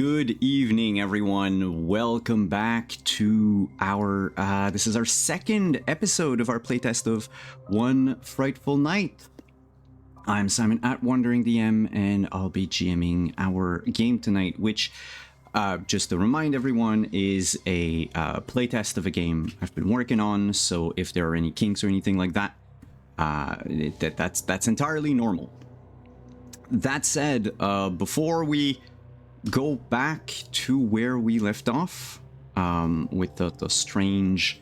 Good evening, everyone. Welcome back to our, this is our second episode of our playtest of One Frightful Night. I'm Simon at Wandering DM, and I'll be GMing our game tonight, which, just to remind everyone, is a playtest of a game I've been working on, so if there are any kinks or anything like that, that's entirely normal. That said, before we go back to where we left off with the strange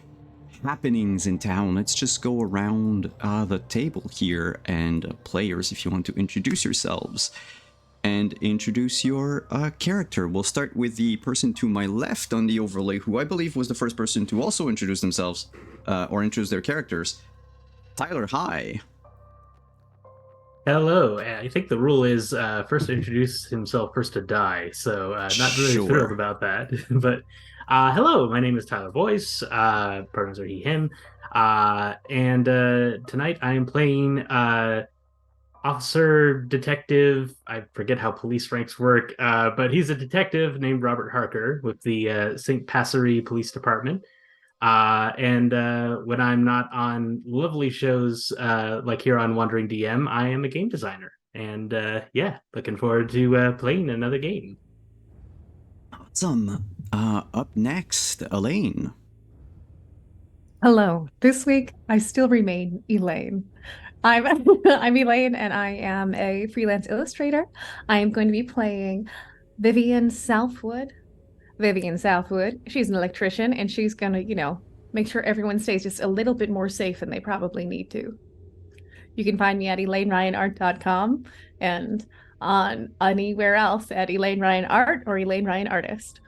happenings in town, let's just go around the table here, and players, if you want to introduce yourselves and introduce your character. We'll start with the person to my left on the overlay, who I believe was the first person to also introduce themselves or introduce their characters. Tyler, hi. Hello. I think the rule is first to introduce himself, first to die. So not really thrilled Sure. about that. But hello, my name is Tyler Boyce. Pronouns are he, him. And tonight I am playing officer detective. I forget how police ranks work, but he's a detective named Robert Harker with the St. Passery Police Department. And when I'm not on lovely shows like here on Wandering DM, I am a game designer. And yeah, looking forward to playing another game. Awesome. Up next, Elaine. Hello. This week, I still remain Elaine. I'm I'm Elaine, and I am a freelance illustrator. I am going to be playing Vivian Southwood. Vivian Southwood. She's an electrician, and she's going to, make sure everyone stays just a little bit more safe than they probably need to. You can find me at ElaineRyanArt.com and on anywhere else at Elaine Ryan Art or Elaine Ryan Artist,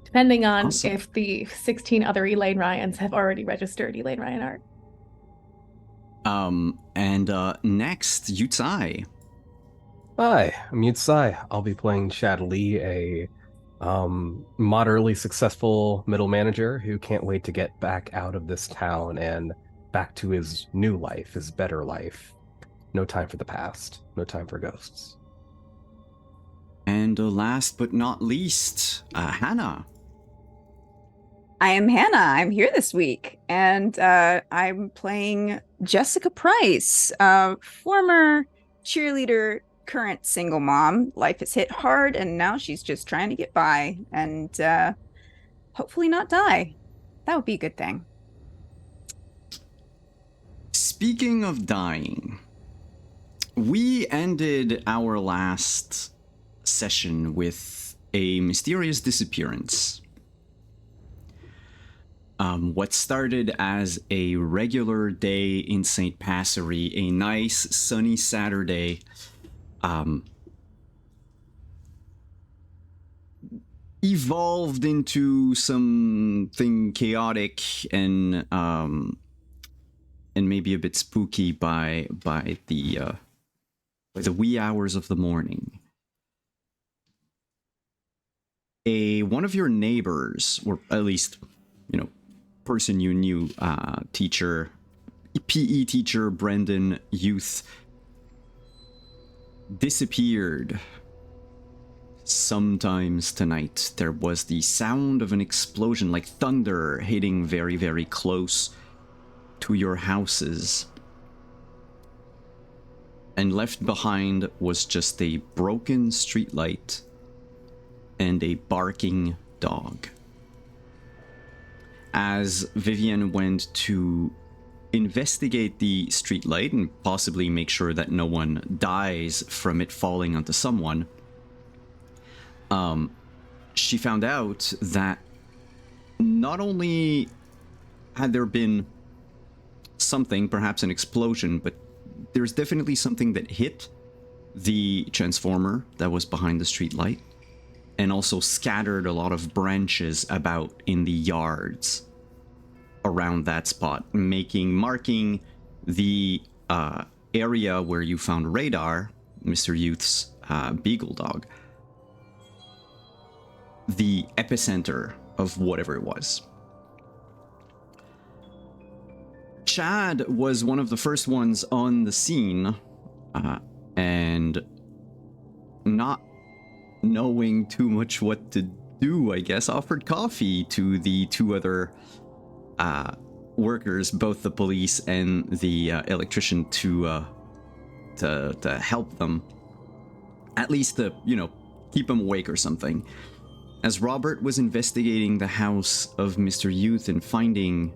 depending on Awesome. if the 16 other Elaine Ryans have already registered Elaine Ryan Art. And next, Yutsai. Hi, I'm Yutsai. I'll be playing Chad Lee, a moderately successful middle manager who can't wait to get back out of this town and back to his new life, his better life. No time for the past. No time for ghosts. And last but not least, Hannah. I am Hannah. I'm here this week, and I'm playing Jessica Price, former cheerleader, current single mom. Life has hit hard, and now she's just trying to get by and hopefully not die. That would be a good thing. Speaking of dying, we ended our last session with a mysterious disappearance. What started as a regular day in St. Passery, a nice sunny Saturday, evolved into something chaotic and maybe a bit spooky by the wee hours of the morning. One of your neighbors, or at least, person you knew, teacher, PE teacher Brendan Youth, disappeared. Sometimes tonight there was the sound of an explosion, like thunder hitting very, very close to your houses. And left behind was just a broken streetlight and a barking dog. As Vivian went to investigate the streetlight and possibly make sure that no one dies from it falling onto someone, she found out that not only had there been something, perhaps an explosion, but there's definitely something that hit the transformer that was behind the streetlight, and also scattered a lot of branches about in the yards around that spot, marking the area where you found Radar, Mr. Youth's beagle dog, the epicenter of whatever it was. Chad was one of the first ones on the scene, and not knowing too much what to do, I guess, offered coffee to the two other workers, both the police and the electrician, to help them, at least to keep them awake or something. As Robert was investigating the house of Mr. Youth and finding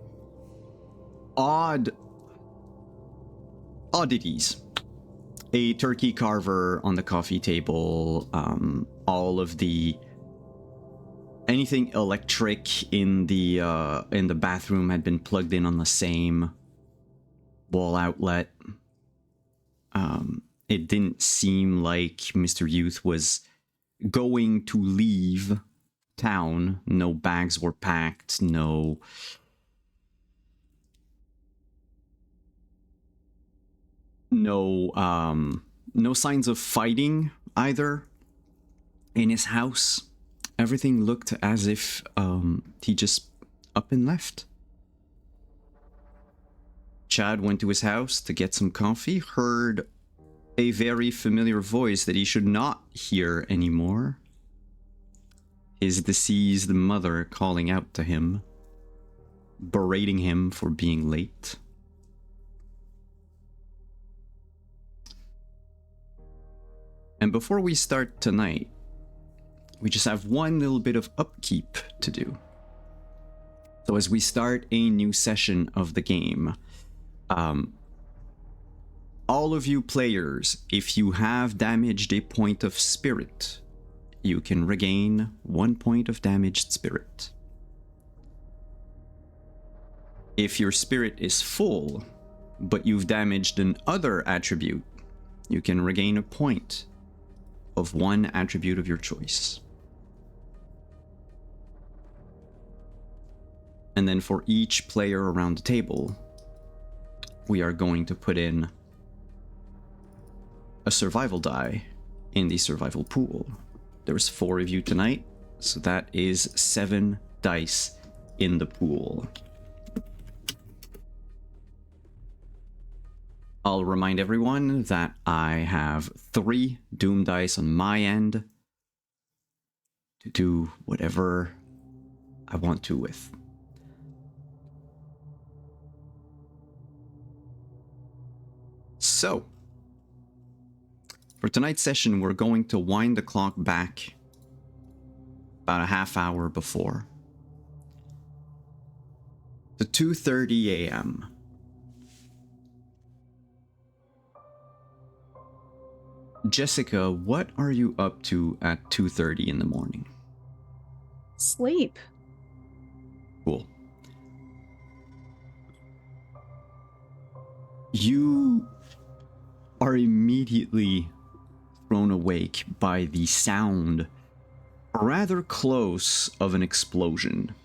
oddities. A turkey carver on the coffee table, all of anything electric in the bathroom had been plugged in on the same wall outlet. It didn't seem like Mr. Youth was going to leave town. No bags were packed, no signs of fighting either in his house. Everything looked as if he just up and left. Chad went to his house to get some coffee, heard a very familiar voice that he should not hear anymore. His deceased mother calling out to him, berating him for being late. And before we start tonight, we just have one little bit of upkeep to do. So as we start a new session of the game, all of you players, if you have damaged a point of spirit, you can regain 1 point of damaged spirit. If your spirit is full, but you've damaged an other attribute, you can regain a point of one attribute of your choice. And then for each player around the table, we are going to put in a survival die in the survival pool. There's 4 of you tonight, so that is 7 dice in the pool. I'll remind everyone that I have 3 Doom dice on my end to do whatever I want to with. So, for tonight's session, we're going to wind the clock back about a half hour before to 2:30 a.m. Jessica, what are you up to at 2:30 in the morning? Sleep. Cool. You are immediately thrown awake by the sound, rather close, of an explosion.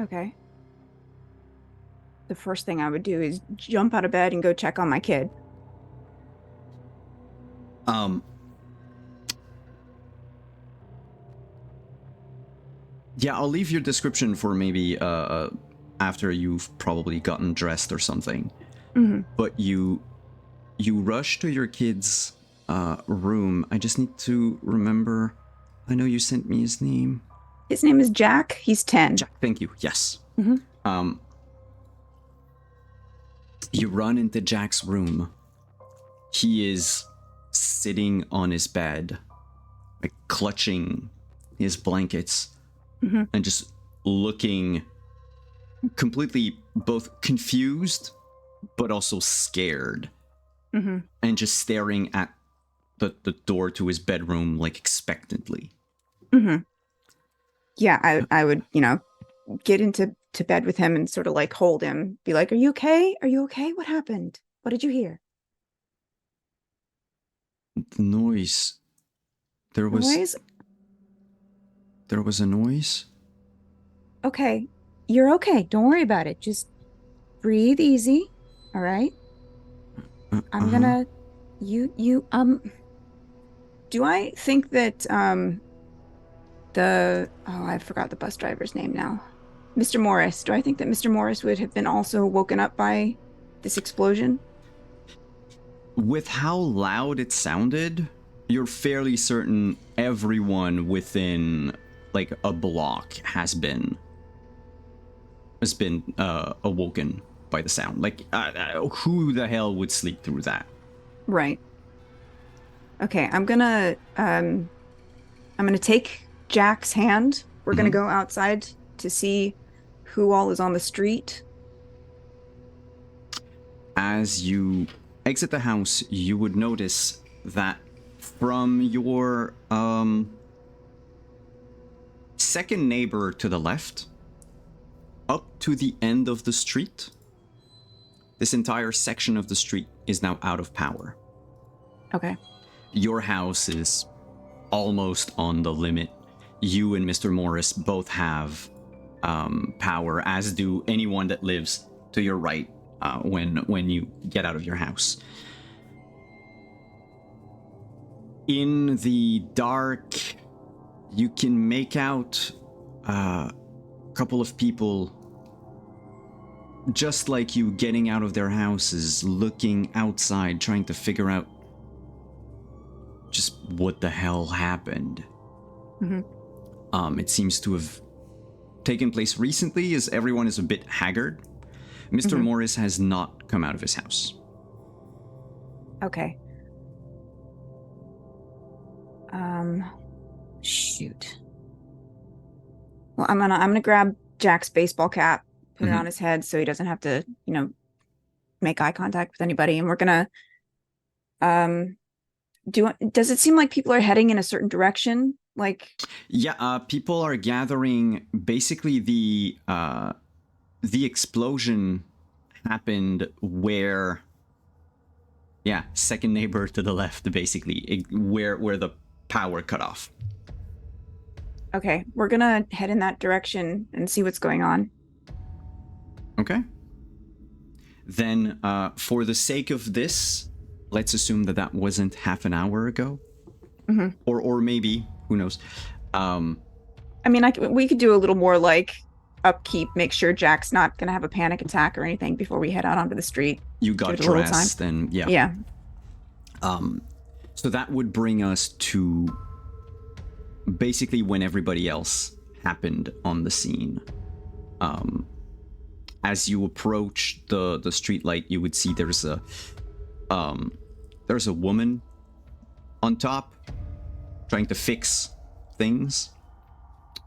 Okay. The first thing I would do is jump out of bed and go check on my kid. Yeah, I'll leave your description for maybe after you've probably gotten dressed or something. Mm-hmm. But you rush to your kid's room. I just need to remember. I know you sent me his name. His name is Jack. He's 10. Jack, thank you. Yes. Mm-hmm. You run into Jack's room. He is sitting on his bed, like clutching his blankets, and just looking completely both confused but also scared, and just staring at the door to his bedroom like expectantly. Yeah, I would, get into bed with him and sort of like hold him, be like, "Are you okay? Are you okay? What happened? What did you hear?" The noise. There was a noise. Okay, you're okay. Don't worry about it. Just breathe easy. All right. I'm gonna. Do I think that I forgot the bus driver's name now. Mr. Morris. Do I think that Mr. Morris would have been also woken up by this explosion? With how loud it sounded, you're fairly certain everyone within like a block has been awoken by the sound. Like who the hell would sleep through that? Right. Okay, I'm gonna take Jack's hand. We're gonna go outside to see who all is on the street. As you exit the house, you would notice that from your second neighbor to the left, up to the end of the street, this entire section of the street is now out of power. Okay. Your house is almost on the limit. You and Mr. Morris both have power, as do anyone that lives to your right when you get out of your house. In the dark, you can make out a couple of people just like you getting out of their houses, looking outside, trying to figure out just what the hell happened. It seems to have taken place recently, as everyone is a bit haggard. Mr. Morris has not come out of his house. Okay. Shoot. Well, I'm gonna grab Jack's baseball cap, put it on his head so he doesn't have to, make eye contact with anybody, and we're gonna does it seem like people are heading in a certain direction? Like, yeah, people are gathering. Basically, the explosion happened where, second neighbor to the left, basically, where the power cut off. Okay, we're gonna head in that direction and see what's going on. Okay. Then, for the sake of this, let's assume that wasn't half an hour ago, or maybe, who knows? I mean, we could do a little more like upkeep, make sure Jack's not gonna have a panic attack or anything before we head out onto the street. You got dressed, and yeah. So that would bring us to basically when everybody else happened on the scene. As you approach the street light, you would see there's a woman on top trying to fix things.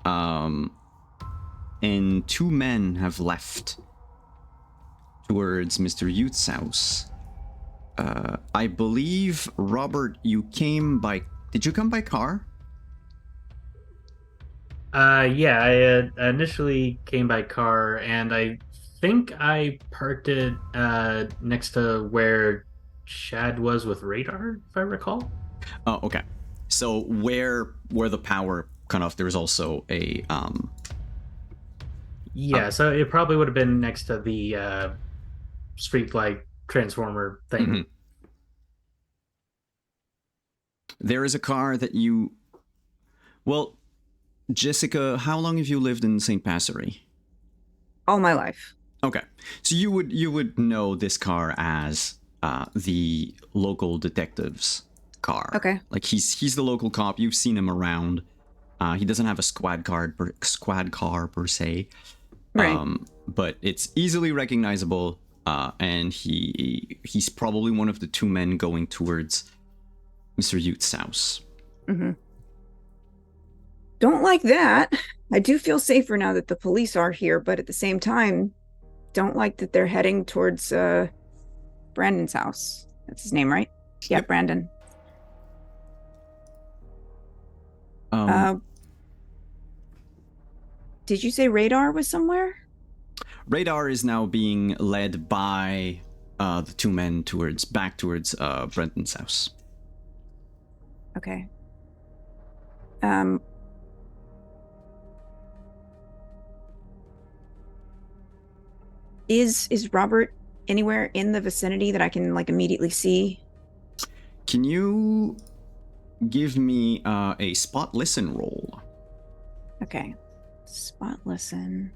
And two men have left towards Mr. Youth's house. I believe, Robert, did you come by car? Yeah, I initially came by car, and I think I parked it next to where Chad was with Radar, if I recall. Oh, okay. So where the power cut off, there's also a so it probably would have been next to the street light transformer thing. There is a car that you... Well, Jessica, how long have you lived in St. Passery? All my life. Okay. So you would know this car as the local detective's car. Okay. Like he's the local cop. You've seen him around. He doesn't have a squad car per se. Right. But it's easily recognizable, and he's probably one of the two men going towards Mr. Youth's house. Don't like that. I do feel safer now that the police are here, but at the same time, don't like that they're heading towards Brandon's house. That's his name, right? Yeah, Yep. Brandon. Did you say Radar was somewhere? Radar is now being led by the two men back towards Brenton's house. Okay. Is Robert anywhere in the vicinity that I can like immediately see? Can you give me a spot listen roll? Okay. Spot listen.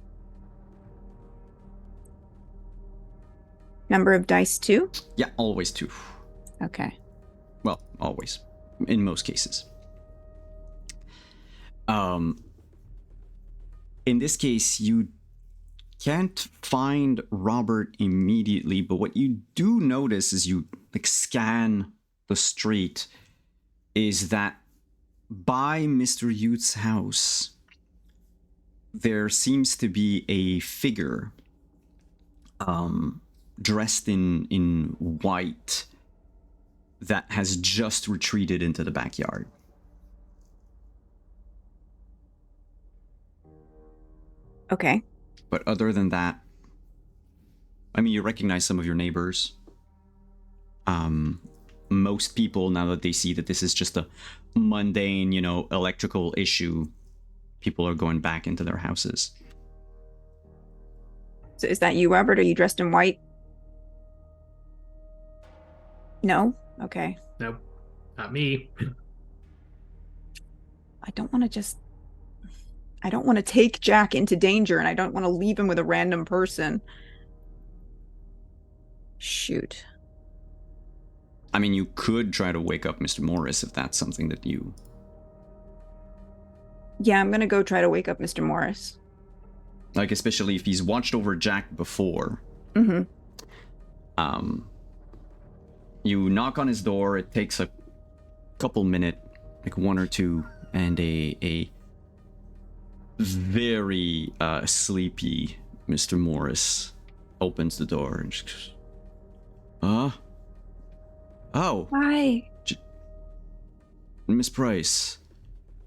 Number of dice 2? Yeah, always two. Okay. Well, always. in most cases. In this case, you can't find Robert immediately, but what you do notice as you scan the street is that by Mr. Youth's house, there seems to be a figure dressed in white that has just retreated into the backyard. Okay. But other than that, I mean, you recognize some of your neighbors. Most people, now that they see that this is just a mundane, electrical issue, people are going back into their houses. So is that you, Robert? Are you dressed in white? No? Okay. Nope, not me. I don't want to take Jack into danger, and I don't want to leave him with a random person. Shoot. I mean, you could try to wake up Mr. Morris if that's something that you... Yeah, I'm going to go try to wake up Mr. Morris. Like, especially if he's watched over Jack before. Mm-hmm. You knock on his door. It takes a couple minutes, like 1 or 2, and a very sleepy Mr. Morris opens the door and just goes, Oh. Hi. Miss Price.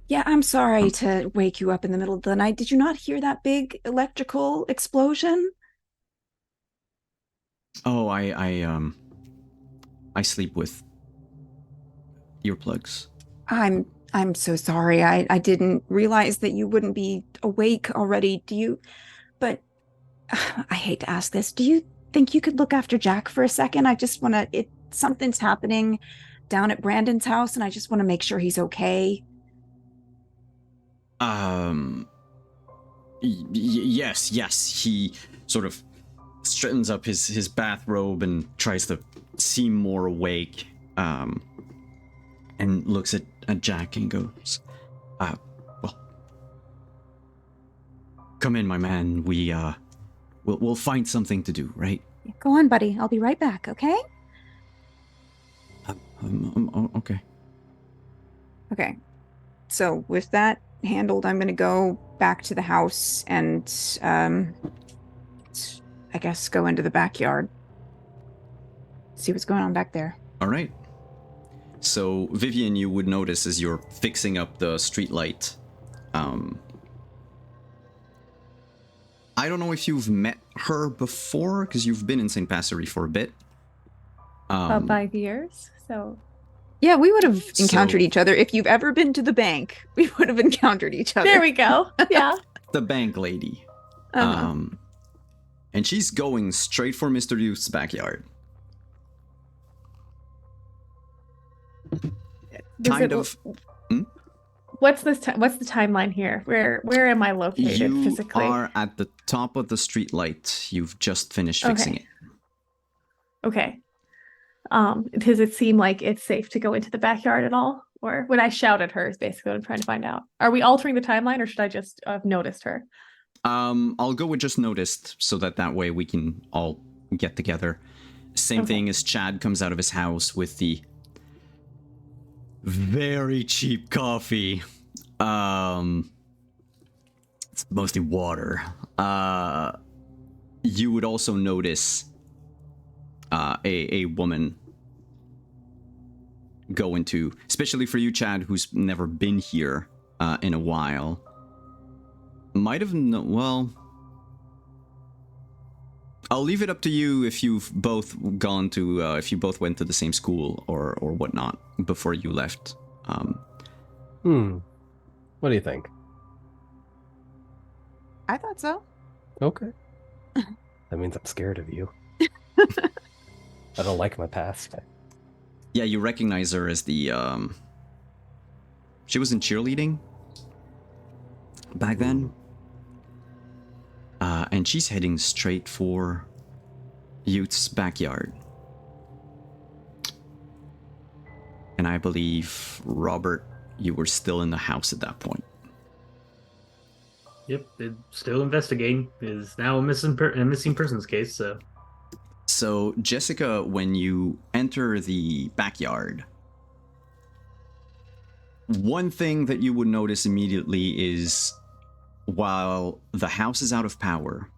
Yeah, I'm sorry to wake you up in the middle of the night. Did you not hear that big electrical explosion? Oh, I sleep with earplugs. I'm so sorry. I didn't realize that you wouldn't be awake already. But I hate to ask this. Do you think you could look after Jack for a second? I just want to, something's happening down at Brandon's house, and I just want to make sure he's okay. Yes. He sort of straightens up his bathrobe and tries to seem more awake, and looks at Jack and goes, well, come in, my man. We'll find something to do, right? Go on, buddy. I'll be right back, okay? Okay. Okay. So with that handled, I'm going to go back to the house and, I guess, go into the backyard. See what's going on back there. All right. So, Vivian, you would notice as you're fixing up the streetlight, I don't know if you've met her before, because you've been in St. Passery for a bit. About 5 years, so... Yeah, we would have encountered each other. If you've ever been to the bank, we would have encountered each other. There we go. Yeah. The bank lady. Uh-huh. And she's going straight for Mr. Youth's backyard. What's the timeline here? Where am I located physically? You are at the top of the street light. You've just finished fixing it. Okay. Does it seem like it's safe to go into the backyard at all? Or would I shout at her is basically what I'm trying to find out. Are we altering the timeline, or should I just have noticed her? I'll go with just noticed, so that way we can all get together. Same thing as Chad comes out of his house with the very cheap coffee. It's mostly water. You would also notice a woman go into, especially for you, Chad, who's never been here in a while. Might have well, I'll leave it up to you if you've both gone to if you both went to the same school or whatnot before you left. What do you think? I thought so. Okay. That means I'm scared of you. I don't like my past. Yeah, you recognize her as the she was in cheerleading back then. And she's heading straight for Youth's backyard. And I believe, Robert, you were still in the house at that point. Yep, it's still investigating. Is now a missing persons case. So, Jessica, when you enter the backyard, one thing that you would notice immediately is while the house is out of power,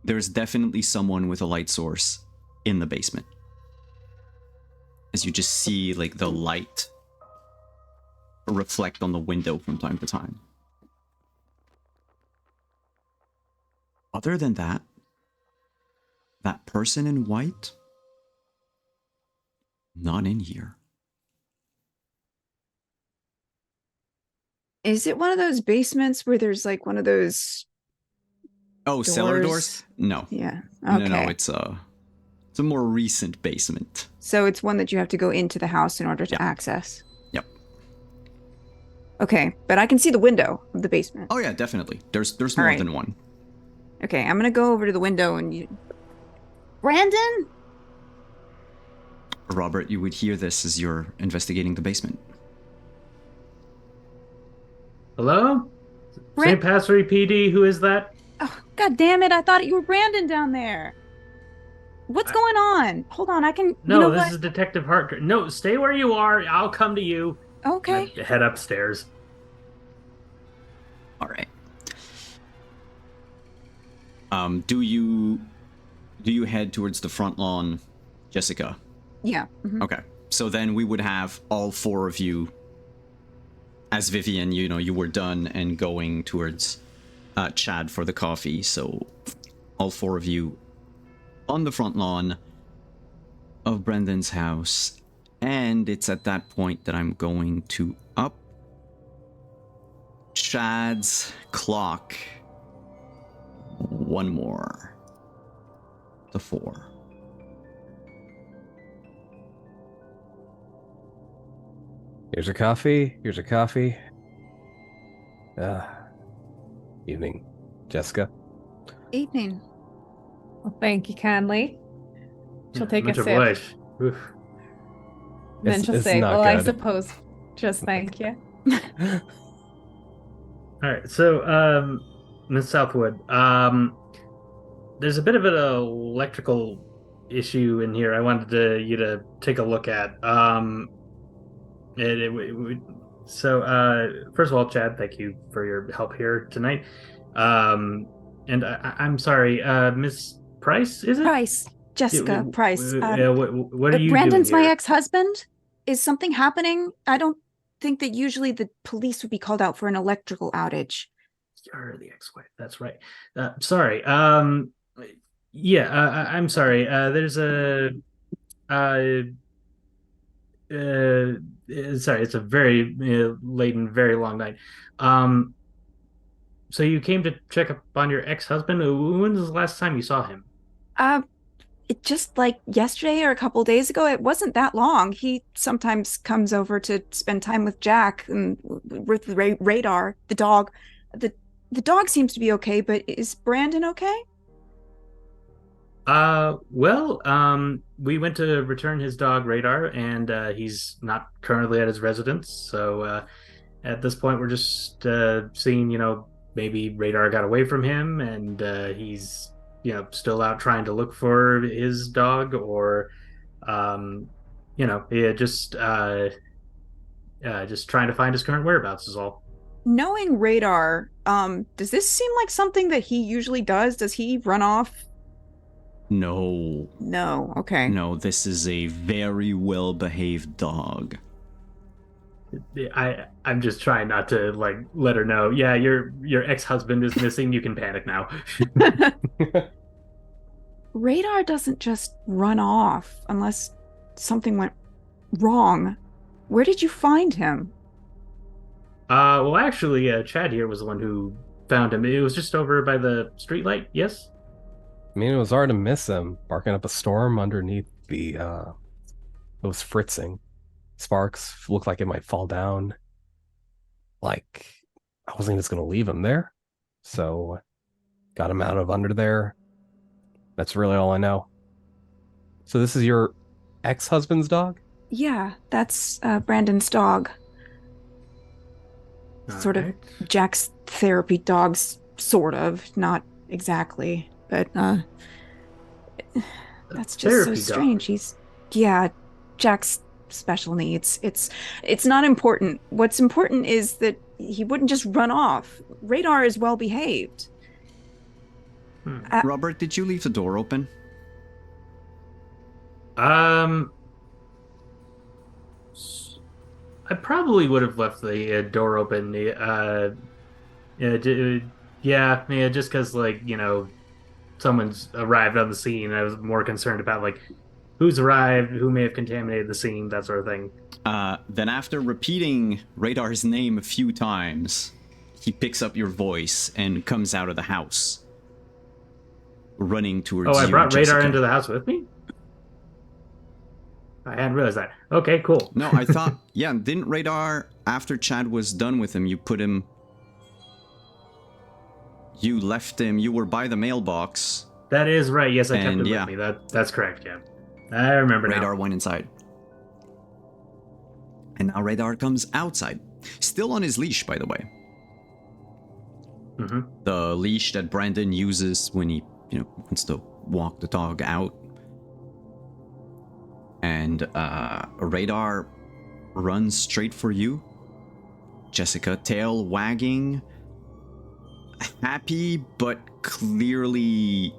there's definitely someone with a light source in the basement. As you just see, like, the light reflect on the window from time to time. Other than that, that person in white, not in here. Is it one of those basements where there's like one of those? Oh, cellar doors? No. Yeah. Okay. No, it's a more recent basement. So it's one that you have to go into the house in order to Yep. access. Yep. Okay, but I can see the window of the basement. Oh yeah, definitely. There's All more right. than one. Okay, I'm gonna go over to the window and Brandon? Robert, you would hear this as you're investigating the basement. Hello, Brand- St. Passery PD. Who is that? Oh, God damn it! I thought you were Brandon down there. What's going on? Hold on, I can. No, you know this what? is Detective Harker. No, stay where you are. I'll come to you. Okay. And head upstairs. All right. Do you head towards the front lawn, Jessica? Yeah. Mhm. Okay. So then we would have all four of you, as Vivian, you were done and going towards Chad for the coffee. So all four of you on the front lawn of Brendan's house. And it's at that point that I'm going to up Chad's clock one more to 4. Here's your coffee. Here's your coffee. Evening, Jessica. Evening. Well, thank you kindly. She'll take a Much sip. obliged. Oof. And then It's- she'll it's say, not well, I good. suppose just thank you. All right, so Miss Southwood, there's a bit of an electrical issue in here. I wanted you to take a look at. First of all, Chad, thank you for your help here tonight. And I'm sorry, Miss Price, is it? Price. Jessica Price. What are you Brandon's doing my here? ex-husband. Is something happening? I don't think that usually the police would be called out for an electrical outage. You're the ex-wife. That's right. Sorry. I'm sorry. There's a. Sorry, it's a very late and very long night. So you came to check up on your ex-husband. When was the last time you saw him? It just like yesterday or a couple days ago. It wasn't that long. He sometimes comes over to spend time with Jack and with Radar, the dog. The dog seems to be okay, but is Brandon okay? We went to return his dog Radar, and he's not currently at his residence. So at this point, we're just seeing, maybe Radar got away from him, and he's, still out trying to look for his dog, or, just trying to find his current whereabouts is all. Knowing Radar, does this seem like something that he usually does? Does he run off? No. No. Okay. No, this is a very well-behaved dog. I'm just trying not to let her know. Yeah, your ex-husband is missing. You can panic now. Radar doesn't just run off unless something went wrong. Where did you find him? Well, actually, Chad here was the one who found him. It was just over by the streetlight. Yes. I mean, it was hard to miss him, barking up a storm underneath the, it was fritzing. Sparks looked like it might fall down. Like, I wasn't just going to leave him there. So, got him out of under there. That's really all I know. So this is your ex-husband's dog? Yeah, that's Brandon's dog. Sort of Alright. Jack's therapy dogs, sort of, not exactly, but A that's just so therapy dog. strange. Yeah, Jack's special needs. It's not important. What's important is that he wouldn't just run off. Radar is well behaved. Hmm. Robert, did you leave the door open? Um, I probably would have left the door open. Yeah, yeah, just because, like, someone's arrived on the scene. I was more concerned about, like, who's arrived, who may have contaminated the scene, that sort of thing. Then after repeating Radar's name a few times, he picks up your voice and comes out of the house, running towards Oh, I you, brought Jessica. Radar into the house with me? I hadn't realized that. Okay, cool. No, I thought, yeah, didn't Radar, after Chad was done with him, you left him, you were by the mailbox. That is right. Yes, I kept And it yeah. with me. That's correct, yeah. I remember Radar now. went inside. And now Radar comes outside. Still on his leash, by the way. Mm-hmm. The leash that Brandon uses when he, wants to walk the dog out. And Radar runs straight for you. Jessica, tail wagging. Happy, but clearly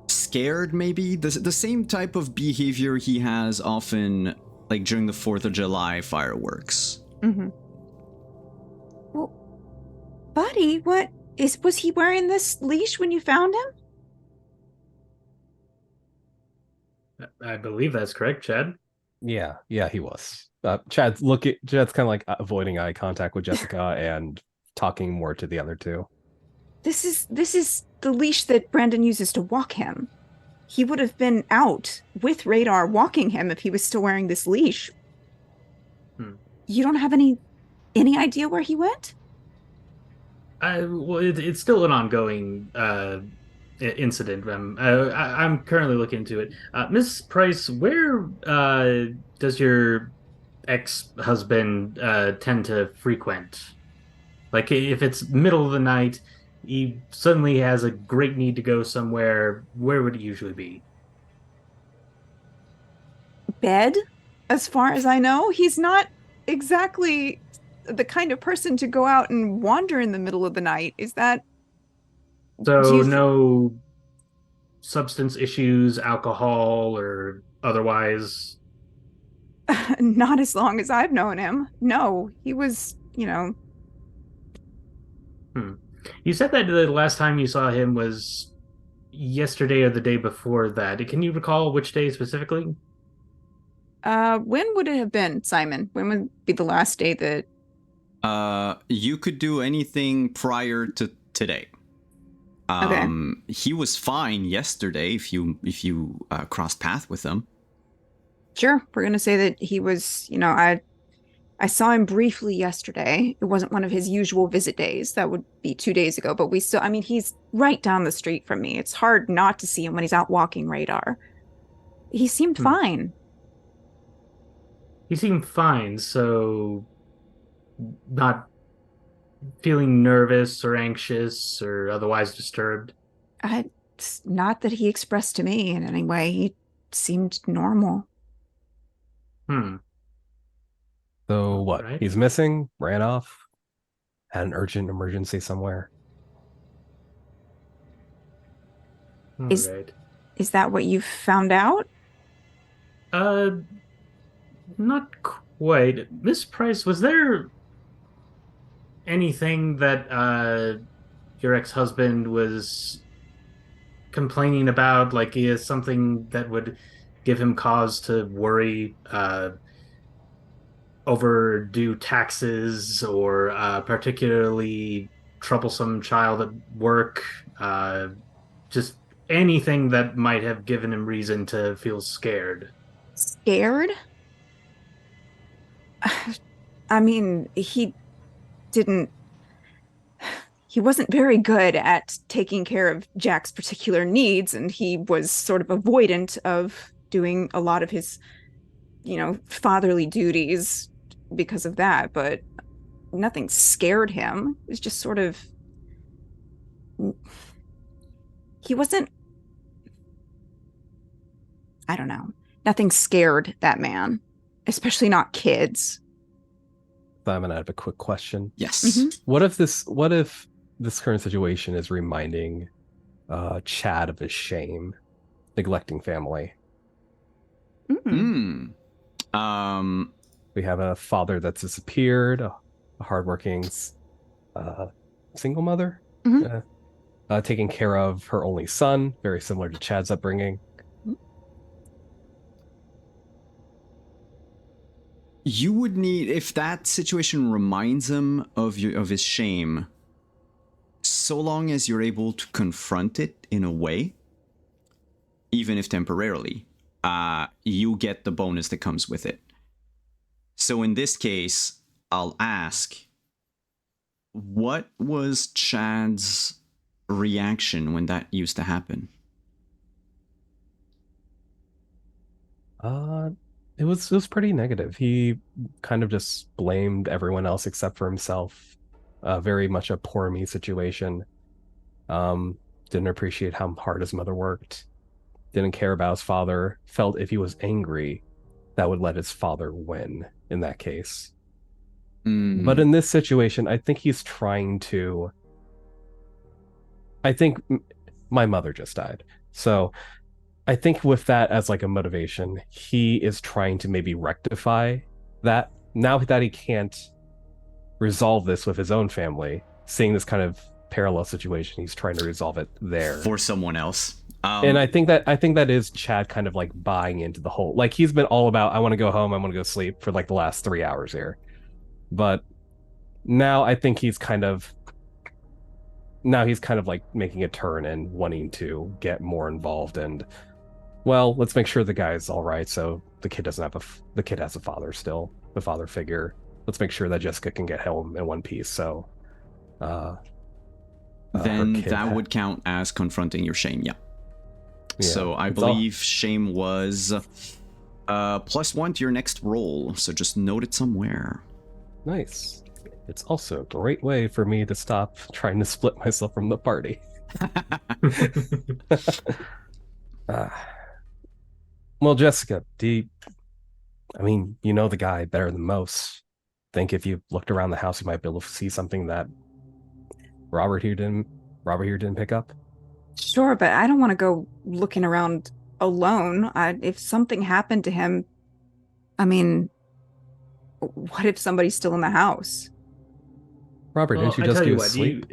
scared, maybe? The same type of behavior he has often, like during the 4th of July fireworks. Mm-hmm. Well, buddy, was he wearing this leash when you found him? I believe that's correct, Chad. Yeah, he was. Chad's kind of like avoiding eye contact with Jessica and talking more to the other two. This is the leash that Brandon uses to walk him. He would have been out with Radar walking him if he was still wearing this leash. You don't have any idea where he went? Well, it's still an ongoing incident. I'm currently looking into it. Miss Price, where does your ex-husband tend to frequent? Like, if it's middle of the night, he suddenly has a great need to go somewhere, where would it usually be? Bed, as far as I know. He's not exactly the kind of person to go out and wander in the middle of the night. Is that do So, you no substance issues, alcohol, or otherwise? not as long as I've known him. No, he was, Hmm. You said that the last time you saw him was yesterday or the day before that. Can you recall which day specifically? when would it have been, Simon? When would be the last day that You could do anything prior to today. Okay. He was fine yesterday if you crossed path with him. Sure, we're gonna say that he was, I saw him briefly yesterday. It wasn't one of his usual visit days. That would be 2 days ago, but I mean, he's right down the street from me. It's hard not to see him when he's out walking Radar. He seemed fine. He seemed fine, so not feeling nervous or anxious or otherwise disturbed. It's not that he expressed to me in any way. He seemed normal. Hmm. So what? Right. He's missing, ran off, had an urgent emergency somewhere. All Is right. is that what you found out? Uh, not quite. Miss Price, was there anything that your ex-husband was complaining about, like is something that would give him cause to worry, overdue taxes or particularly troublesome child at work, just anything that might have given him reason to feel scared? Scared? I mean, didn't he wasn't very good at taking care of Jack's particular needs, and he was sort of avoidant of doing a lot of his, fatherly duties because of that, but nothing scared him. It was just sort of, he wasn't, I don't know. Nothing scared that man, especially not kids. Simon, I have a quick question. Yes. Mhm. What if this current situation is reminding Chad of his shame, neglecting family? Mm. We have a father that's disappeared, a hardworking single mother, Mhm. taking care of her only son, very similar to Chad's upbringing. You would need, if that situation reminds him of his shame, so long as you're able to confront it in a way, even if temporarily, you get the bonus that comes with it. So in this case, I'll ask, what was Chad's reaction when that used to happen? It was pretty negative. He kind of just blamed everyone else except for himself. Very much a poor me situation. Didn't appreciate how hard his mother worked. Didn't care about his father. Felt if he was angry, that would let his father win in that case. But in this situation, I think he's trying to. I think my mother just died. So I think with that as like a motivation, he is trying to maybe rectify that. Now that he can't resolve this with his own family, seeing this kind of parallel situation, he's trying to resolve it there For someone else. And I think that is Chad kind of like buying into the whole, like he's been all about, I want to go home, I want to go sleep for like the last 3 hours here. But now I think he's kind of like making a turn and wanting to get more involved, and well, let's make sure the guy's all right. So the kid doesn't have the kid has a father still, the father figure. Let's make sure that Jessica can get home in one piece. So then that would count as confronting your shame. Yeah. So I believe shame was +1 to your next roll. So just note it somewhere. Nice. It's also a great way for me to stop trying to split myself from the party. Well, Jessica, I mean, you know the guy better than most. Think if you looked around the house, you might be able to see something that Robert here didn't pick up. Sure, but I don't want to go looking around alone. If something happened to him, I mean, what if somebody's still in the house? Robert, Well, didn't you I just tell go you to what, sleep?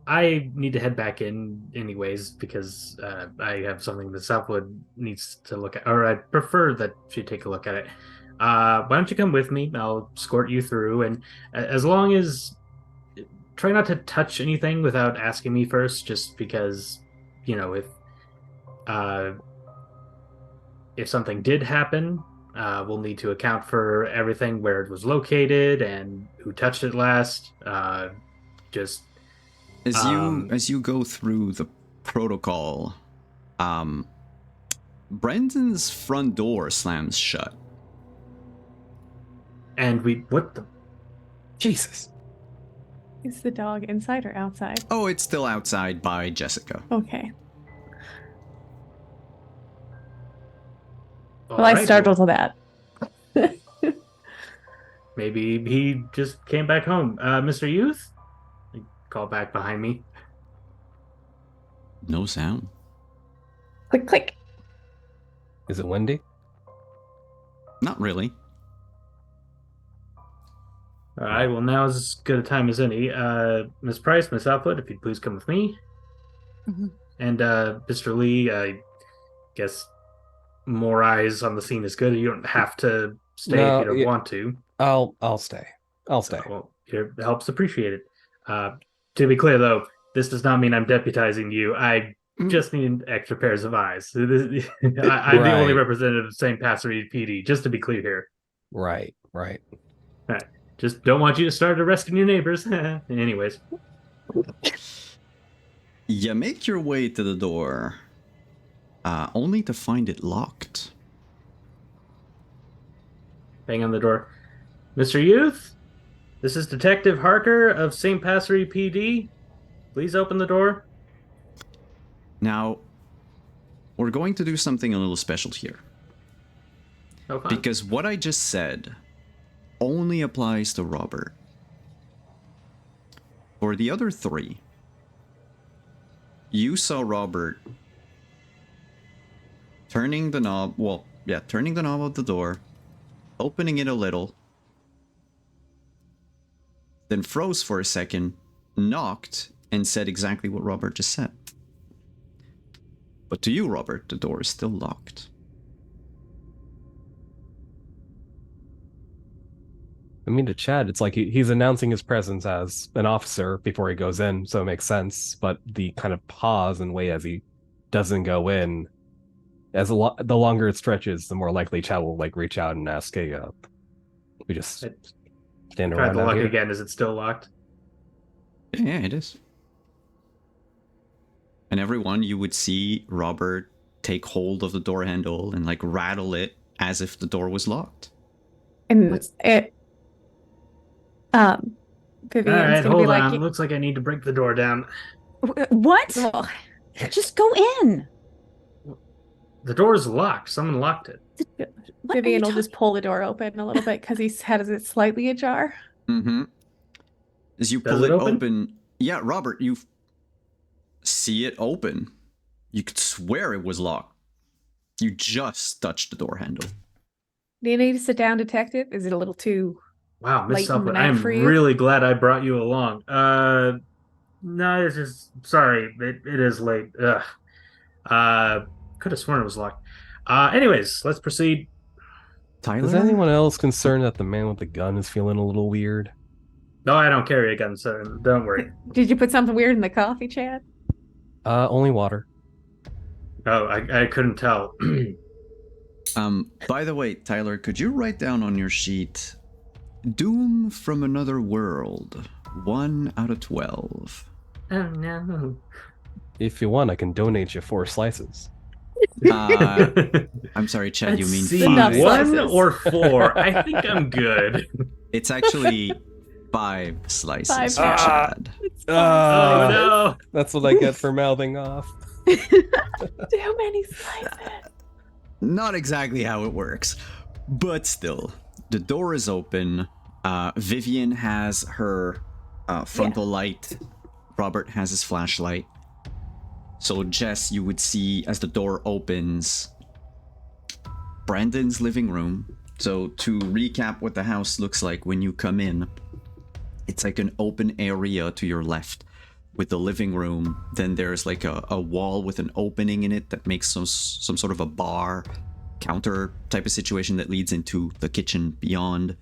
I need to head back in anyways because I have something that Southwood needs to look at, or I prefer that she take a look at it. Why don't you come with me? I'll escort you through, and as long as try not to touch anything without asking me first, just because, uh, if something did happen, we'll need to account for everything, where it was located and who touched it last. Just As you go through the protocol, Brendan's front door slams shut. And what the Jesus. Is the dog inside or outside? Oh, it's still outside by Jessica. Okay. all Well, I right, startled that. maybe he just came back home. Mr. Youth? Call back behind me. No sound. Click, click. Is it windy? Not really. All right, well, now is as good a time as any. Miss Price, Miss Outfoot, if you'd please come with me. Mhm. And Mr. Lee, I guess more eyes on the scene is good. You don't have to stay if you don't want to. I'll stay. Well, your help's appreciated. To be clear, though, this does not mean I'm deputizing you. I just need extra pairs of eyes. I'm the only representative of St. Passery PD, just to be clear here. Right. All right. Just don't want you to start arresting your neighbors. Anyways. You make your way to the door, only to find it locked. Bang on the door. Mr. Youth, this is Detective Harker of St. Passery PD. Please open the door. Now, we're going to do something a little special here. Oh, fine. Because what I just said only applies to Robert. For the other three, you saw Robert turning the knob of the door, opening it a little, then froze for a second, knocked, and said exactly what Robert just said. But to you, Robert, the door is still locked. I mean, to Chad, it's like he's announcing his presence as an officer before he goes in, so it makes sense. But the kind of pause and wait as he doesn't go in, the longer it stretches, the more likely Chad will like reach out and ask, "Hey, we just stand Try around the out lock here?" again. Is it still locked? Yeah, it is. And everyone, you would see Robert take hold of the door handle and like rattle it as if the door was locked. And it All Vivian's right, gonna hold be like, on. Looks like I need to break the door down. What? well, Just go in. The door's locked. Someone locked it. What are Vivian you will just pull the door open a little bit because he has it slightly ajar. Mm-hmm. As you Does pull it it open? open, yeah, Robert, you see it open. You could swear it was locked. You just touched the door handle. Do you need to sit down, detective? Is it a little too Wow, Miss late in the Southwood, night I'm for you? really glad I brought you along. No, it's just sorry. It is late. Ugh. Could have sworn it was locked. Anyways, let's proceed. Tyler? Is anyone else concerned that the man with the gun is feeling a little weird? No, I don't carry a gun, so don't worry. Did you put something weird in the coffee, Chad? Only water. Oh, I couldn't tell. By the way, Tyler, could you write down on your sheet Doom from Another World, 1 out of 12. Oh no. If you want, I can donate you 4 slices. I'm sorry, Chad, you Let's mean see, 5. 1 slices. or 4? I think I'm good. It's actually 5 slices 5 for now. Chad. Oh no. That's what I get for mouthing off. Too many slices. Not exactly how it works, but still, the door is open. Vivian has her frontal light. Robert has his flashlight. So Jess, you would see as the door opens, Brandon's living room. So to recap what the house looks like when you come in, it's like an open area to your left with the living room. Then there's like a wall with an opening in it that makes some sort of a bar counter type of situation that leads into the kitchen beyond.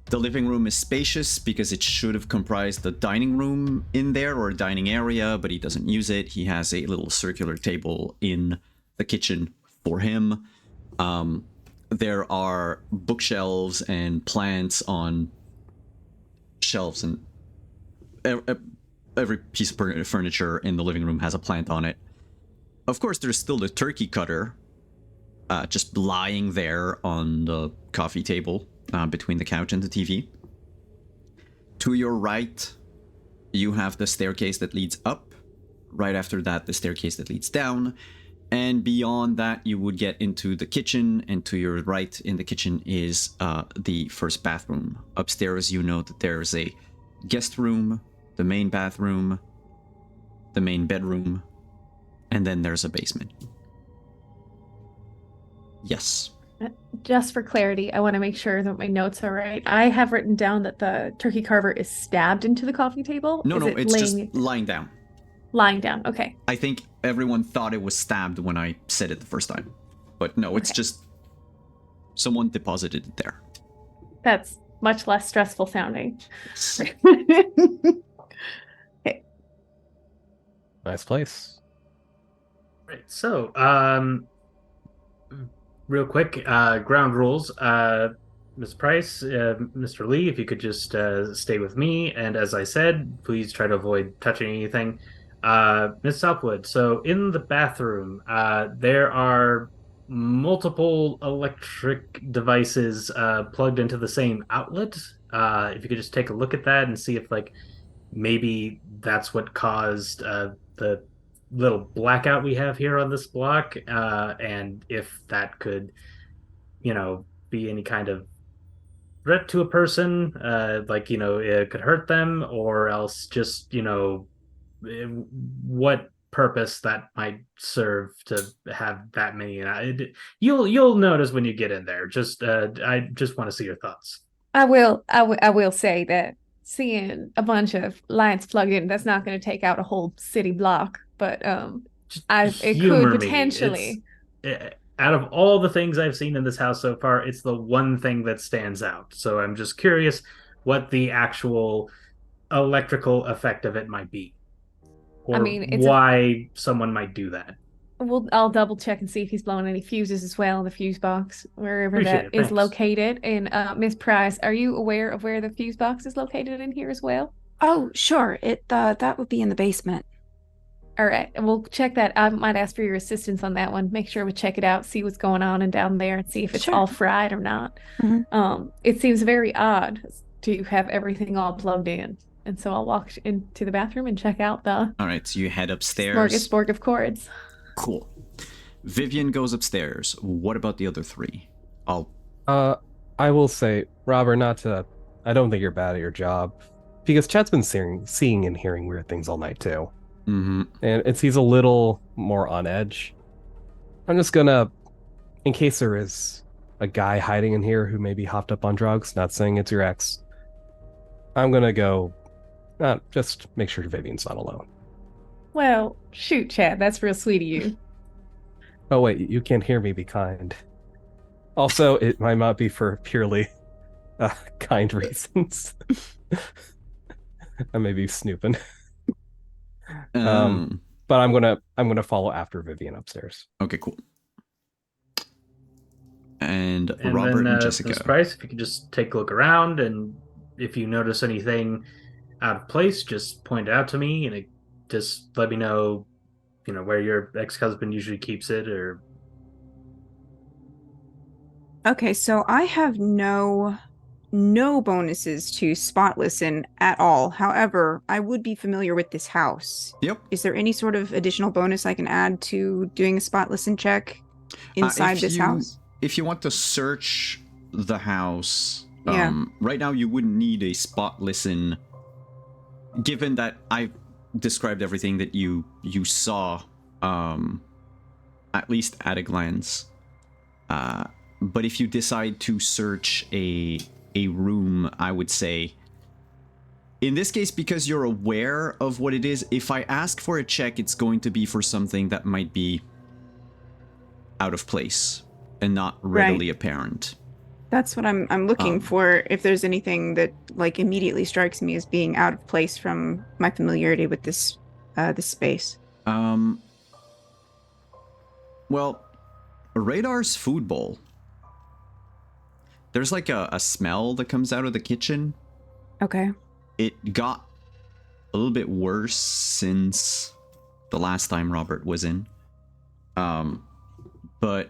The living room is spacious because it should have comprised the dining room in there or a dining area, but he doesn't use it. He has a little circular table in the kitchen for him. There are bookshelves and plants on shelves, and every piece of furniture in the living room has a plant on it. Of course, there's still the turkey cutter just lying there on the coffee table between the couch and the TV. To your right, you have the staircase that leads up. Right after that, the staircase that leads down. And beyond that, you would get into the kitchen. And to your right in the kitchen is the first bathroom. Upstairs, you know that there's a guest room, the main bathroom, the main bedroom, and then there's a basement. Yes. Just for clarity, I want to make sure that my notes are right. I have written down that the turkey carver is stabbed into the coffee table. No, Is it it's just laying, lying down. lying down. Okay. I think everyone thought it was stabbed when I said it the first time. But no, it's Okay. just someone deposited it there. That's much less stressful sounding. Nice place. Right. So, real quick, ground rules. Ms. Price, Mr. Lee, if you could just stay with me. And as I said, please try to avoid touching anything. Ms. Southwood, so in the bathroom, there are multiple electric devices plugged into the same outlet. If you could just take a look at that and see if, like, maybe that's what caused the little blackout we have here on this block, and if that could, be any kind of threat to a person, like, it could hurt them, or else just, what purpose that might serve to have that many. You'll notice when you get in there. Just I just want to see your thoughts. I will say that seeing a bunch of lights plugged in, that's not going to take out a whole city block, but Just it could humor me. potentially. Out of all the things I've seen in this house so far, it's the one thing that stands out. So I'm just curious what the actual electrical effect of it might be, I or mean, why someone might do that. I'll double check and see if he's blowing any fuses as well in the fuse box, wherever Appreciate that it. is Thanks. located. And Miss Price, are you aware of where the fuse box is located in here as well? Oh, sure. That would be in the basement. All right, we'll check that. I might ask for your assistance on that one. Make sure we check it out, see what's going on and down there, and see if it's Sure. all fried or not. Mhm. It seems very odd to have everything all plugged in, and so I'll walk into the bathroom and check out the All right, so you head upstairs. smorgasbord of cords. Cool. Vivian goes upstairs. What about the other three? I will say, Robert, I don't think you're bad at your job, because Chad's been seeing and hearing weird things all night too, Mm-hmm. and he's a little more on edge. I'm just gonna, in case there is a guy hiding in here who maybe hopped up on drugs, not saying it's your ex, I'm gonna go, just make sure Vivian's not alone. Well, shoot, Chad, that's real sweet of you. Oh wait, you can't hear me, be kind. Also, it might not be for purely kind reasons. I may be snooping. But I'm gonna follow after Vivian upstairs. Okay, cool. And And Robert then, and Ms. Jessica. Price, if you could just take a look around, and if you notice anything out of place, just point it out to me, and just let me know, where your ex-husband usually keeps it, or Okay, so I have no bonuses to spot listen at all. However, I would be familiar with this house. Yep. Is there any sort of additional bonus I can add to doing a spot listen check inside this house? If you want to search the house, Yeah. right now you wouldn't need a spot listen, given that I described everything that you saw, at least at a glance. But if you decide to search a room, I would say, in this case, because you're aware of what it is, if I ask for a check, it's going to be for something that might be out of place and not readily apparent. That's what I'm looking for. If there's anything that like immediately strikes me as being out of place from my familiarity with this space. Well, Radar's food bowl. There's like a smell that comes out of the kitchen. Okay. It got a little bit worse since the last time Robert was in. But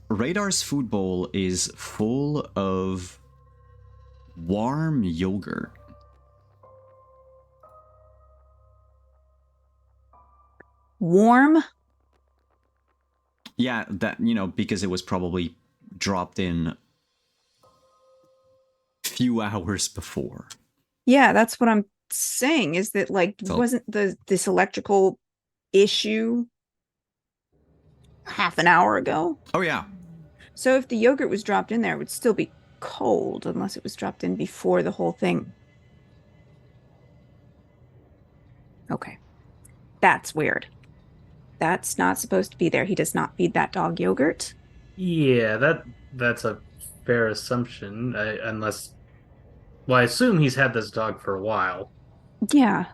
Radar's food bowl is full of warm yogurt. Warm? Yeah, that, because it was probably dropped in few hours before. Yeah, that's what I'm saying, is that like wasn't this electrical issue half an hour ago? Oh yeah. So if the yogurt was dropped in there, it would still be cold unless it was dropped in before the whole thing. Okay. That's weird. That's not supposed to be there. He does not feed that dog yogurt. Yeah, that's a fair assumption, unless. Well, I assume he's had this dog for a while. Yeah.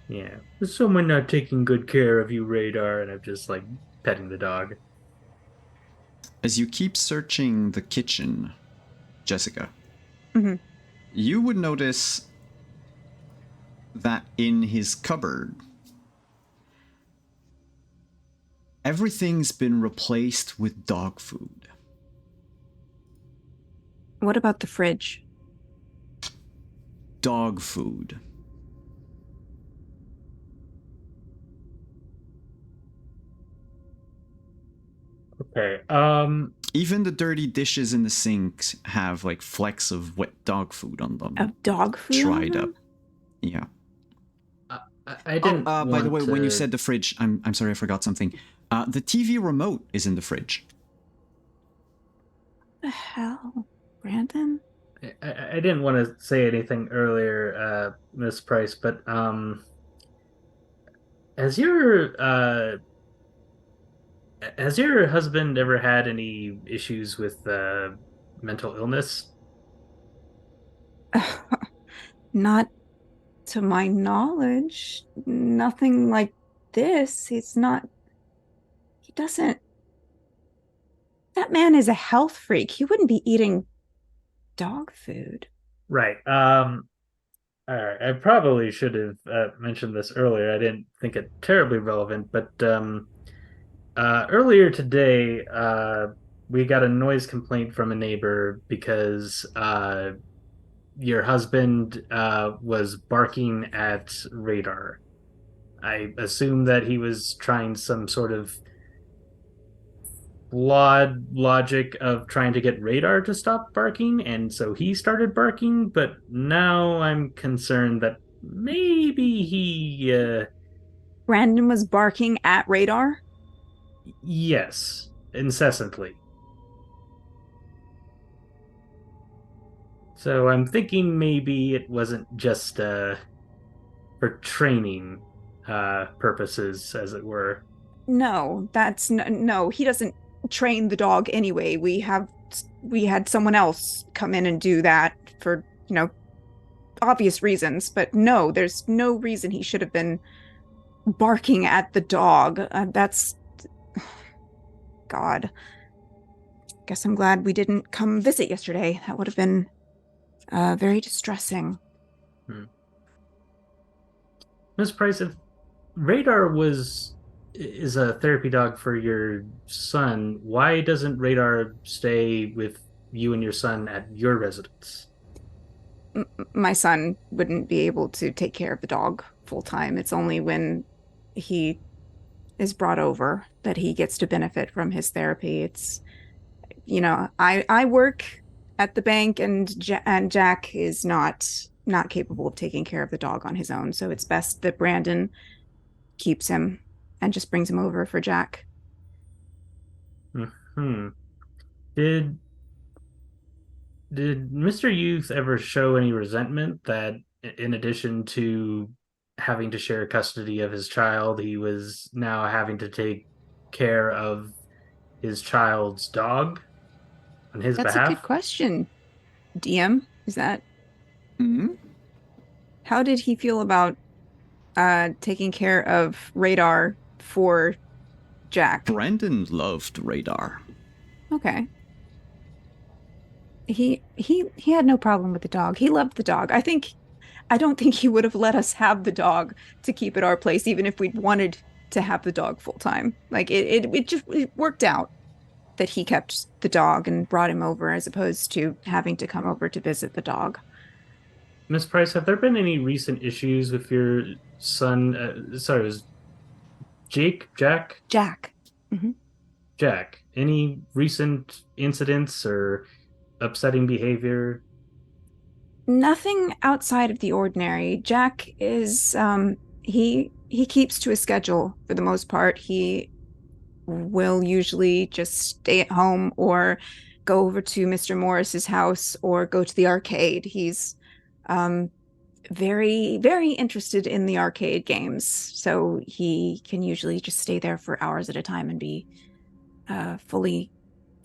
Yeah. Is someone not taking good care of you, Radar? And I'm just like petting the dog. as you keep searching the kitchen, Jessica, Mhm. you would notice that in his cupboard, everything's been replaced with dog food. What about the fridge? Dog food. Okay. Even the dirty dishes in the sinks have like flecks of wet dog food on them. Of dog food? Dried up. Yeah. I didn't. By the way, want when you to- said the fridge, I'm sorry, I forgot something. The TV remote is in the fridge. The hell, Brandon? I didn't want to say anything earlier, Miss Price, but has your husband ever had any issues with mental illness? Not to my knowledge. Nothing like this. He doesn't. That man is a health freak. He wouldn't be eating dog food. Right. All right. I probably should have mentioned this earlier. I didn't think it terribly relevant, but earlier today, we got a noise complaint from a neighbor because your husband was barking at Radar. I assume that he was trying some sort of flawed logic of trying to get Radar to stop barking, and so he started barking, but now I'm concerned that maybe he, Brandon was barking at Radar. yes, incessantly. So I'm thinking maybe it wasn't just for training purposes, as it were. No, no. He doesn't train the dog anyway. We had someone else come in and do that for obvious reasons. But no, there's no reason he should have been barking at the dog. That's God. Guess I'm glad we didn't come visit yesterday. That would have been very distressing. Miss Price, if Radar is a therapy dog for your son, why doesn't Radar stay with you and your son at your residence? My son wouldn't be able to take care of the dog full time. It's only when he is brought over that he gets to benefit from his therapy. It's I work at the bank, and Jack is not capable of taking care of the dog on his own, so it's best that Brandon keeps him and just brings him over for Jack. Hmm. Did Mr. Youth ever show any resentment that in addition to having to share custody of his child, he was now having to take care of his child's dog on his That's behalf? a good question. DM, is that Mm-hmm. how did he feel about taking care of Radar for Jack? Brandon loved Radar. Okay. He had no problem with the dog. He loved the dog. I don't think he would have let us have the dog to keep at our place, even if we'd wanted to have the dog full time. Like it worked out that he kept the dog and brought him over as opposed to having to come over to visit the dog. Miss Price, have there been any recent issues with your son? Sorry, it was Jack? Jack. Jack. Any recent incidents or upsetting behavior? Nothing outside of the ordinary. Jack is he keeps to a schedule for the most part. He will usually just stay at home or go over to Mr. Morris's house or go to the arcade. He's very, very interested in the arcade games, so he can usually just stay there for hours at a time and be fully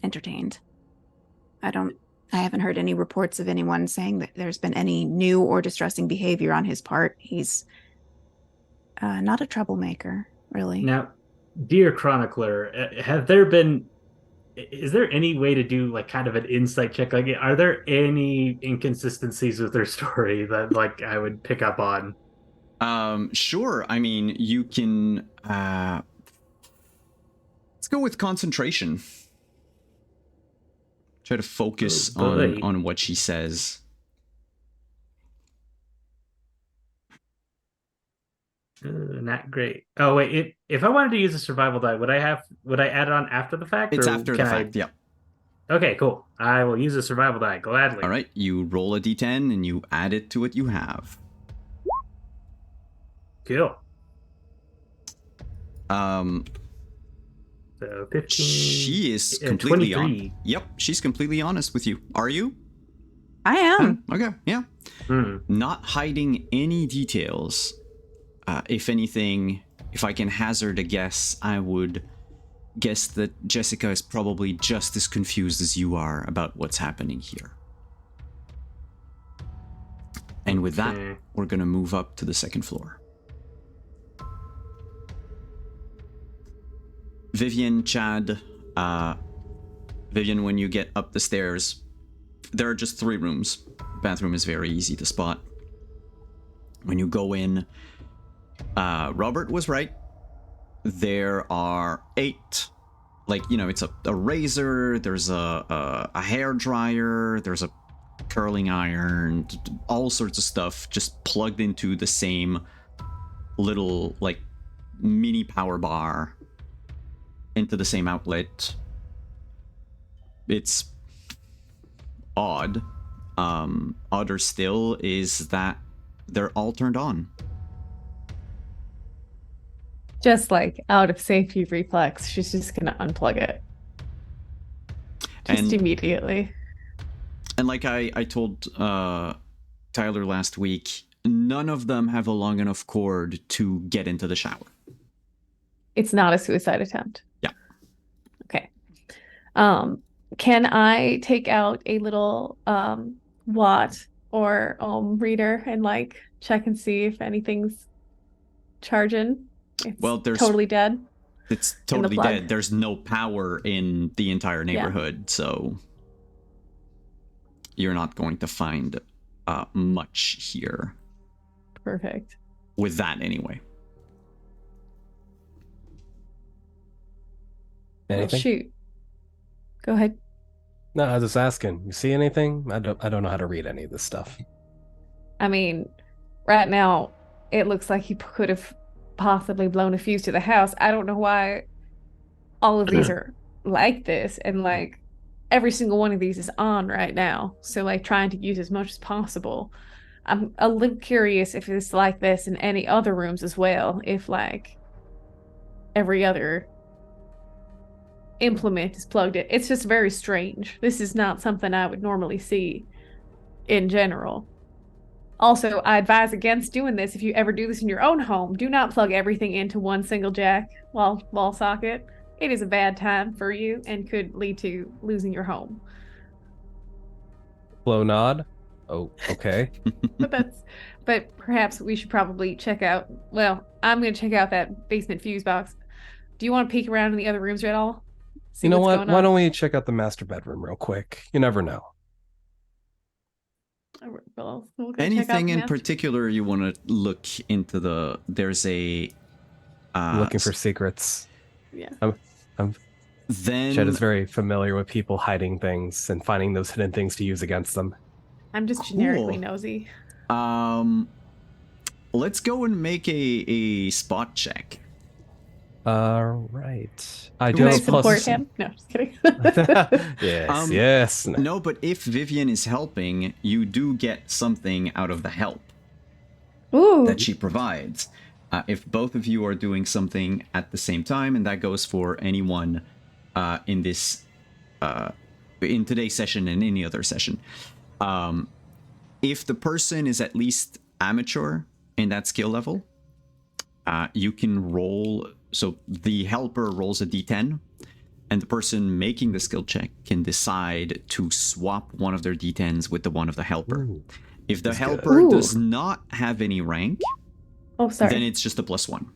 entertained. I haven't heard any reports of anyone saying that there's been any new or distressing behavior on his part. He's not a troublemaker, really. Now, dear chronicler, have there been is there any way to do like kind of an insight check? Like, are there any inconsistencies with their story that like I would pick up on? Sure. I mean, you can. Let's go with concentration. Try to focus on what she says. Not great. Oh wait, if I wanted to use a survival die, would I add it on after the fact? It's or after the can fact. Yeah. Okay, cool. I will use a survival die gladly. All right. You roll a d10 and you add it to what you have. Cool. Um, So 15. She is completely 23. Yep, she's completely honest with you. Are you? I am. Okay, yeah. Not hiding any details. If anything, if I can hazard a guess, I would guess that Jessica is probably just as confused as you are about what's happening here. And with that, we're gonna move up to the second floor. Vivian, Chad, Vivian, when you get up the stairs, there are just 3 rooms. Bathroom is very easy to spot. When you go in, Robert was right. There are 8, like, you know, it's a razor, there's a hair dryer, there's a curling iron, all sorts of stuff just plugged into the same little, like, mini power bar into the same outlet. It's odd. Odder still is that they're all turned on. Just like out of safety reflex, she's just gonna unplug it. Just immediately. And like I told Tyler last week, none of them have a long enough cord to get into the shower. It's not a suicide attempt. Yeah. Okay. Can I take out a little watt or reader and like check and see if anything's charging? It's totally dead. It's totally dead. There's no power in the entire neighborhood, so you're not going to find much here. Perfect. With that, anyway. Anything? Oh, shoot. Go ahead. No, I was just asking. You see anything? I don't know how to read any of this stuff. I mean, right now, it looks like he could have possibly blown a fuse to the house. I don't know why all of these are like this, and like every single one of these is on right now. So like trying to use as much as possible. I'm a little curious if it's like this in any other rooms as well. If like every other implement is plugged in. It's just very strange. This is not something I would normally see in general. Also, I advise against doing this. If you ever do this in your own home, do not plug everything into one single jack wall socket. It is a bad time for you and could lead to losing your home. Blow nod. Oh, okay. But perhaps we should probably check out. Well, I'm going to check out that basement fuse box. Do you want to peek around in the other rooms at all? See you know what? Why don't we check out the master bedroom real quick? You never know. Anything in particular you want to look into? There's a looking for secrets. Yeah. Then Chet is very familiar with people hiding things and finding those hidden things to use against them. I'm just generically nosy. Let's go and make a spot check. Right. I do have support him. No, just kidding. Yes, yes. No, but if Vivian is helping, you do get something out of the help that she provides. If both of you are doing something at the same time, and that goes for anyone in this in today's session and any other session, if the person is at least amateur in that skill level, you can roll. So the helper rolls a d10, and the person making the skill check can decide to swap one of their d10s with the one of the helper. Ooh, if the helper does not have any rank, then it's just a +1.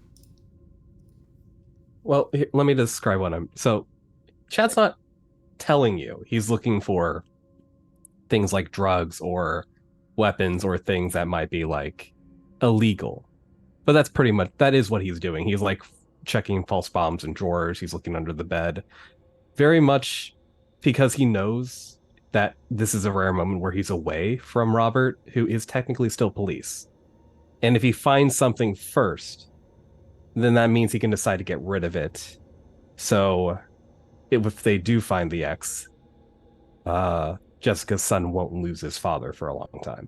Well, let me describe what I'm... So, Chad's not telling you. He's looking for things like drugs or weapons or things that might be like illegal. But that is what he's doing. He's like checking false bombs in drawers. He's looking under the bed. Very much because he knows that this is a rare moment where he's away from Robert, who is technically still police. And if he finds something first, then that means he can decide to get rid of it. So if they do find the X, Jessica's son won't lose his father for a long time.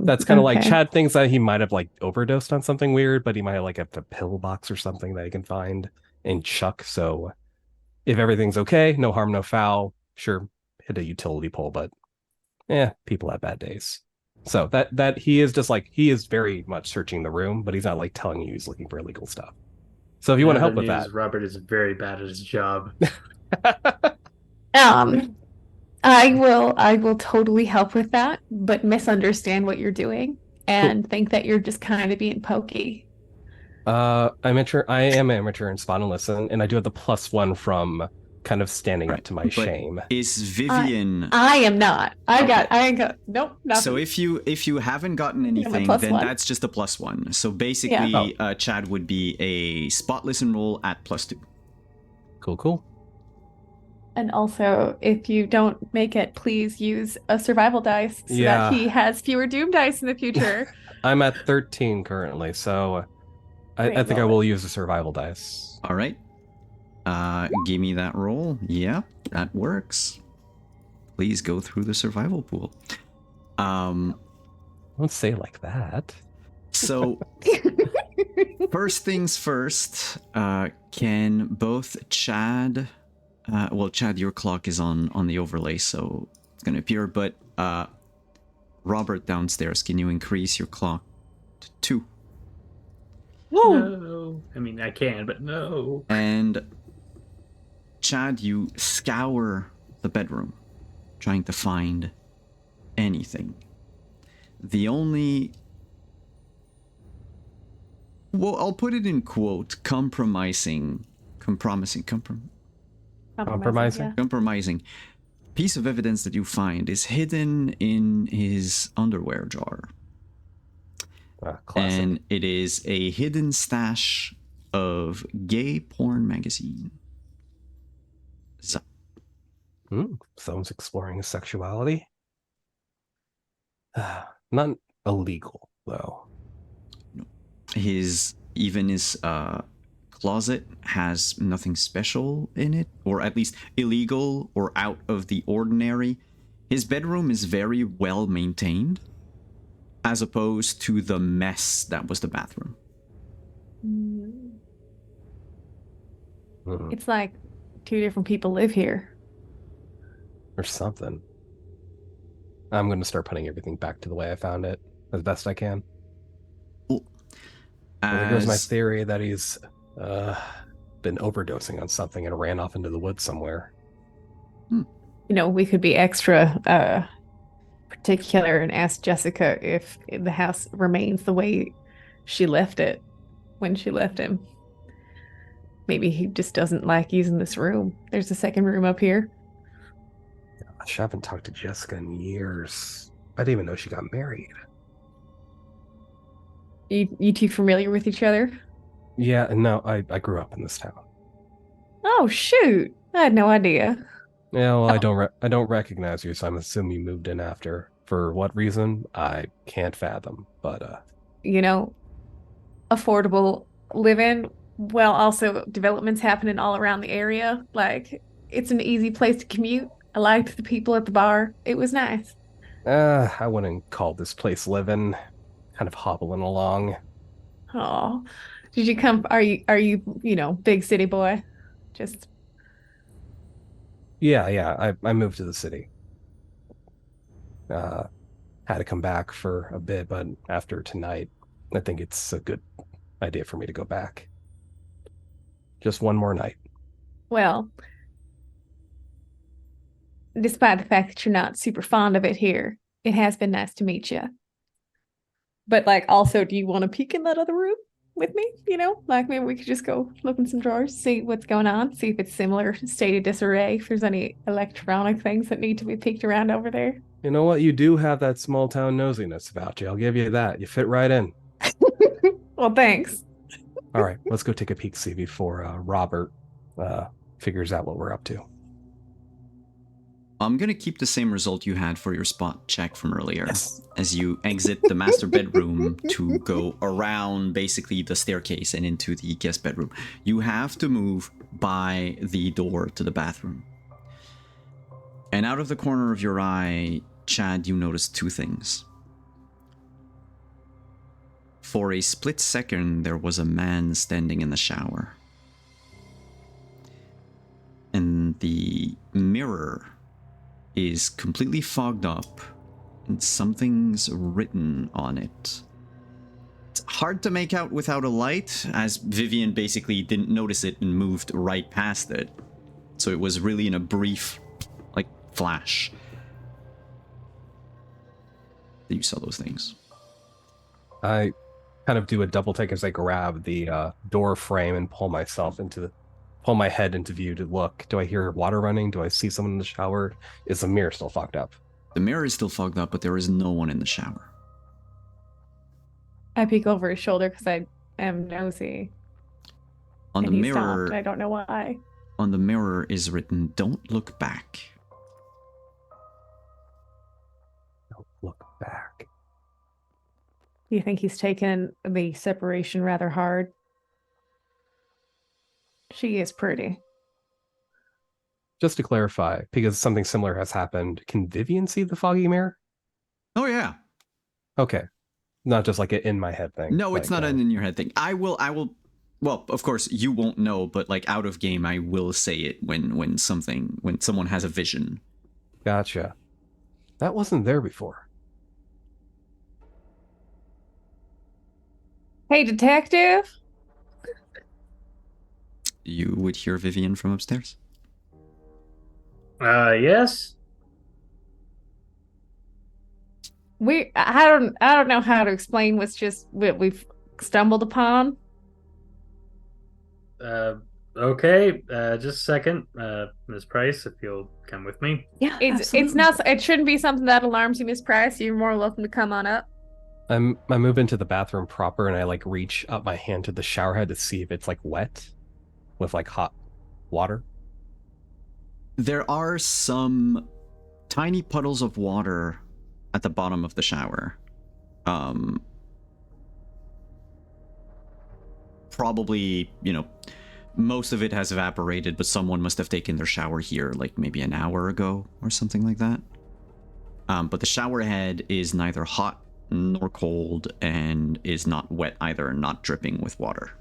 That's kind of like Chad thinks that he might have like overdosed on something weird, but he might have like a pill box or something that he can find and chuck. So if everything's okay, no harm, no foul, sure, hit a utility pole, but people have bad days. So that he is just like, he is very much searching the room, but he's not like telling you he's looking for illegal stuff. So if you want to help with that, Robert is very bad at his job. I will totally help with that, but misunderstand what you're doing and think that you're just kind of being pokey. I am amateur in spot and listen, and I do have the +1 from kind of standing up to my shame. Is Vivian? I am not. I ain't got nope. Nothing. So if you haven't gotten anything, then that's just a +1. So basically, Chad would be a spot listen roll at +2. Cool. And also, if you don't make it, please use a survival dice so that he has fewer doom dice in the future. I'm at 13 currently, so I think I will use a survival dice. All right. Give me that roll. Yeah, that works. Please go through the survival pool. Don't say it like that. So, first things first, can both Chad... Chad, your clock is on the overlay, so it's going to appear, but Robert downstairs, can you increase your clock to 2? No. I mean, I can, but no. And Chad, you scour the bedroom, trying to find anything. The only... Well, I'll put it in quote, compromising piece of evidence that you find is hidden in his underwear jar. And it is a hidden stash of gay porn magazine. Someone's exploring his sexuality. Not illegal, though. No. His closet has nothing special in it, or at least illegal or out of the ordinary. His bedroom is very well maintained, as opposed to the mess that was the bathroom. It's like 2 different people live here. Or something. I'm going to start putting everything back to the way I found it, as best I can. Well, there goes my theory that he's been overdosing on something and ran off into the woods somewhere. We could be extra particular and ask Jessica if the house remains the way she left it when she left him. Maybe he just doesn't like using this room. There's a second room up here. Gosh, I haven't talked to Jessica in years. I didn't even know she got married. You two familiar with each other? Yeah, no, I grew up in this town. Oh shoot! I had no idea. Yeah, well, I don't recognize you, so I'm assuming you moved in after. For what reason? I can't fathom. But affordable living. Well, also developments happening all around the area. Like, it's an easy place to commute. I liked the people at the bar. It was nice. I wouldn't call this place living. Kind of hobbling along. Oh, did you come? Are you big city boy? Just. Yeah. I moved to the city. Had to come back for a bit, but after tonight, I think it's a good idea for me to go back. Just one more night. Well, despite the fact that you're not super fond of it here, it has been nice to meet you. But also, do you want to peek in that other room? with me, like maybe we could just go look in some drawers, see what's going on, see if it's similar state of disarray, if there's any electronic things that need to be peeked around over there. You know what? You do have that small town nosiness about you. I'll give you that. You fit right in. Well, thanks. All right, let's go take a peek see before Robert figures out what we're up to. I'm gonna keep the same result you had for your spot check from earlier. As you exit the master bedroom to go around basically the staircase and into the guest bedroom. You have to move by the door to the bathroom. And out of the corner of your eye, Chad, you notice two things. For a split second, there was a man standing in the shower. And the mirror is completely fogged up and something's written on it. It's hard to make out without a light, as Vivian basically didn't notice it and moved right past it. So it was really in a brief, flash that you saw those things. I kind of do a double take as I grab the door frame and pull my head into view to look. Do I hear water running? Do I see someone in the shower? Is the mirror still fogged up? The mirror is still fogged up, but there is no one in the shower. I peek over his shoulder because I am nosy. On the And he mirror, stopped. I don't know why. on the mirror is written, "Don't look back." Don't look back. Do you think he's taken the separation rather hard? She is pretty. Just to clarify, because something similar has happened, can Vivian see the foggy mirror? Oh yeah. Okay. Not just like an in my head thing. No, it's not an in your head thing. I will, well, of course you won't know, but out of game I will say it when someone has a vision. Gotcha. That wasn't there before. Hey, detective. You would hear Vivian from upstairs. Yes. I don't know how to explain what we've stumbled upon. Okay. Just a second, Ms. Price, if you'll come with me. Yeah, It's absolutely. not. It shouldn't be something that alarms you, Miss Price. You're more welcome to come on up. I move into the bathroom proper and I reach up my hand to the shower head to see if it's wet with hot water. There are some tiny puddles of water at the bottom of the shower. Probably, most of it has evaporated, but someone must have taken their shower here maybe an hour ago or something like that. But the shower head is neither hot nor cold and is not wet either, not dripping with water.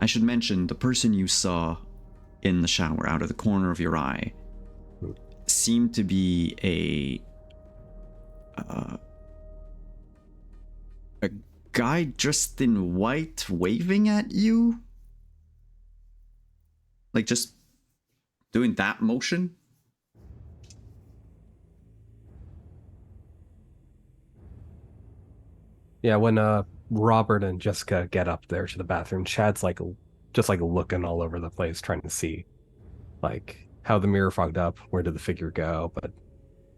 I should mention, the person you saw in the shower out of the corner of your eye seemed to be a guy dressed in white waving at you. Just doing that motion. Yeah, when Robert and Jessica get up there to the bathroom, Chad's just looking all over the place, trying to see how the mirror fogged up, where did the figure go, but it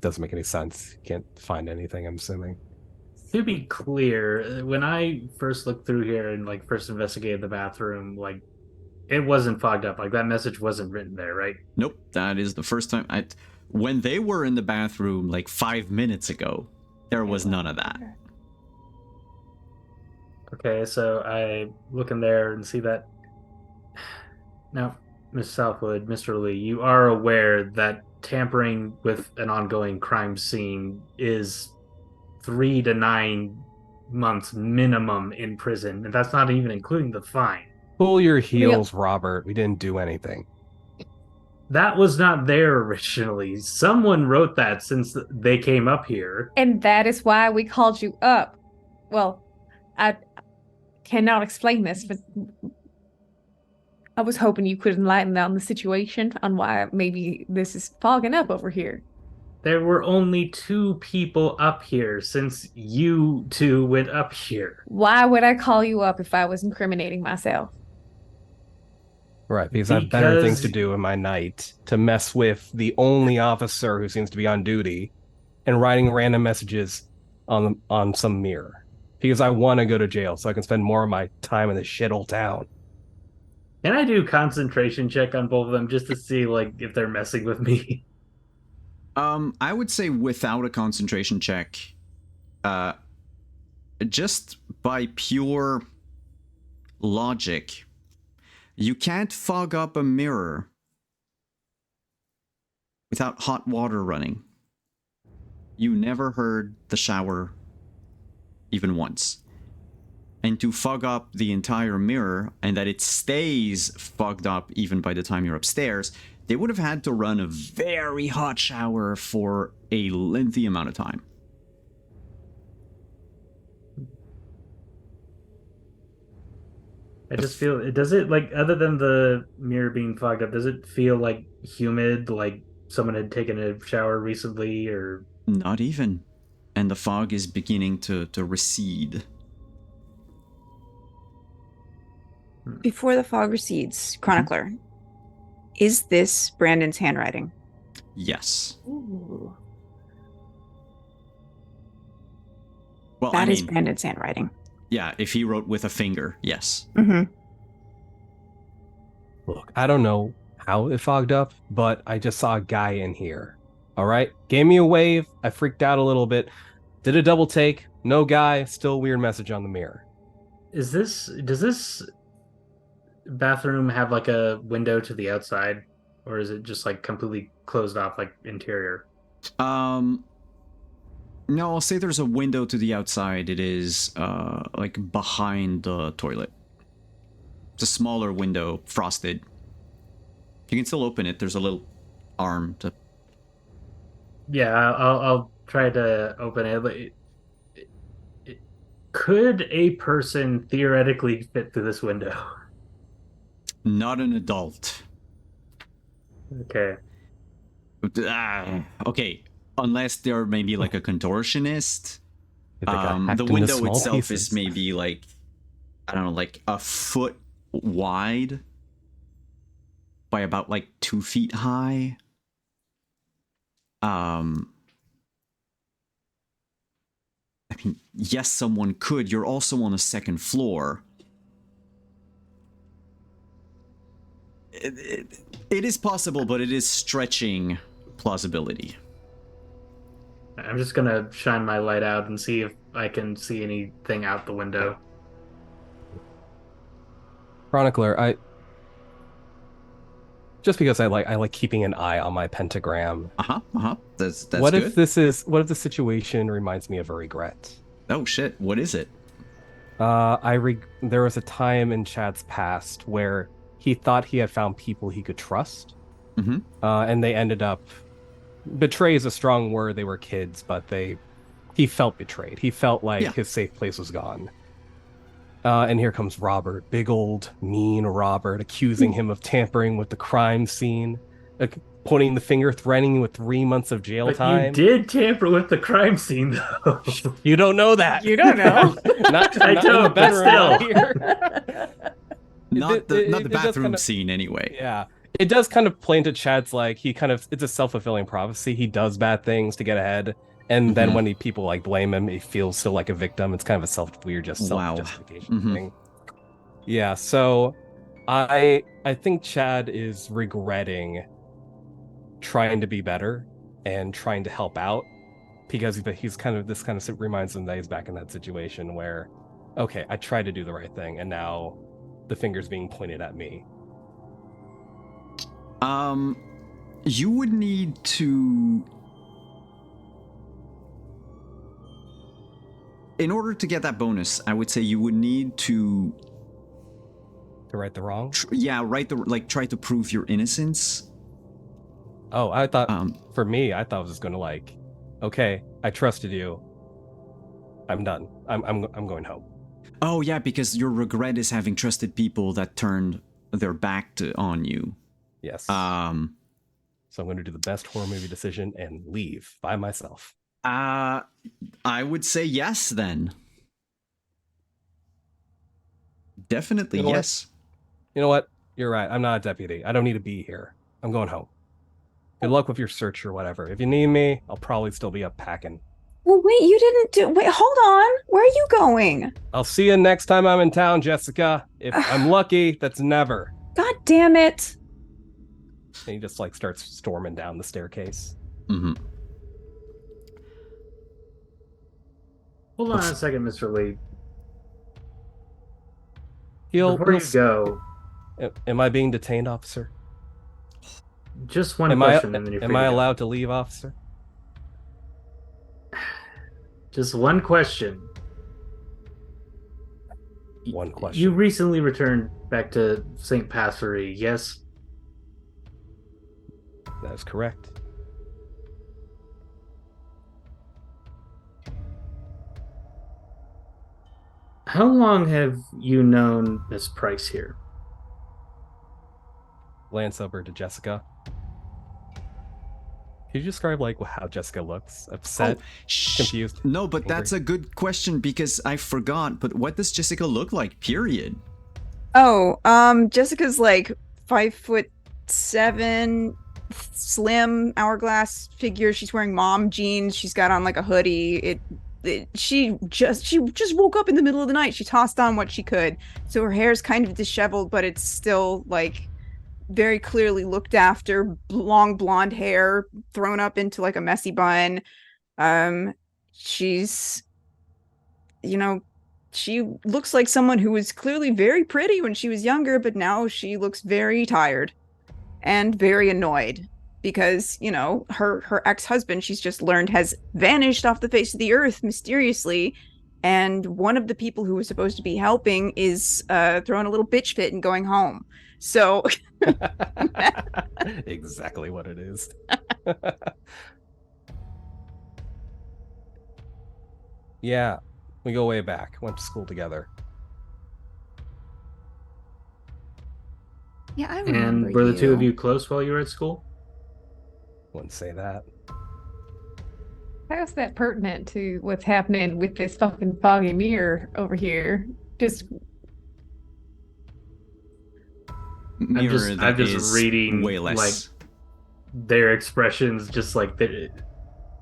doesn't make any sense. Can't find anything, I'm assuming. To be clear, when I first looked through here and first investigated the bathroom, it wasn't fogged up. That message wasn't written there, right? Nope, that is the first time. When they were in the bathroom 5 minutes ago, there was none of that. Okay, so I look in there and see that. Now, Miss Southwood, Mr. Lee, you are aware that tampering with an ongoing crime scene is 3 to 9 months minimum in prison, and that's not even including the fine. Pull your heels, Robert. We didn't do anything. That was not there originally. Someone wrote that since they came up here. And that is why we called you up. Well, I cannot explain this, but I was hoping you could enlighten on the situation, on why maybe this is fogging up over here. There were only 2 people up here since you 2 went up here. Why would I call you up if I was incriminating myself? Right, because I have better things to Because do in my night to mess with the only officer who seems to be on duty and writing random messages on some mirror. Because I want to go to jail so I can spend more of my time in this shithole town. can I do concentration check on both of them just to see like if they're messing with me? I would say without a concentration check, uh, just by pure logic, you can't fog up a mirror without hot water running. You never heard the shower even once. And to fog up the entire mirror and that it stays fogged up even by the time you're upstairs, they would have had to run a very hot shower for a lengthy amount of time. I just feel does it like other than the mirror being fogged up, does it feel like humid, like someone had taken a shower recently or Not even. And the fog is beginning to recede. Before the fog recedes, Chronicler, is this Brandon's handwriting? Yes. Ooh. Well, That I is mean, Brandon's handwriting. yeah, if he wrote with a finger, yes. Mm-hmm. Look, I don't know how it fogged up, but I just saw a guy in here. All right? Gave me a wave. I freaked out a little bit. Did a double take. No guy. Still weird message on the mirror. does this bathroom have like a window to the outside or is it just like completely closed off like interior? No, I'll say there's a window to the outside. It is, like behind the toilet. It's a smaller window, frosted. You can still open it. There's a little arm to... Yeah, I'll try to open it. Could a person theoretically fit through this window? Not an adult. Okay. Okay, unless they're maybe like a contortionist. If they got hacked The into window small itself pieces. is maybe like, I don't know, like a foot wide by about like 2 feet high. I mean, yes, someone could. You're also on a second floor. It is possible, but it is stretching plausibility. I'm just gonna shine my light out and see if I can see anything out the window. Chronicler, just because I like keeping an eye on my pentagram. That's what good. if the situation reminds me of a regret? Oh shit, what is it? There was a time in Chad's past where he thought he had found people he could trust, and they ended up. Betray is a strong word. They were kids, but he felt betrayed. He felt like his safe place was gone. And here comes Robert, big old mean Robert, accusing him of tampering with the crime scene, pointing the finger, threatening him with 3 months of jail time. You did tamper with the crime scene, though. You don't know that. You don't know. I don't, but still. Not the It bathroom scene, anyway. Yeah. It does kind of play into Chad's, like, it's a self-fulfilling prophecy. He does bad things to get ahead. And then when people like blame him, he feels still like a victim. It's kind of a self-justification thing. Yeah, so I think Chad is regretting trying to be better and trying to help out because this kind of reminds him that he's back in that situation where, okay, I tried to do the right thing and now the finger's being pointed at me. You would need to... In order to get that bonus, I would say you would need to... To right the wrong? Try to prove your innocence. Oh, I thought, for me, I thought it was just going to like, okay, I trusted you. I'm done. I'm going home. Oh, yeah, because your regret is having trusted people that turned their back on you. Yes. So I'm going to do the best horror movie decision and leave by myself. I would say yes then. Definitely You know what? yes. You know what? You're right. I'm not a deputy. I don't need to be here. I'm going home. Good luck with your search or whatever. If you need me, I'll probably still be up packing. Well, wait, you didn't do. Wait, hold on. Where are you going? I'll see you next time I'm in town, Jessica. If I'm lucky, that's never. God damn it. And he just like starts storming down the staircase. Mm-hmm. Hold on a second, Mr. Lee. Before you go, am I being detained, officer? just one question, and then you're free Am I to go. allowed to leave, officer? Just one question. One question. You recently returned back to St. Passery, yes? That is correct. How long have you known Miss Price here? Glance over to Jessica. Can you describe like how Jessica looks? Upset? Confused? No, but Angry? that's a good question because I forgot. But what does Jessica look like? Period. Oh, Jessica's like 5'7", slim, hourglass figure. She's wearing mom jeans. She's got on like a hoodie. She just woke up in the middle of the night. She tossed on what she could. So her hair's kind of disheveled, but it's still like very clearly looked after. Long blonde hair thrown up into like a messy bun. She's, she looks like someone who was clearly very pretty when she was younger, but now she looks very tired and very annoyed because, her ex-husband, she's just learned, has vanished off the face of the earth mysteriously. And one of the people who was supposed to be helping is throwing a little bitch fit and going home. So exactly what it is. Yeah, we go way back. Went to school together. Yeah, I remember And were the two of you close while you were at school? Wouldn't say that. How's that pertinent to what's happening with this fucking foggy mirror over here? Just Mirror I'm just is reading way less. like their expressions, just like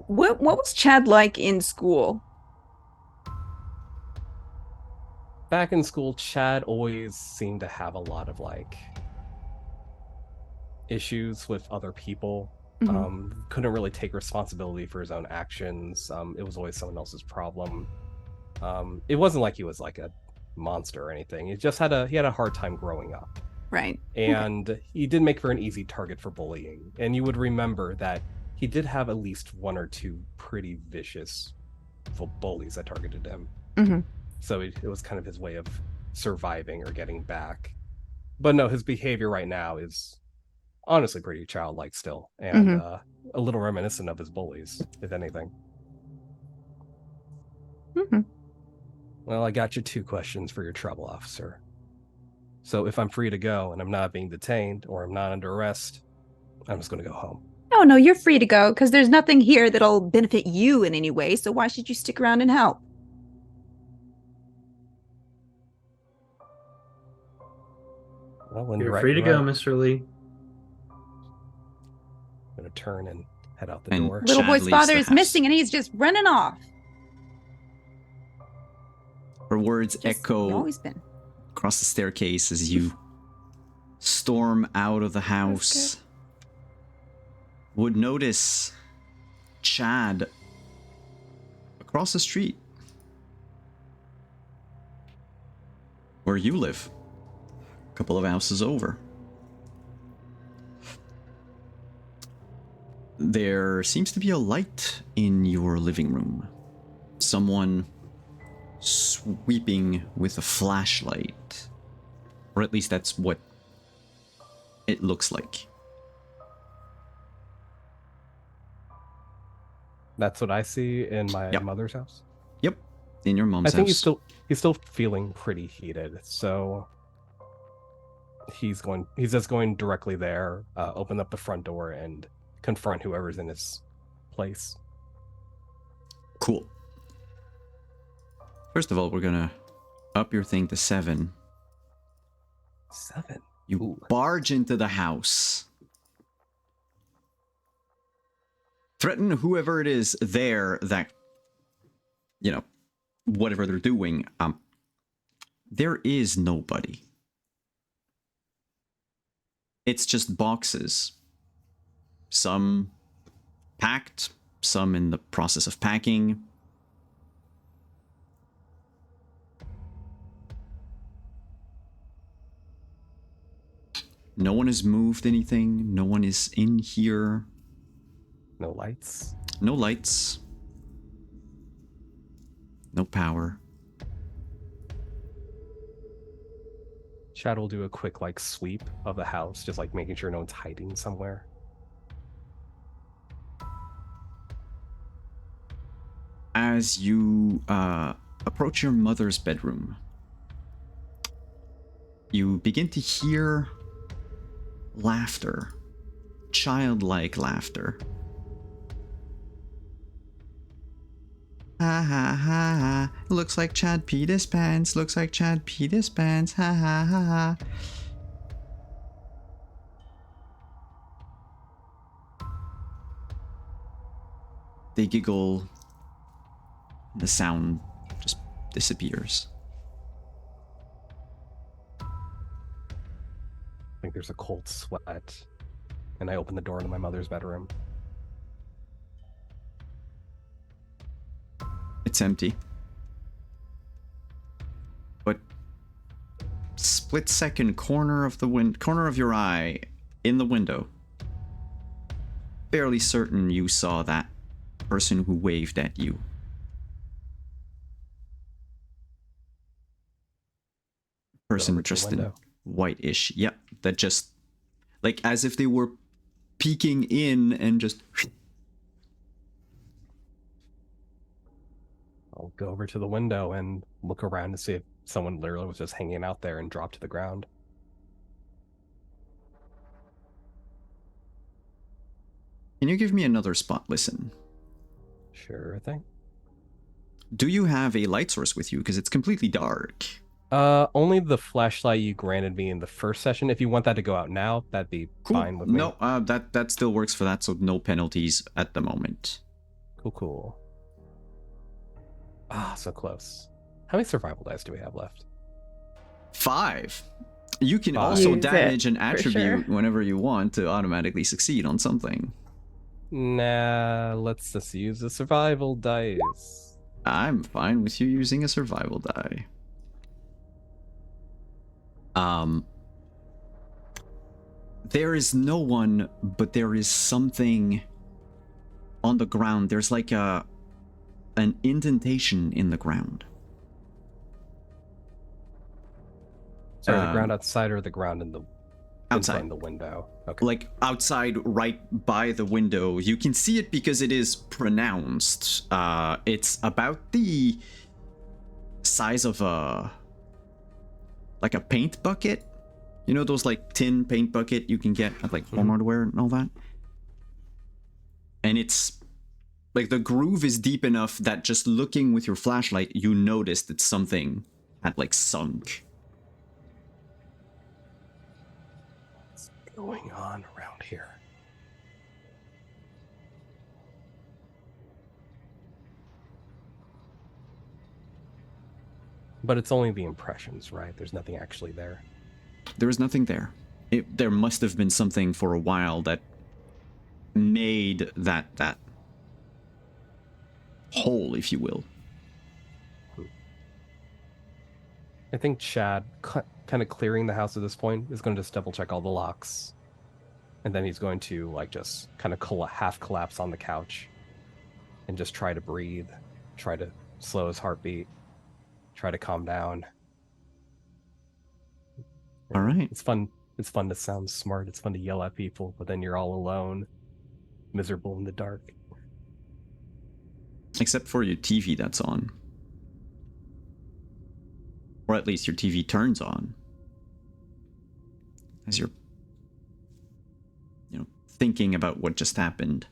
what was Chad like in school? Back in school, Chad always seemed to have a lot of like issues with other people. Couldn't really take responsibility for his own actions. It was always someone else's problem. It wasn't like he was like a monster or anything. He just had a hard time growing up. Right. And he did make for an easy target for bullying. And you would remember that he did have at least one or two pretty vicious bullies that targeted him. So it was kind of his way of surviving or getting back. But no, his behavior right now is honestly pretty childlike still, and a little reminiscent of his bullies, if anything. Well, I got you 2 questions for your trouble, officer. So if I'm free to go and I'm not being detained or I'm not under arrest, I'm just going to go home. No, you're free to go because there's nothing here that'll benefit you in any way. So why should you stick around and help? Well, when you're right, free to you're go, right. Mr. Lee. I'm going to turn and head out the And door. Little Chad boy's leaves father the is house. missing and he's just running off. Her words echo Always been. across the staircase as you storm out of the house. That's Would notice Chad across the street where you live, a couple of houses over. There seems to be a light in your living room. Someone sweeping with a flashlight. Or at least that's what it looks like. That's what I see in my Yep. mother's house. Yep, in your mom's I think house. he's still feeling pretty heated, so he's just going directly there, open up the front door and confront whoever's in his place. Cool. First of all, we're gonna up your thing to 7. 7. You Ooh. barge into the house. Threaten whoever it is there that, you know, whatever they're doing. There is nobody. It's just boxes. Some packed, some in the process of packing. No one has moved anything. No one is in here. No lights. No lights. No power. Chad will do a quick like sweep of the house, just like making sure no one's hiding somewhere. As you approach your mother's bedroom, you begin to hear laughter, childlike laughter. Ha ha ha ha. Looks like Chad peed his pants. Looks like Chad peed his pants. Ha ha ha ha. They giggle. The sound just disappears. I think there's a cold sweat, and I open the door to my mother's bedroom. It's empty. But split second corner of the corner of your eye in the window. Fairly certain you saw that person who waved at you. Person dressed in whitish. Yep, that just like as if they were peeking in and just. I'll go over to the window and look around to see if someone literally was just hanging out there and dropped to the ground. Can you give me another spot listen? Sure thing. Do you have a light source with you? Because it's completely dark. Only the flashlight you granted me in the first session. If you want that to go out now, that'd be Cool. fine with me. No, that still works for that, so no penalties at the moment. Cool. Ah, so close. How many survival dice do we have left? 5. You can 5. also Use damage it, an for attribute sure. whenever you want to automatically succeed on something. Nah, let's just use the survival dice. I'm fine with you using a survival die. There is no one, but there is something on the ground. There's like an indentation in the ground. Sorry, the ground outside or the ground in the Outside. in the window? Okay. Like outside right by the window. You can see it because it is pronounced. It's about the size of a paint bucket. You know those like tin paint bucket you can get at like home hardware and all that? And it's like the groove is deep enough that just looking with your flashlight, you notice that something had like sunk. What's going on around here? But it's only the impressions, right? There's nothing actually there. There is nothing there. There must have been something for a while that made that hole, if you will. I think Chad, kind of clearing the house at this point, is going to just double check all the locks. And then he's going to like just kind of half collapse on the couch and just try to breathe, try to slow his heartbeat, try to calm down. All right. It's fun. It's fun to sound smart. It's fun to yell at people, but then you're all alone, miserable in the dark. Except for your TV that's on. Or at least your TV turns on. As you're, thinking about what just happened.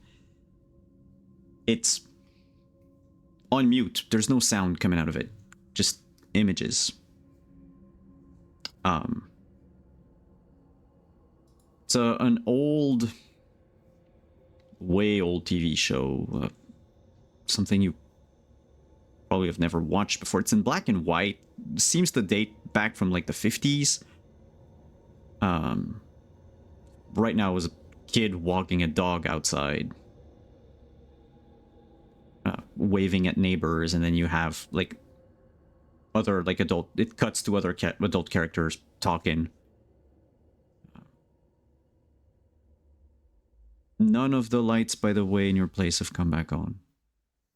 It's on mute. There's no sound coming out of it. Just images. It's an old, way old TV show. Something you probably have never watched before. It's in black and white. Seems to date back from like the 50s. Right now is a kid walking a dog outside, waving at neighbors, and then you have like other like adult. It cuts to other adult characters talking. None of the lights, by the way, in your place have come back on.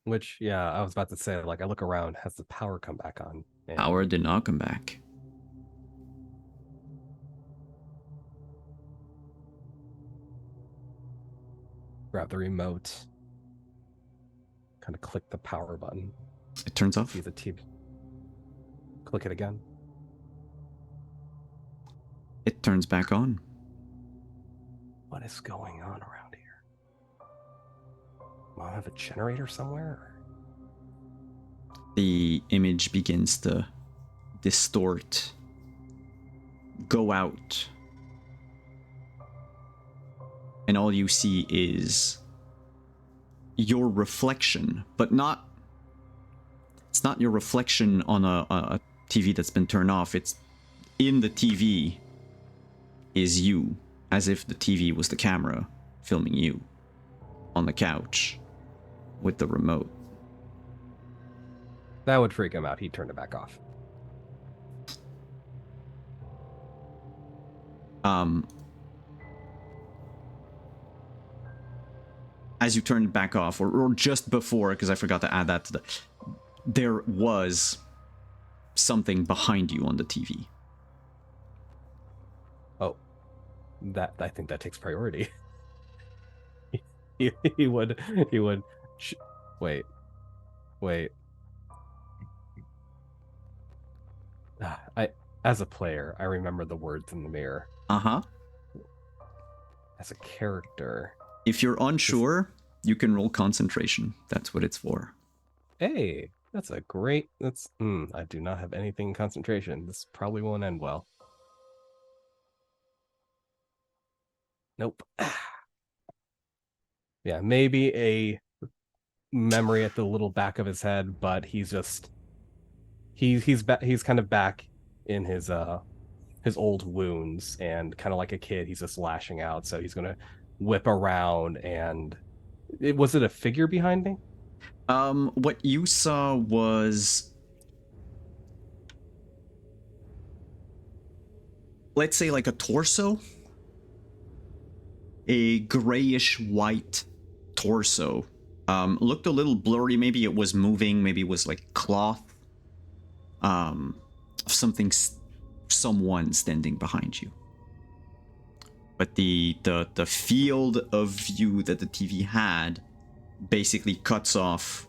Which, yeah, I was about to say, like, I look around, has the power come back on? And Power did not come back. grab the remote, kind of click the power button. It turns off. See the TV. Click it again. It turns back on. What is going on around here? Mom have a generator somewhere? The image begins to distort, go out, and all you see is your reflection, but not. It's not your reflection on a TV that's been turned off. It's in the TV is you, as if the TV was the camera filming you on the couch with the remote. That would freak him out. He turned it back off. As you turn it back off, or just before, because I forgot to add that to the... There was something behind you on the TV. Oh, I think that takes priority. he would. Wait. As a player, I remember the words in the mirror. Uh-huh. As a character, if you're unsure, you can roll concentration. That's what it's for. Hey, that's a great. I do not have anything in concentration. This probably won't end well. Nope. Yeah, maybe a memory at the little back of his head, but he's kind of back in his old wounds, and kind of like a kid, he's just lashing out. So he's gonna whip around, and was it a figure behind me? What you saw was, let's say, like a torso, a grayish white torso. Looked a little blurry. Maybe it was moving. Maybe it was like cloth. Someone standing behind you. But the field of view that the TV had basically cuts off,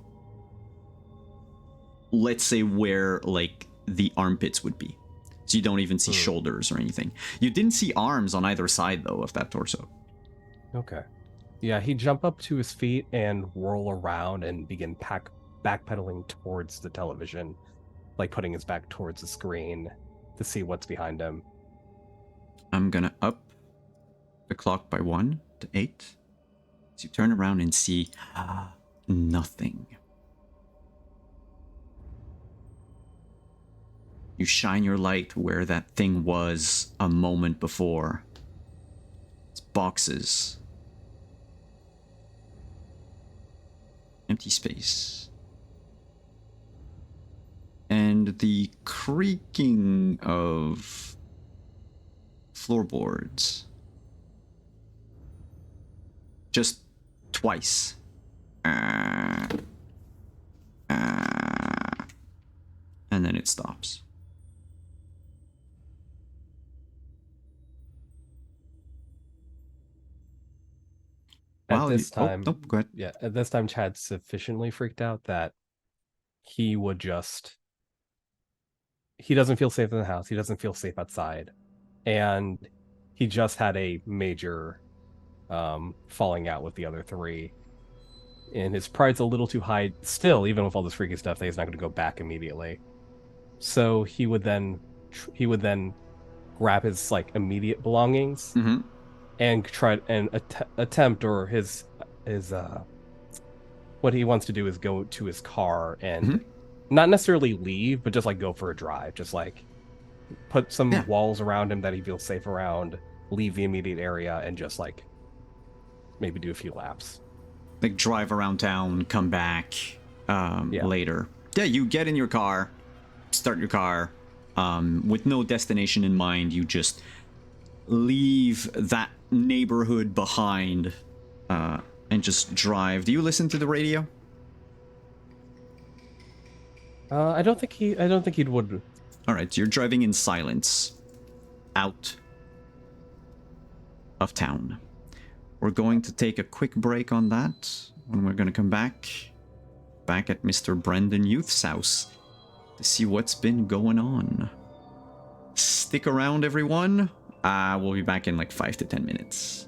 let's say, where like the armpits would be. So you don't even see shoulders or anything. You didn't see arms on either side though of that torso. Okay. Yeah, he'd jump up to his feet and whirl around and begin backpedaling towards the television, like putting his back towards the screen to see what's behind him. I'm gonna up the clock by 1 to 8. So you turn around and see nothing. You shine your light where that thing was a moment before. It's boxes. Empty space. And the creaking of floorboards. Just twice. And then it stops. At this time, go ahead. Yeah, at this time, Chad's sufficiently freaked out that he would just... He doesn't feel safe in the house. He doesn't feel safe outside. And he just had a major falling out with the other three. And his pride's a little too high still, even with all this freaky stuff, that he's not going to go back immediately. So he would then grab his like immediate belongings Mm-hmm. and try and attempt, or his what he wants to do is go to his car and not necessarily leave, but just like go for a drive, just like put some walls around him that he feels safe around, leave the immediate area, and just like maybe do a few laps. Like drive around town, come back later. Yeah, you get in your car, start your car, with no destination in mind. You just leave that neighborhood behind and just drive. Do you listen to the radio? I don't think he would. All right, you're driving in silence out of town. We're going to take a quick break on that, and we're going to come back at Mr. Brendan Youth's house to see what's been going on. Stick around, everyone. We'll be back in like 5 to 10 minutes.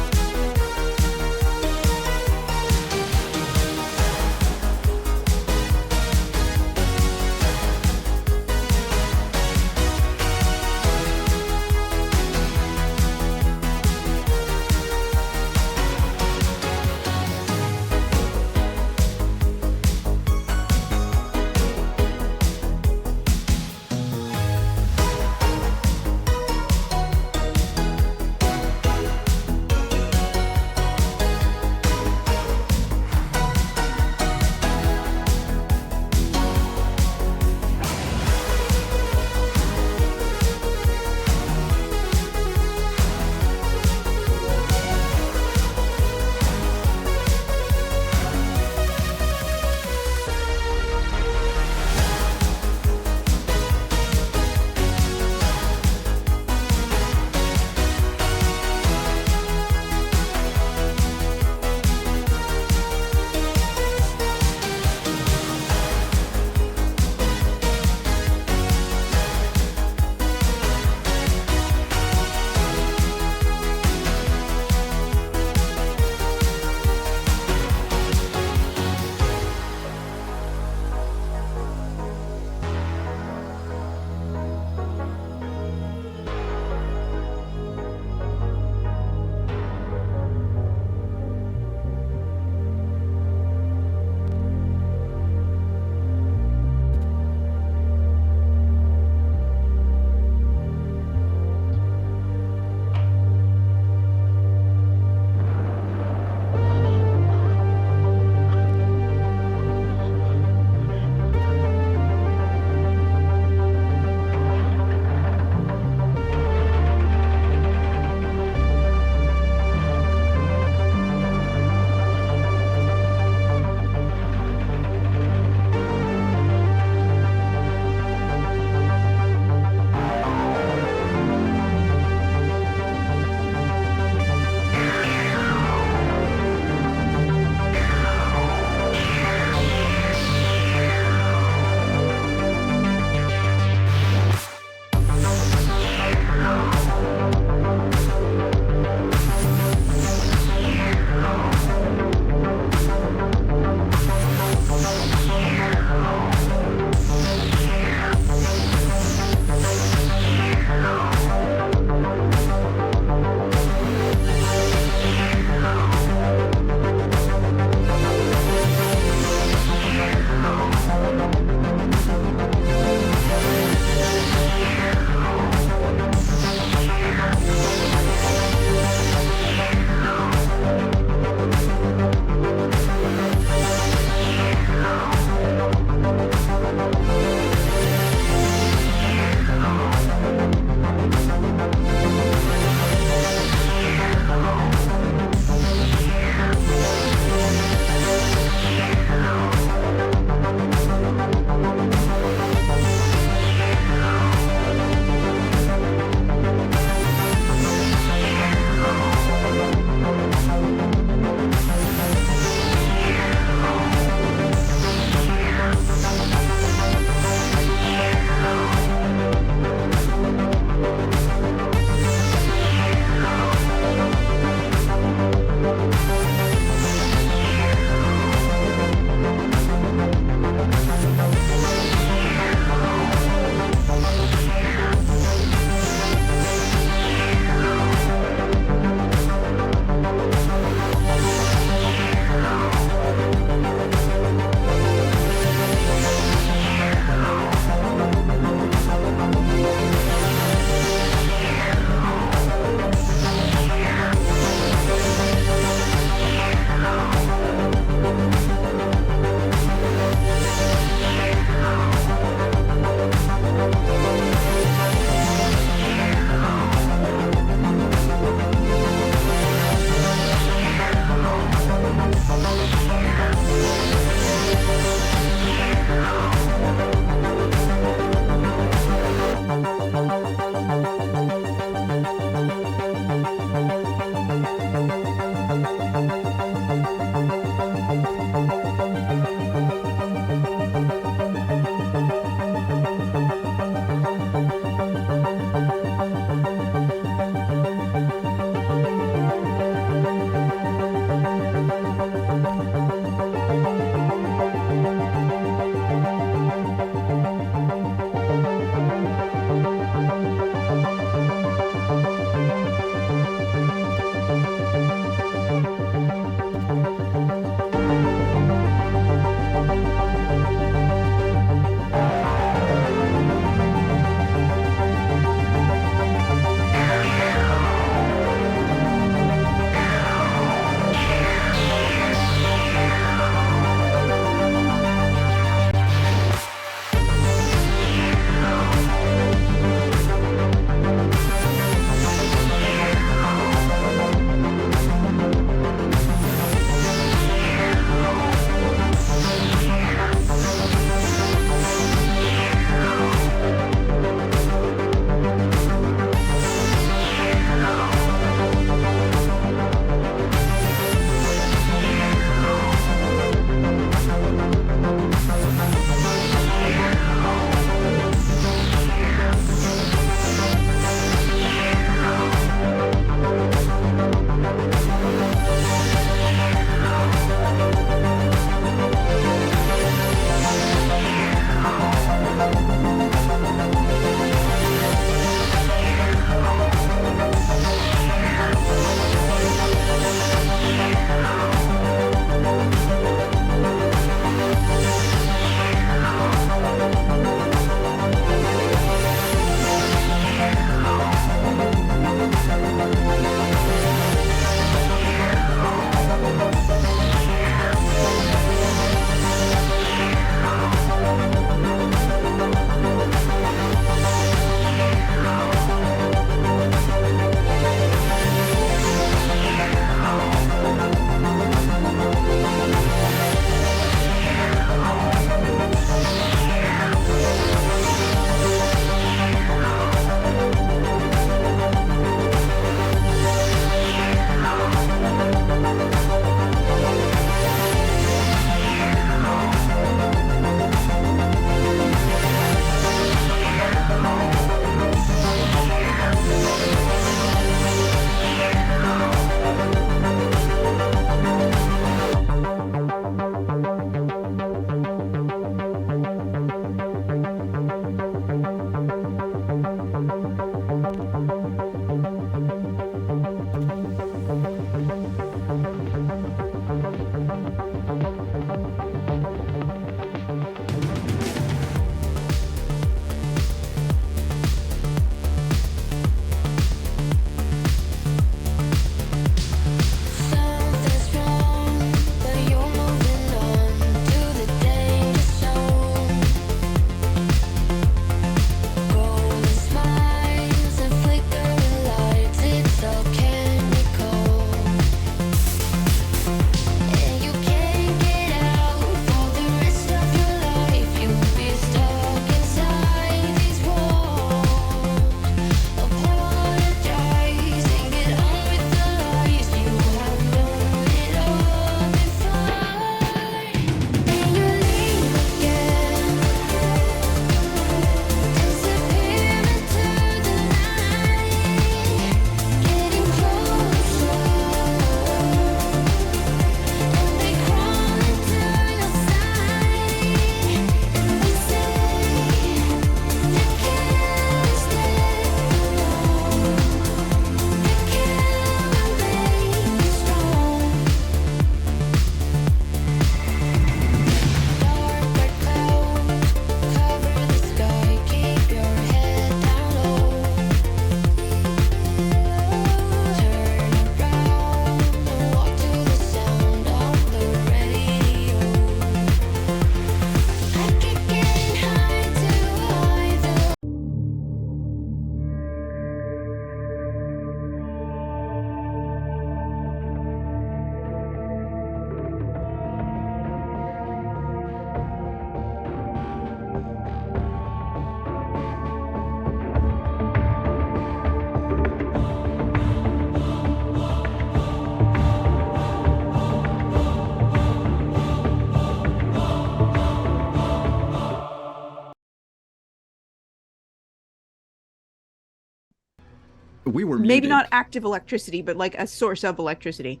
We were Maybe muted. not active electricity, but like a source of electricity.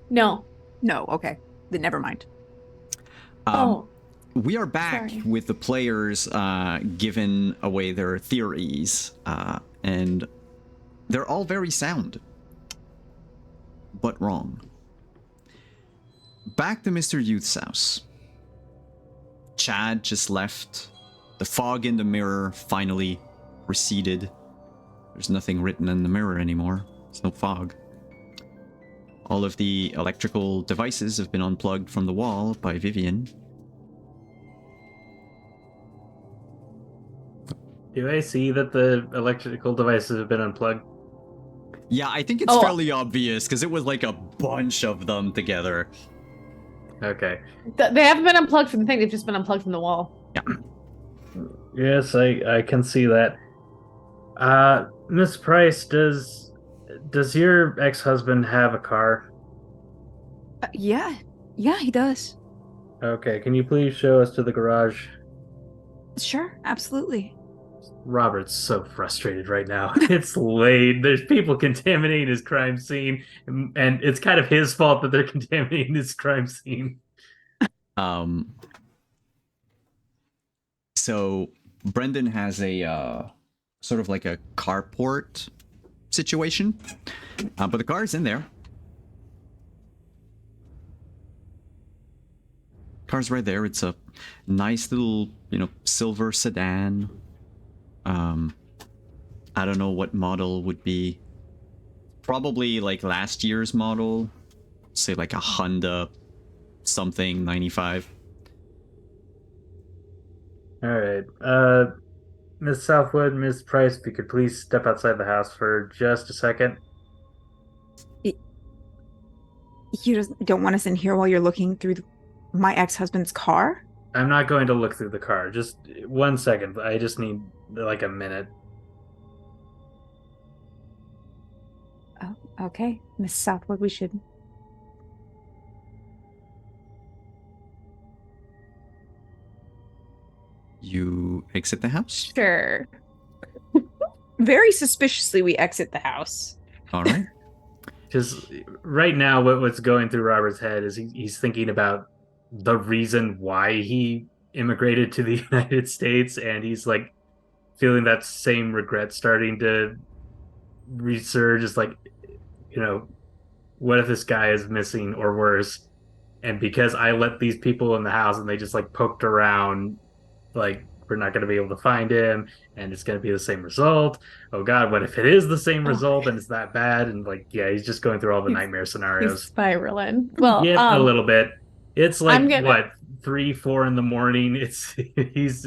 No. No, okay. Then never mind. Oh. We are back Sorry. with the players giving away their theories, and they're all very sound, but wrong. Back to Mr. Youth's house. Chad just left. The fog in the mirror finally receded. There's nothing written in the mirror anymore. There's no fog. All of the electrical devices have been unplugged from the wall by Vivian. Do I see that the electrical devices have been unplugged? Yeah, I think it's Oh. fairly obvious because it was like a bunch of them together. Okay. They haven't been unplugged from the thing, they've just been unplugged from the wall. Yes, I can see that. Miss Price, does your ex-husband have a car? Yeah, he does. Okay, can you please show us to the garage? Sure, absolutely. Robert's so frustrated right now. It's late. There's people contaminating his crime scene, and it's kind of his fault that they're contaminating his crime scene. So Brendan has a sort of like a carport situation, but the car's in there. Car's right there. It's a nice little, silver sedan. I don't know what model would be. Probably like last year's model. Say like a Honda something 95. All right. Miss Southwood, Miss Price, if you could please step outside the house for just a second. You just don't want us in here while you're looking through my ex-husband's car? I'm not going to look through the car. Just 1 second. I just need like a minute. Oh, okay. Miss Southwood, we should... You exit the house? Sure. Very suspiciously, we exit the house. All right. Because right now, what's going through Robert's head is he's thinking about the reason why he immigrated to the United States, and he's like feeling that same regret starting to resurge. It's like, what if this guy is missing or worse? And because I let these people in the house and they just like poked around, like, we're not going to be able to find him, and it's going to be the same result. Oh God, what if it is the same result and it's that bad? And like, yeah, he's just going through all the nightmare He's scenarios. spiraling. Well, Yeah, a little bit. It's like what, 3-4 in the morning. It's he's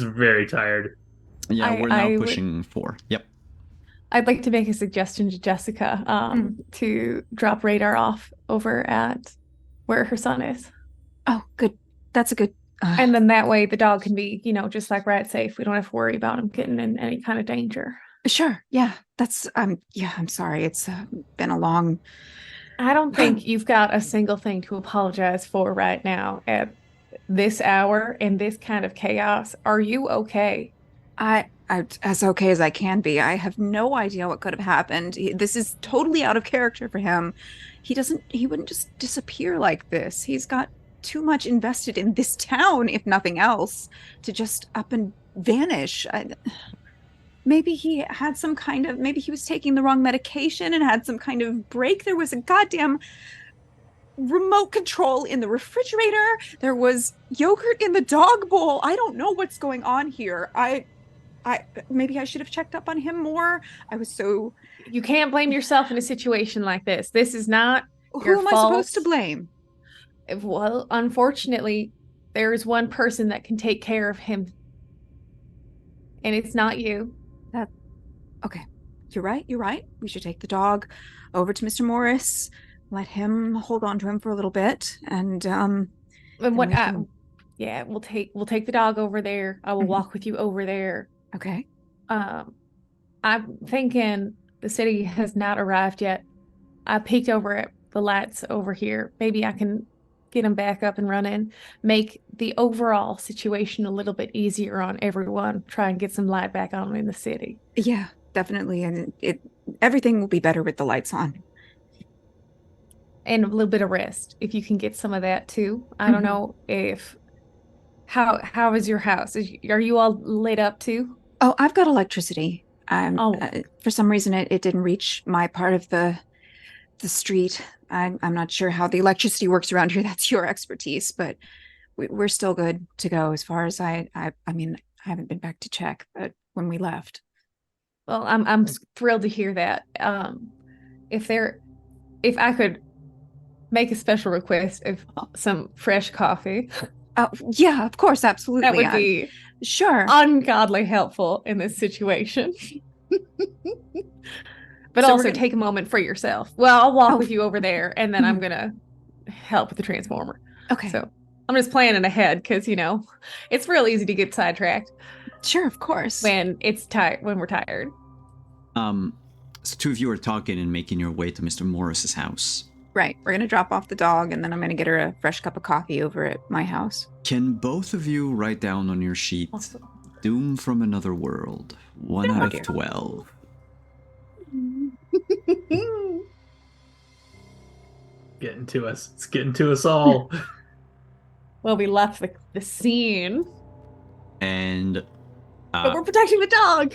very tired. Yeah, we're now pushing 4. Yep. I'd like to make a suggestion to Jessica to drop radar off over at where her son is. Oh, good. That's a good... And then that way the dog can be, just like rat safe. We don't have to worry about him getting in any kind of danger. Sure. Yeah, that's... yeah, I'm sorry. It's been a long... I don't think you've got a single thing to apologize for right now at this hour in this kind of chaos. Are you okay? I as okay as I can be. I have no idea what could have happened. This is totally out of character for him. He wouldn't just disappear like this. He's got too much invested in this town, if nothing else, to just up and vanish. Maybe he had some kind of, maybe he was taking the wrong medication and had some kind of break. There was a goddamn remote control in the refrigerator. There was yogurt in the dog bowl. I don't know what's going on here. Maybe I should have checked up on him more. I was so... You can't blame yourself in a situation like this. This is not your Who am I fault. supposed to blame? Well, unfortunately, there is one person that can take care of him. And it's not you. Okay. You're right. We should take the dog over to Mr. Morris, let him hold on to him for a little bit, and What? Yeah, we'll take the dog over there. I will walk with you over there. Okay. I'm thinking the city has not arrived yet. I peeked over at the lights over here. Maybe I can get them back up and running, make the overall situation a little bit easier on everyone, try and get some light back on in the city. Yeah. definitely, and everything will be better with the lights on. And a little bit of rest, if you can get some of that too. I don't Mhm. know if how is your house? Are you all lit up too? Oh, I've got electricity. Oh, For some reason it didn't reach my part of the street. I'm not sure how the electricity works around here. That's your expertise, but we're still good to go as far as I mean, I haven't been back to check, but when we left. well, I'm thrilled to hear that. If if I could make a special request of some fresh coffee, Oh, yeah, of course, that absolutely. would be Sure. ungodly helpful in this situation. But So we're also gonna take a moment for yourself. Well, I'll walk Oh, with you over there, and then I'm mhm. gonna help with the transformer. Okay. So I'm just planning ahead because it's real easy to get sidetracked Sure, of course. when it's tired when we're tired. So two of you are talking and making your way to Mr. Morris's house. Right. We're gonna drop off the dog, and then I'm gonna get her a fresh cup of coffee over at my house. Can both of you write down on your sheet Awesome. Doom from Another World? 1 out of dear. 12. Getting to us. It's getting to us all. Well, we left the scene, And but we're protecting the dog.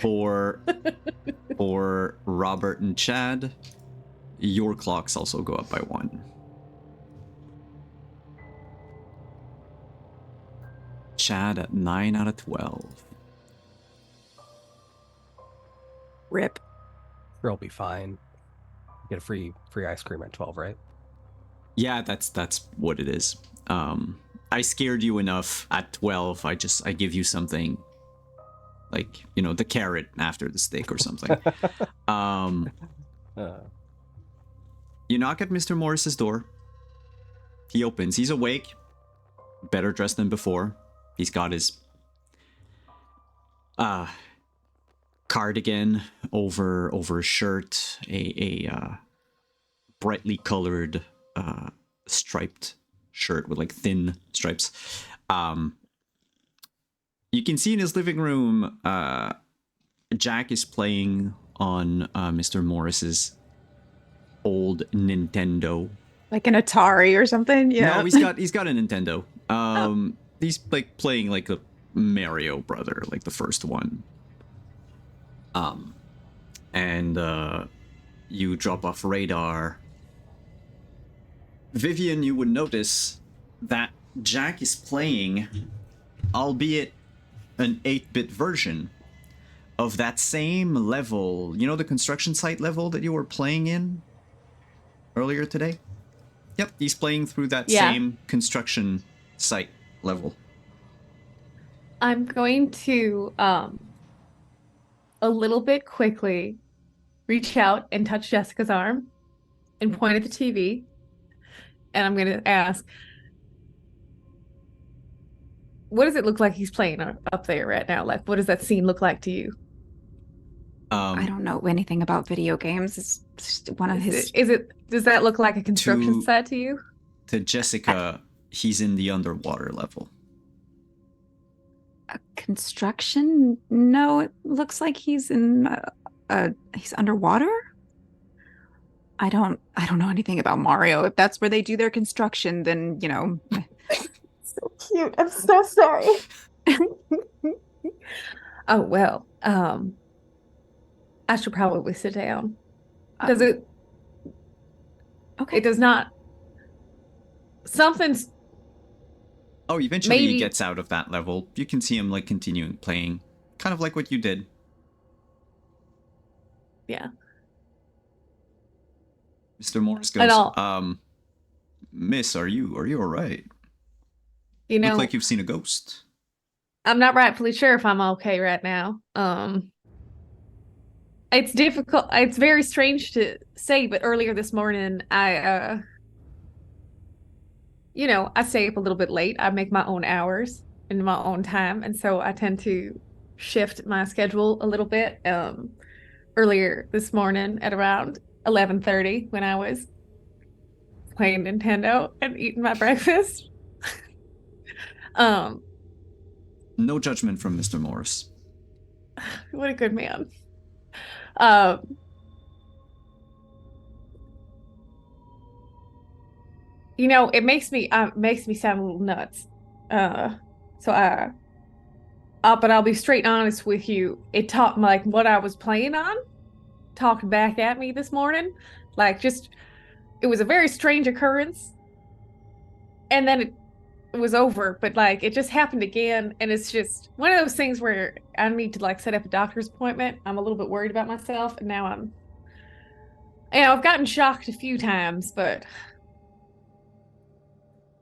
for Robert and Chad, your clocks also go up by 1. Chad at 9 out of 12. Rip. Girl be fine. Get a free ice cream at 12, right? Yeah, that's what it is. I scared you enough at 12. I give you something like, the carrot after the stick or something. You knock at Mr. Morris's door. He opens. He's awake. Better dressed than before. He's got his cardigan over his shirt, a brightly colored striped shirt with like thin stripes. You can see in his living room, Jack is playing on Mr. Morris's old Nintendo. Like an Atari or something? Yeah. No, he's got a Nintendo. He's like playing like a Mario Brother, like the first one. And you drop off radar. Vivian, you would notice that Jack is playing, albeit an 8-bit version of that same level. You know the construction site level that you were playing in earlier today? Yep, he's playing through that same construction site level. I'm going to a little bit quickly reach out and touch Jessica's arm and point at the TV, and I'm going to ask, what does it look like he's playing up there right now? Like, what does that scene look like to you? I don't know anything about video games. It's just one of his. Does that look like a construction site to you? To Jessica, he's in the underwater level. A construction? No, it looks like he's in. He's underwater. I don't know anything about Mario. If that's where they do their construction, then So cute. I'm so sorry. Oh well. I should probably sit down. Does it? Okay. It does not. Something's. Oh, eventually Maybe. he gets out of that level. You can see him like continuing playing, kind of like what you did. Yeah. Mr. Morris At goes, all. Miss, are you all right? You know, Look like you've seen a ghost. I'm not rightfully sure if I'm okay right now. It's difficult. It's very strange to say, but earlier this morning, I stay up a little bit late. I make my own hours in my own time, and so I tend to shift my schedule a little bit. Earlier this morning at around 11:30, when I was playing Nintendo and eating my breakfast. No judgment from Mr. Morris. What a good man. Um, it makes me sound a little nuts. So but I'll be straight and honest with you. It taught like what I was playing on talked back at me this morning. Like just it was a very strange occurrence, and then it was over. But like it just happened again, and it's just one of those things where I need to like set up a doctor's appointment. I'm a little bit worried about myself, and now I've gotten shocked a few times, but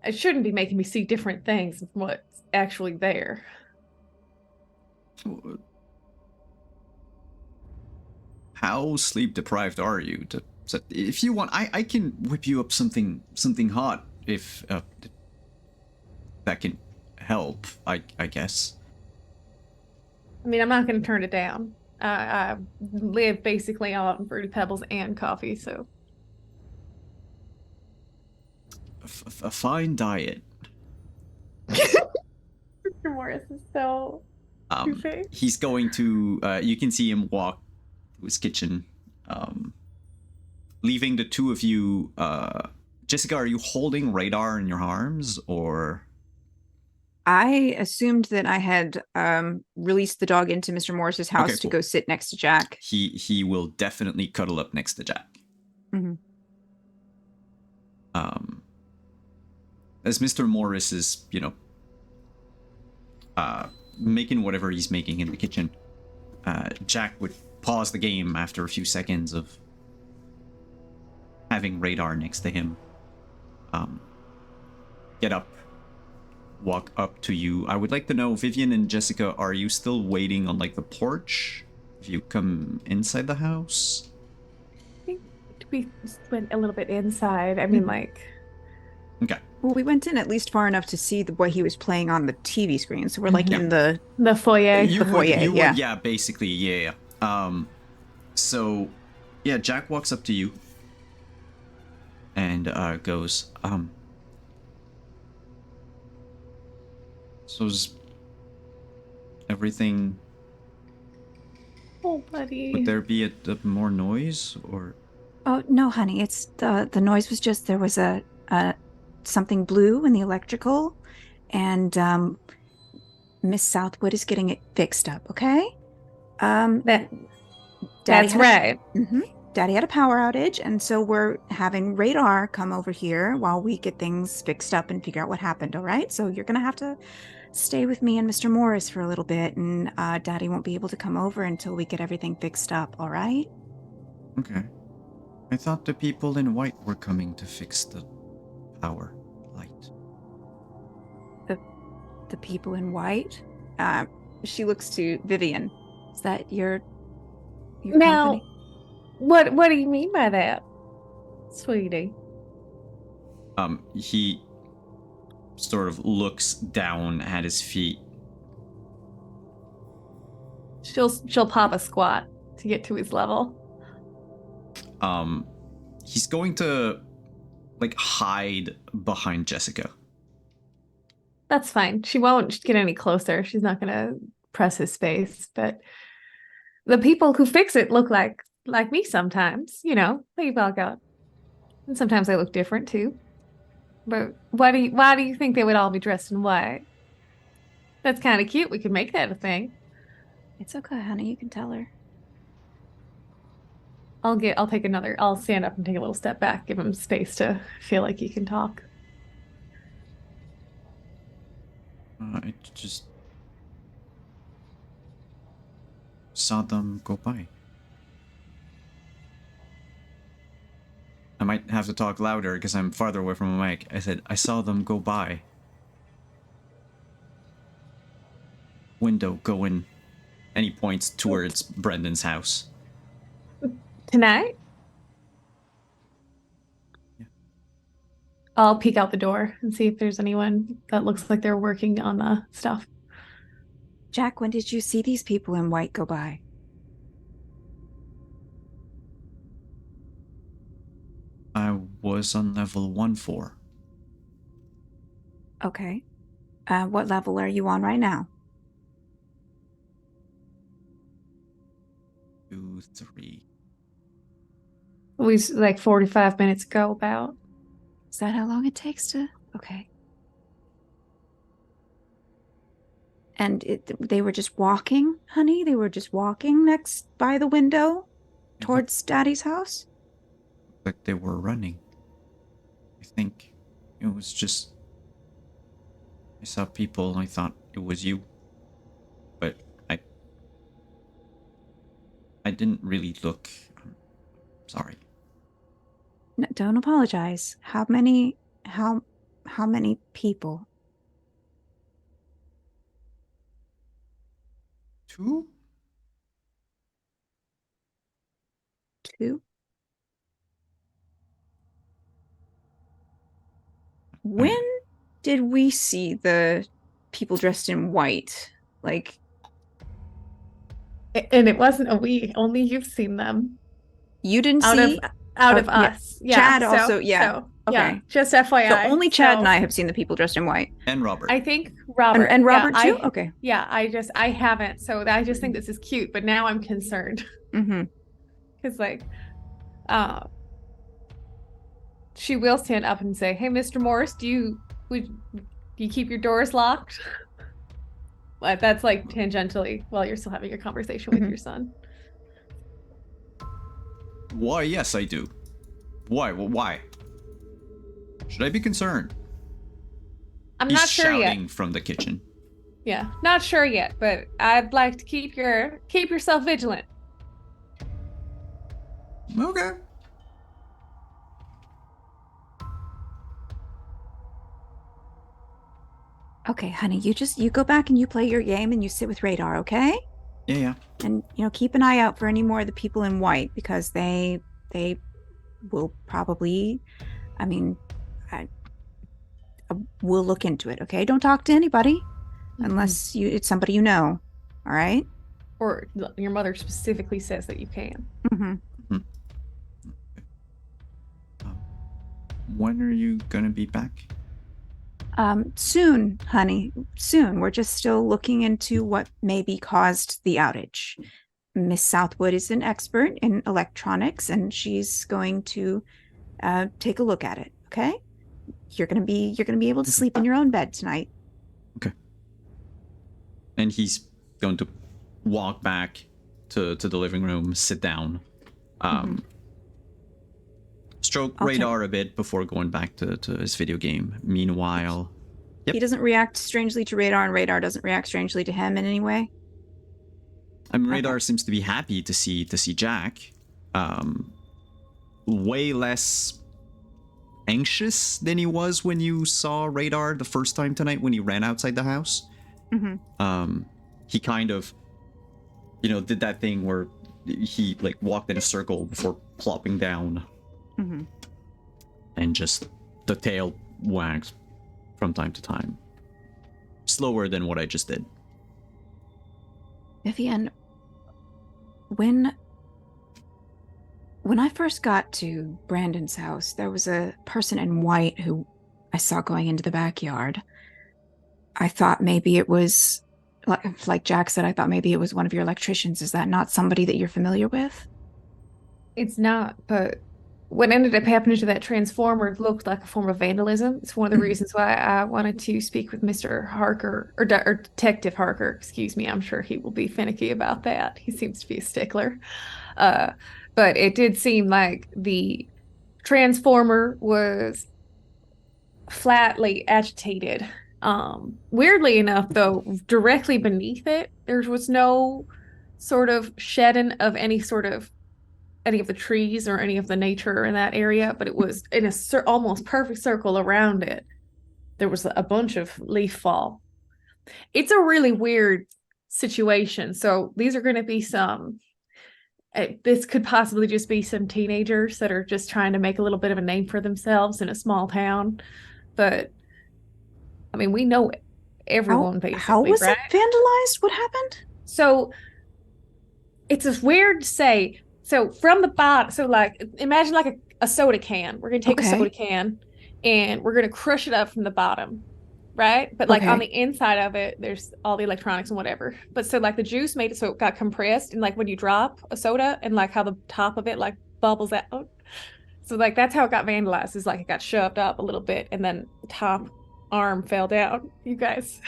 it shouldn't be making me see different things than what's actually there. How sleep deprived are you? If you want, I can whip you up something hot if that can help. I guess. I mean, I'm not going to turn it down. I live basically on Fruity Pebbles and coffee, so. A fine diet. Mr. Morris is so goofy. He's going to. You can see him walk to his kitchen, leaving the two of you. Jessica, are you holding radar in your arms, or? I assumed that I had released the dog into Mr. Morris's house to go sit next to Jack. He will definitely cuddle up next to Jack. Mm-hmm. As Mr. Morris is, making whatever he's making in the kitchen, Jack would pause the game after a few seconds of having radar next to him. Get up, walk up to you. I would like to know, Vivian and Jessica, are you still waiting on like the porch? If you come inside the house? I think we went a little bit inside. I mean, like. Okay. Well, we went in at least far enough to see what he was playing on the TV screen. So we're like in the foyer. The foyer, yeah. Yeah, basically, yeah. So, yeah, Jack walks up to you and goes, so is everything... Oh, buddy. Would there be a more noise, or... Oh, no, honey. It's the noise was just there was a something blue in the electrical, and Miss Southwood is getting it fixed up, okay? That's right. Daddy had a power outage, and so we're having radar come over here while we get things fixed up and figure out what happened, all right? So you're gonna have to stay with me and Mr. Morris for a little bit, and Daddy won't be able to come over until we get everything fixed up, all right? Okay. I thought the people in white were coming to fix the power light. The people in white? She looks to Vivian. Is that your now, company? What do you mean by that, sweetie? He sort of looks down at his feet. She'll pop a squat to get to his level. He's going to like hide behind Jessica. That's fine. She won't get any closer. She's not gonna press his space. But the people who fix it look like me sometimes. They walk out, and sometimes they look different too. But why do you think they would all be dressed in white? That's kind of cute. We could make that a thing. It's okay, honey. You can tell her. I'll stand up and take a little step back, give him space to feel like he can talk. I just saw them go by. I might have to talk louder because I'm farther away from the mic. I said, I saw them go by. Window going. And he points towards Brendan's house. Tonight? Yeah. I'll peek out the door and see if there's anyone that looks like they're working on the stuff. Jack, when did you see these people in white go by? I was on level 1-4. Okay. What level are you on right now? 2, 3. We like 45 minutes ago about. Is that how long it takes to? Okay. And they were just walking, honey? They were just walking next by the window towards Daddy's house? Like they were running. I think it was just... I saw people, I thought it was you. But I didn't really look. I'm sorry. No, don't apologize. How many people? 2? 2? When did we see the people dressed in white? Like, And it wasn't a we, only you've seen them. you didn't Out see? of yeah. us. Yeah. Chad so, also, yeah. So, Okay. yeah, just FYI. So only Chad and I have seen the people dressed in white. And Robert. I think Robert. And Robert too? I, okay. Yeah, I haven't. So I just think this is cute, but now I'm concerned. Mm-hmm. Because like, she will stand up and say, "Hey, Mr. Morris, do you keep your doors locked?" But that's like tangentially while you're still having a conversation with your son. Why, yes, I do. Why? Well, why? Should I be concerned? I'm He's not sure shouting yet. from the kitchen. Yeah, not sure yet, but I'd like to keep yourself vigilant. Okay. Okay, honey, you go back and you play your game and you sit with Radar, okay? Yeah. And keep an eye out for any more of the people in white because they will probably, I mean, we'll look into it, okay? Don't talk to anybody unless it's somebody you know, all right? Or your mother specifically says that you can. Mm-hmm. When are you gonna be back? Soon, honey, soon. We're just still looking into what maybe caused the outage. Miss Southwood is an expert in electronics, and she's going to take a look at it. Okay, you're gonna be able to sleep in your own bed tonight. Okay. And he's going to walk back to the living room, sit down, stroke Radar a bit before going back to his video game. Meanwhile, he doesn't react strangely to Radar, and Radar doesn't react strangely to him in any way. I mean, Radar seems to be happy to see Jack. Way less anxious than he was when you saw Radar the first time tonight when he ran outside the house. He kind of, did that thing where he like walked in a circle before plopping down. And just the tail wags from time to time. Slower than what I just did. Vivian, when I first got to Brandon's house, there was a person in white who I saw going into the backyard. I thought maybe it was, like Jack said, I thought maybe it was one of your electricians. Is that not somebody that you're familiar with? It's not, but what ended up happening to that transformer looked like a form of vandalism. It's one of the reasons why I wanted to speak with Mr. Harker, or Detective Harker, excuse me. I'm sure he will be finicky about that. He seems to be a stickler. But it did seem like the transformer was flatly agitated. Weirdly enough, though, directly beneath it, there was no sort of shedding of any of the trees or any of the nature in that area, but it was in a almost perfect circle around it. There was a bunch of leaf fall. It's a really weird situation. So these are going to be this could possibly just be some teenagers that are just trying to make a little bit of a name for themselves in a small town. But I mean, we know everyone basically. How was right? it vandalized? What happened? So it's weird to say. So from the bottom, so like imagine like a soda can. We're gonna take a soda can and we're gonna crush it up from the bottom. right? But like on Okay. the inside of it, there's all the electronics and whatever. But so like the juice made it so it got compressed, and like when you drop a soda, and like how the top of it like bubbles out. So like that's how it got vandalized. Is like it got shoved up a little bit, and then the top arm fell down. You guys.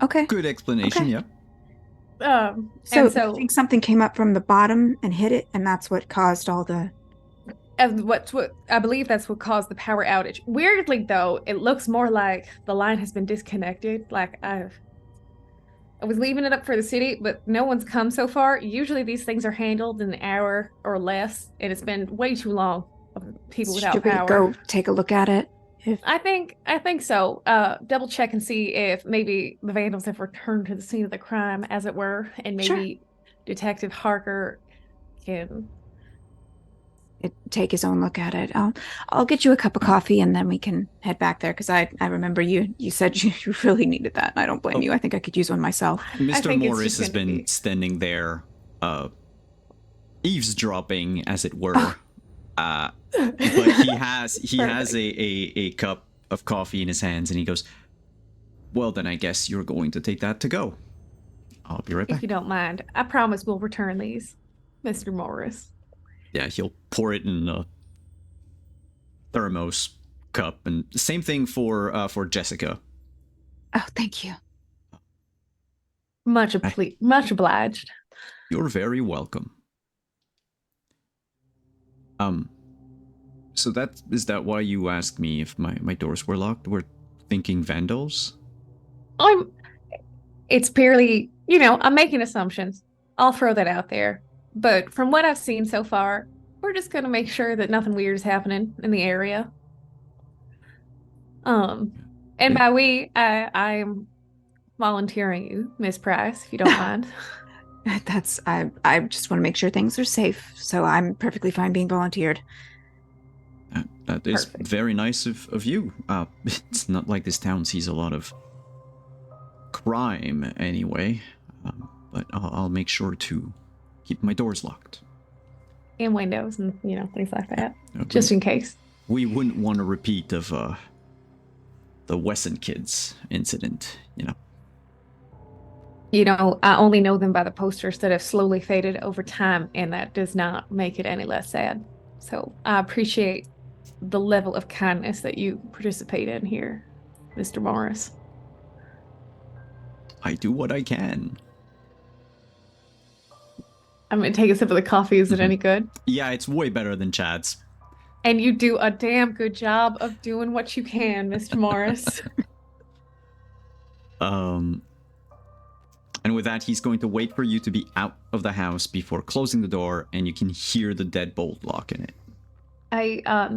Okay. Good explanation, Okay. yeah. So, And you so think something came up from the bottom and hit it, and that's what caused all the. and what I believe that's what caused the power outage. Weirdly though, it looks more like the line has been disconnected. Like I was leaving it up for the city, but no one's come so far. Usually these things are handled in an hour or less, and it's been way too long of people without Should we power. go take a look at it? I think so. Double check and see if maybe the vandals have returned to the scene of the crime, as it were, and maybe Detective Harker can. Take his own look at it. I'll get you a cup of coffee and then we can head back there because I remember you said you really needed that, and I don't blame you. I think I could use one myself. Mr. Morris has been standing there, eavesdropping, as it were. But he has a cup of coffee in his hands, and he goes, "Well, then I guess you're going to take that to go. I'll be right back." If you don't mind, I promise we'll return these, Mr. Morris. Yeah, he'll pour it in a thermos cup, and same thing for Jessica. Oh, thank you. Much obliged. You're very welcome. So is that why you asked me if my doors were locked? We're thinking vandals? It's purely, I'm making assumptions. I'll throw that out there. But from what I've seen so far, we're just gonna make sure that nothing weird is happening in the area. And by we, I'm volunteering you, Miss Price, if you don't mind. I just want to make sure things are safe, so I'm perfectly fine being volunteered. That is perfect. Very nice of you. It's not like this town sees a lot of crime anyway, but I'll make sure to keep my doors locked. And windows and, things like that, just in case. We wouldn't want a repeat of the Wesson kids incident, I only know them by the posters that have slowly faded over time, and that does not make it any less sad. So I appreciate the level of kindness that you participate in here, Mr. Morris. I do what I can. I'm going to take a sip of the coffee. Is it any good? Yeah, it's way better than Chad's. And you do a damn good job of doing what you can, Mr. Morris. And with that, he's going to wait for you to be out of the house before closing the door, and you can hear the deadbolt lock in it. I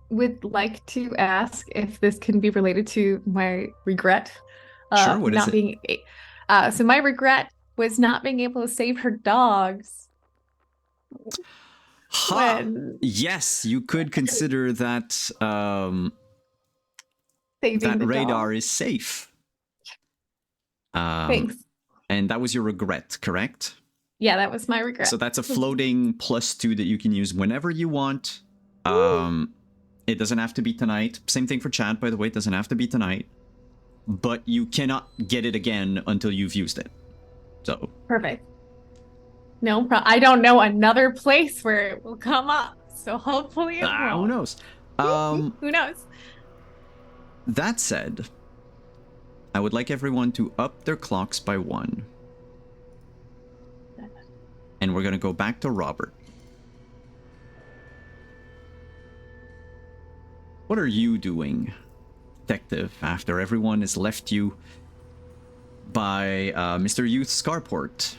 would like to ask if this can be related to my regret. Sure, what is it? So my regret was not being able to save her dogs. Yes, you could consider that that radar is safe. Thanks. And that was your regret, correct? Yeah, that was my regret. So that's a floating +2 that you can use whenever you want. It doesn't have to be tonight. Same thing for Chad, by the way. It doesn't have to be tonight. But you cannot get it again until you've used it. So perfect. No problem. I don't know another place where it will come up, so hopefully it won't. Who knows? Who knows? That said, I would like everyone to up their clocks by 1. And we're going to go back to Robert. What are you doing, detective, after everyone has left you by Mr. Youth Scarport?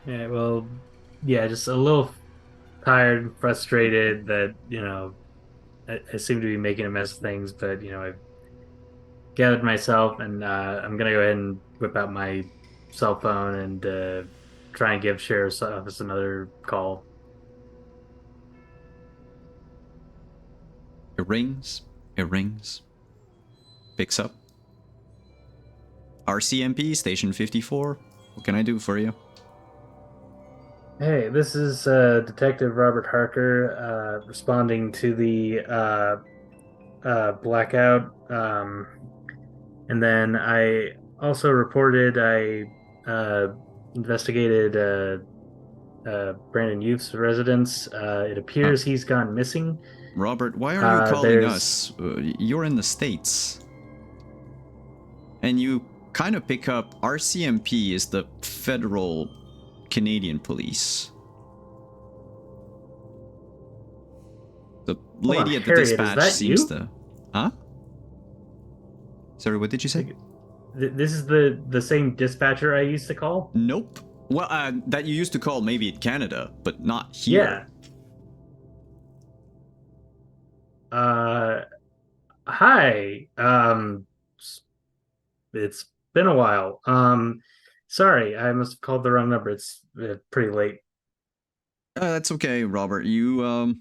Yeah, well, just a little tired and frustrated that, I seem to be making a mess of things, but, I've gathered myself, and I'm going to go ahead and whip out my cell phone and try and give Sheriff's Office another call. It rings. Picks up. RCMP, Station 54. What can I do for you? Hey, this is Detective Robert Harker responding to the blackout. And then I also reported I investigated Brandon Youth's residence. It appears he's gone missing. Robert, why are you calling There's- us? You're in the States. And you kind of pick up RCMP is the federal Canadian police. The lady at the Harriet, is dispatch that seems you? to... Huh? Sorry, what did you say? This is the same dispatcher I used to call? Nope. Well, that you used to call maybe in Canada, but not here. Yeah. Hi. It's been a while. Sorry, I must have called the wrong number. It's pretty late. That's okay, Robert. You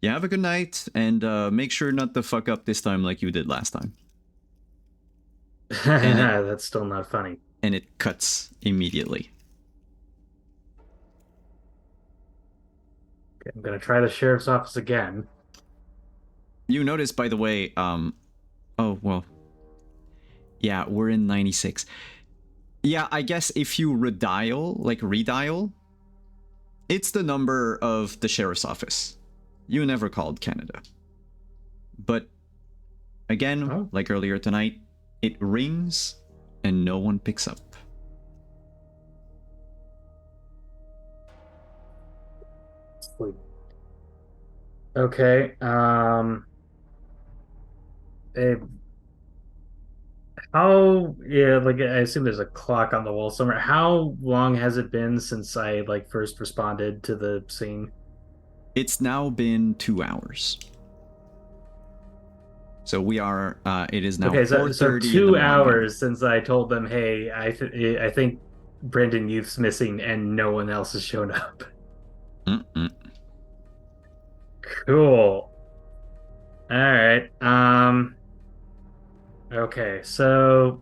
have a good night, and make sure not to fuck up this time like you did last time. That's still not funny. And it cuts immediately. Okay, I'm gonna try the sheriff's office again. You notice, by the way, oh, well. Yeah, we're in 96. Yeah, I guess if you redial, it's the number of the sheriff's office. You never called Canada. But, again, like earlier tonight, it rings and no one picks up. Sleep. Okay, I assume there's a clock on the wall somewhere. How long has it been since I first responded to the scene? It's now been 2 hours. So we are, it is now Okay, so 4:30 2 hours since I told them, hey, I think Brandon Youth's missing and no one else has shown up. Cool. All right. Okay, so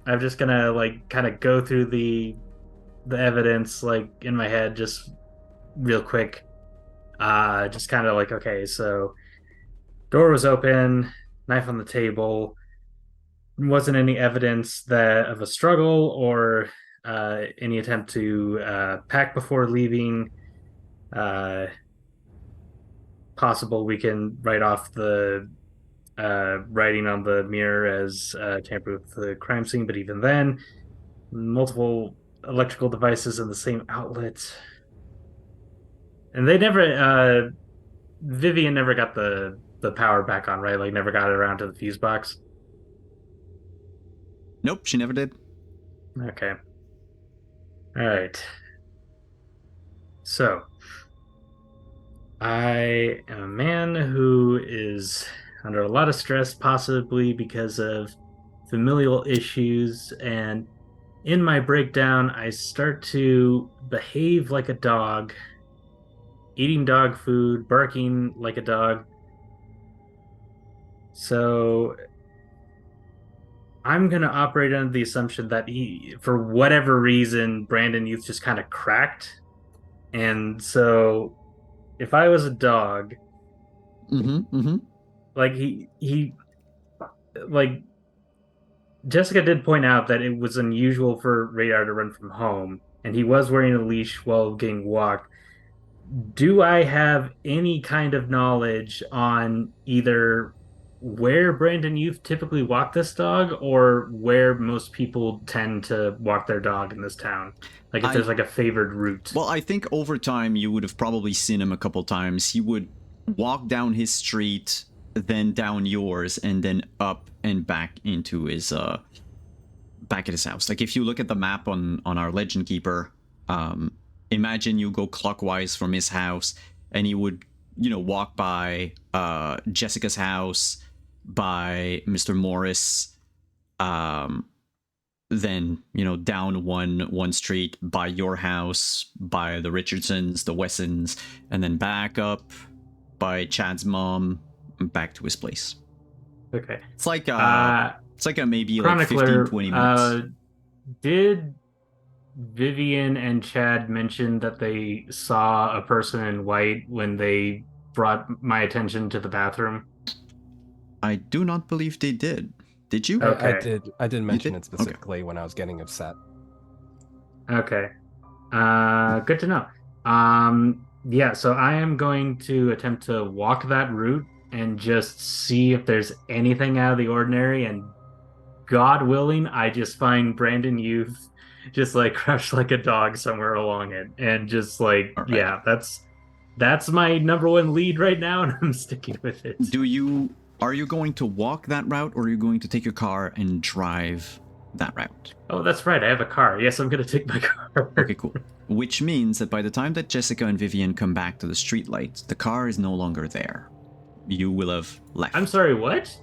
I'm just gonna kind of go through the evidence in my head just real quick. Just kind of okay, so door was open, knife on the table. Wasn't any evidence that of a struggle or any attempt to pack before leaving. Possible we can write off the writing on the mirror as tamper with the crime scene, but even then, multiple electrical devices in the same outlet. And they never, Vivian never got the power back on, right? Never got it around to the fuse box. Nope, she never did. Okay. All right. So, I am a man who is under a lot of stress, possibly because of familial issues. And in my breakdown, I start to behave like a dog, eating dog food, barking like a dog. So I'm going to operate under the assumption that for whatever reason, Brandon Youth just kind of cracked. And so if I was a dog, Jessica did point out that it was unusual for Radar to run from home, and he was wearing a leash while getting walked. Do I have any kind of knowledge on either where Brandon Youth typically walk this dog or where most people tend to walk their dog in this town? If there's a favored route. Well, I think over time you would have probably seen him a couple times. He would walk down his street, then down yours, and then up and back into his back at his house. If you look at the map on our Legend Keeper, imagine you go clockwise from his house, and he would walk by Jessica's house, by Mr. Morris, then down one street by your house, by the Richardsons, the Wessons, and then back up by Chad's mom, back to his place. Okay. It's like a maybe Chronicler, 15-20 minutes. Did Vivian and Chad mention that they saw a person in white when they brought my attention to the bathroom? I do not believe they did. Did you? Okay. I did mention did? it specifically when I was getting upset. Okay. Good to know. Yeah, so I am going to attempt to walk that route and just see if there's anything out of the ordinary. And God willing, I just find Brandon Youth just like crouched like a dog somewhere along it. And just like, All right. yeah, that's my number one lead right now, and I'm sticking with it. Are you going to walk that route, or are you going to take your car and drive that route? Oh, that's right. I have a car. Yes, I'm gonna take my car. Okay, cool. Which means that by the time that Jessica and Vivian come back to the streetlight, the car is no longer there. You will have left. I'm sorry, what?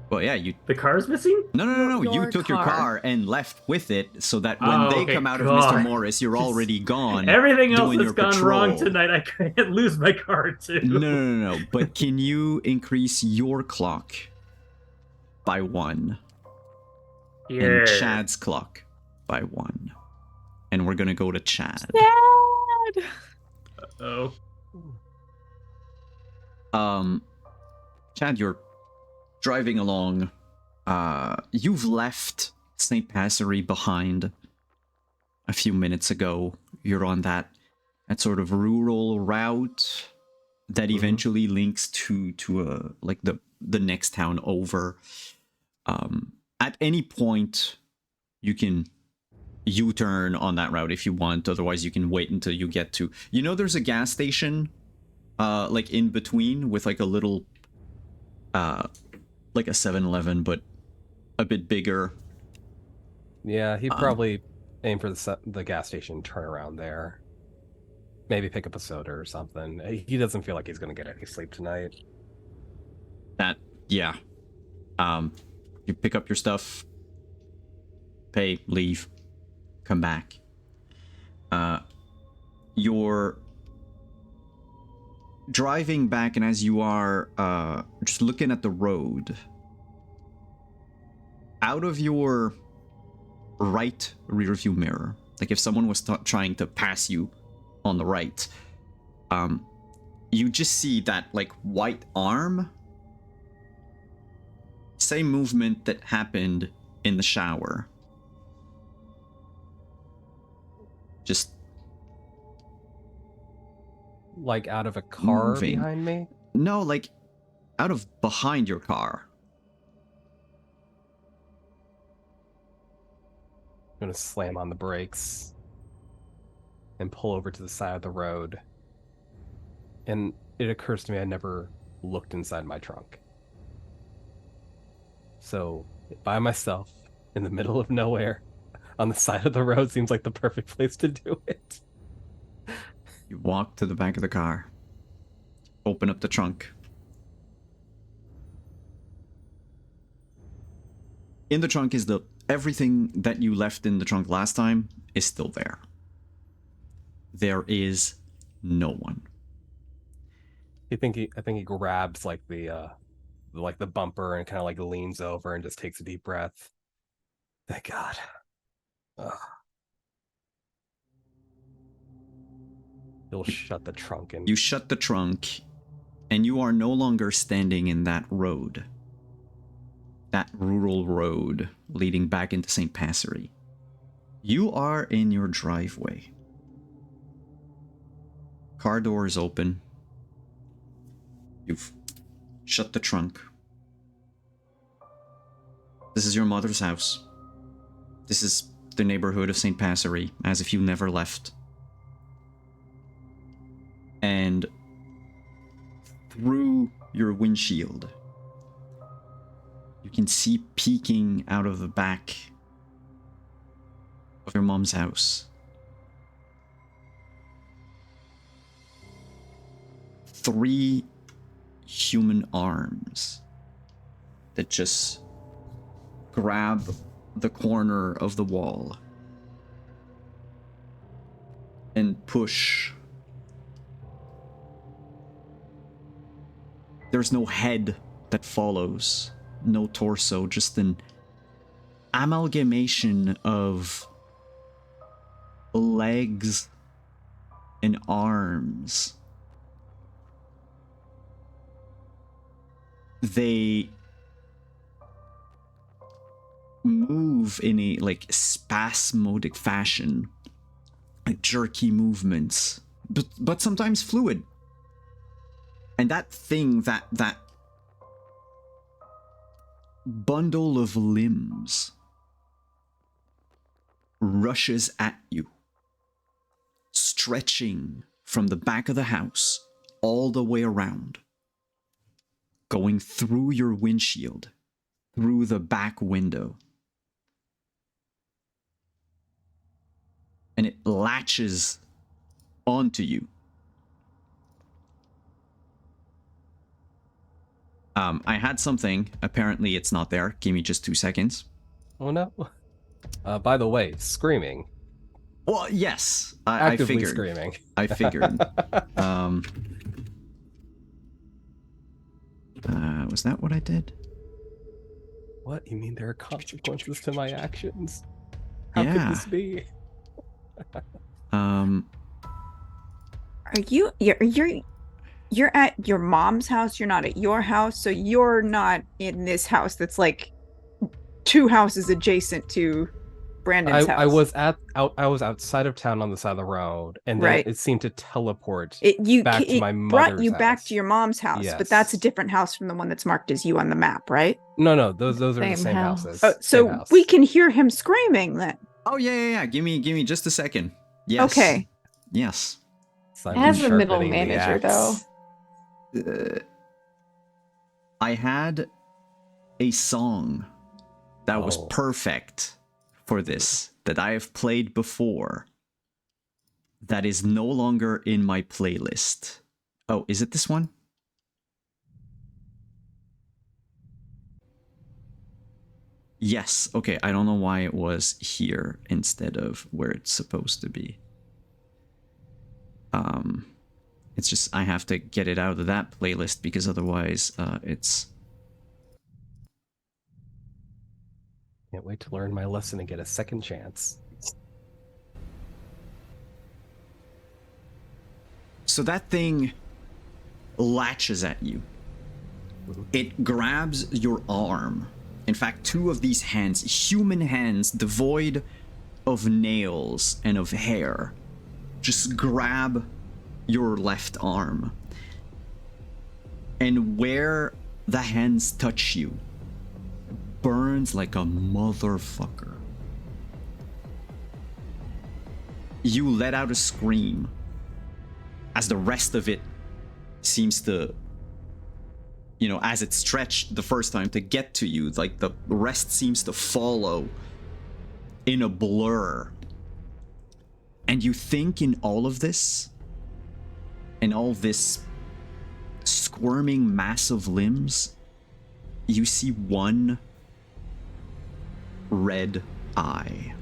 Well, yeah, you. The car's missing? No. You Your took your car. car and left with it, so that when Oh, they okay, come out of God. Mr. Morris, you're already gone. Everything else doing that's your gone wrong patrol. tonight, I can't lose my car too. No. But can you increase your clock by 1? Yeah. And Chad's clock by 1. And we're gonna go to Chad. Dad! Oh. Chad, you're driving along. You've left St. Passery behind a few minutes ago. You're on that sort of rural route that eventually links to like the next town over. At any point, you can U-turn on that route if you want. Otherwise, you can wait until you get to. You know, there's a gas station, like in between with like a little, like a 7-Eleven, but a bit bigger. Yeah, he'd probably aim for the gas station, turn around there. Maybe pick up a soda or something. He doesn't feel like he's going to get any sleep tonight. Yeah. You pick up your stuff, pay, leave, come back. You're driving back, and as you are just looking at the road, out of your right rearview mirror, like if someone was trying to pass you on the right, you just see that like white arm. Same movement that happened in the shower. Just like out of a car moving. Behind me? No, like out of behind your car. I'm going to slam on the brakes and pull over to the side of the road. And it occurs to me I never looked inside my trunk. So, by myself, in the middle of nowhere, on the side of the road seems like the perfect place to do it. You walk to the back of the car. Open up the trunk. In the trunk is everything that you left in the trunk last time is still there. There is no one. I think he grabs like the bumper and kind of like leans over and just takes a deep breath. Thank God. Ugh. He'll shut the trunk and You shut the trunk, and you are no longer standing in that road. That rural road leading back into St. Passery. You are in your driveway. Car door is open. You've shut the trunk. This is your mother's house. This is the neighborhood of St. Passery, as if you never left. And through your windshield, you can see peeking out of the back of your mom's house 3 human arms that just grab the corner of the wall and push. There's no head that follows, no torso, just an amalgamation of legs and arms they move in a like spasmodic fashion, like jerky movements, but sometimes fluid. And that thing, that bundle of limbs rushes at you, stretching from the back of the house all the way around, going through your windshield, through the back window. And it latches onto you. I had something. Apparently it's not there. Give me just 2 seconds. Oh no. By the way, screaming. Well, yes. I Actively figured. screaming. I figured. Was that what I did? What? You mean there are consequences to my actions? How Yeah. could this be? Are you're at your mom's house? You're not at your house, so you're not in this house that's like 2 houses adjacent to Brandon's house. I was outside of town on the side of the road, and then Right. it seemed to teleport It back to my brought mother's you back house. to your mom's house, Yes. but that's a different house from the one that's marked as you on the map, right? No, those are the Same same house. houses. Oh, Same so house. we can hear him screaming then. Oh, yeah. Give me just a second. Yes. Okay. Yes. Simon As a middle sharpening the manager, axe. though. I had a song that was Oh. perfect for this, that I have played before, that is no longer in my playlist. Oh, is it this one? Yes. Okay, I don't know why it was here instead of where it's supposed to be. It's just I have to get it out of that playlist because otherwise it's... Can't wait to learn my lesson and get a second chance. So that thing latches at you. It grabs your arm. In fact, 2 of these hands, human hands devoid of nails and of hair, just grab your left arm. And where the hands touch you burns like a motherfucker. You let out a scream as the rest of it seems to, you know, as it stretched the first time to get to you, like the rest seems to follow in a blur. And you think in all of this, and all this squirming mass of limbs, you see one red eye.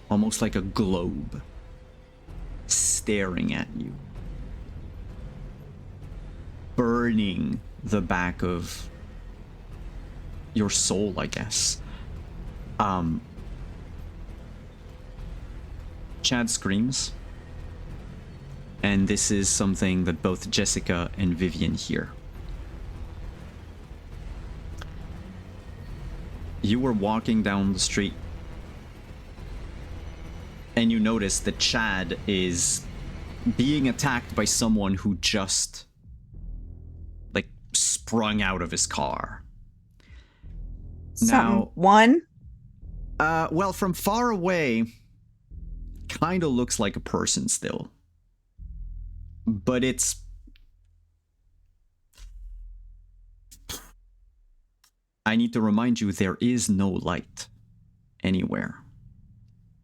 Almost like a globe staring at you, burning the back of your soul, I guess. Chad screams, and this is something that both Jessica and Vivian hear. You were walking down the street, and you notice that Chad is being attacked by someone who just, like, sprung out of his car. One? Well, from far away, kind of looks like a person still. But it's... I need to remind you, there is no light anywhere.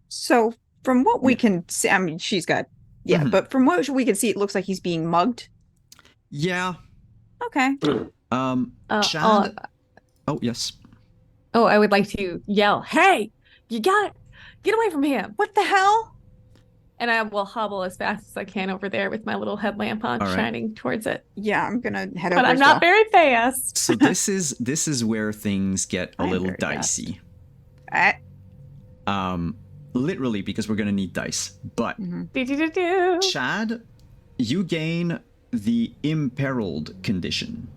So from what we can see, I mean, she's got, Mhm. but from what we can see, it looks like he's being mugged. Yeah. Okay. Chad... Oh, yes. Oh, I would like to yell, "Hey, you got it! Get away from him!" What the hell? And I will hobble as fast as I can over there with my little headlamp on, All right. shining towards it. Yeah, I'm gonna head over. But I'm as not well. very fast. So this is where things get a I'm little very fast. dicey. Uh, Literally, because we're gonna need dice. But Do-do-do-do. Chad, you gain the imperiled condition.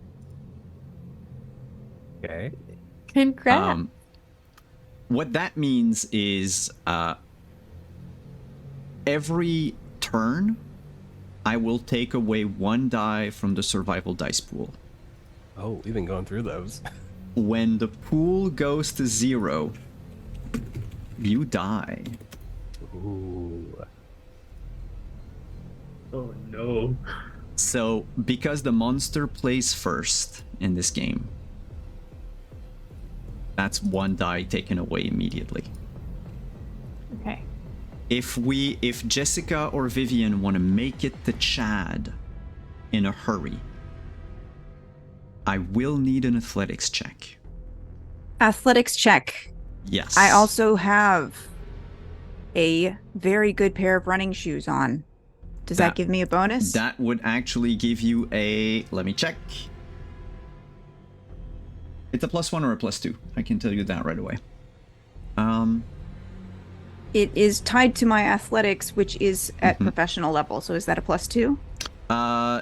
Okay. Congrats. What that means is every turn, I will take away 1 die from the survival dice pool. Oh, we've been going through those. When the pool goes to 0, you die. Ooh. Oh no. So, because the monster plays first in this game, that's 1 die taken away immediately. Okay. If Jessica or Vivian want to make it to Chad in a hurry, I will need an athletics check. Athletics check. Yes. I also have a very good pair of running shoes on. Does that give me a bonus? That would actually give you a... Let me check. It's a +1 or a +2. I can tell you that right away. It is tied to my athletics, which is at professional level. So is that a +2?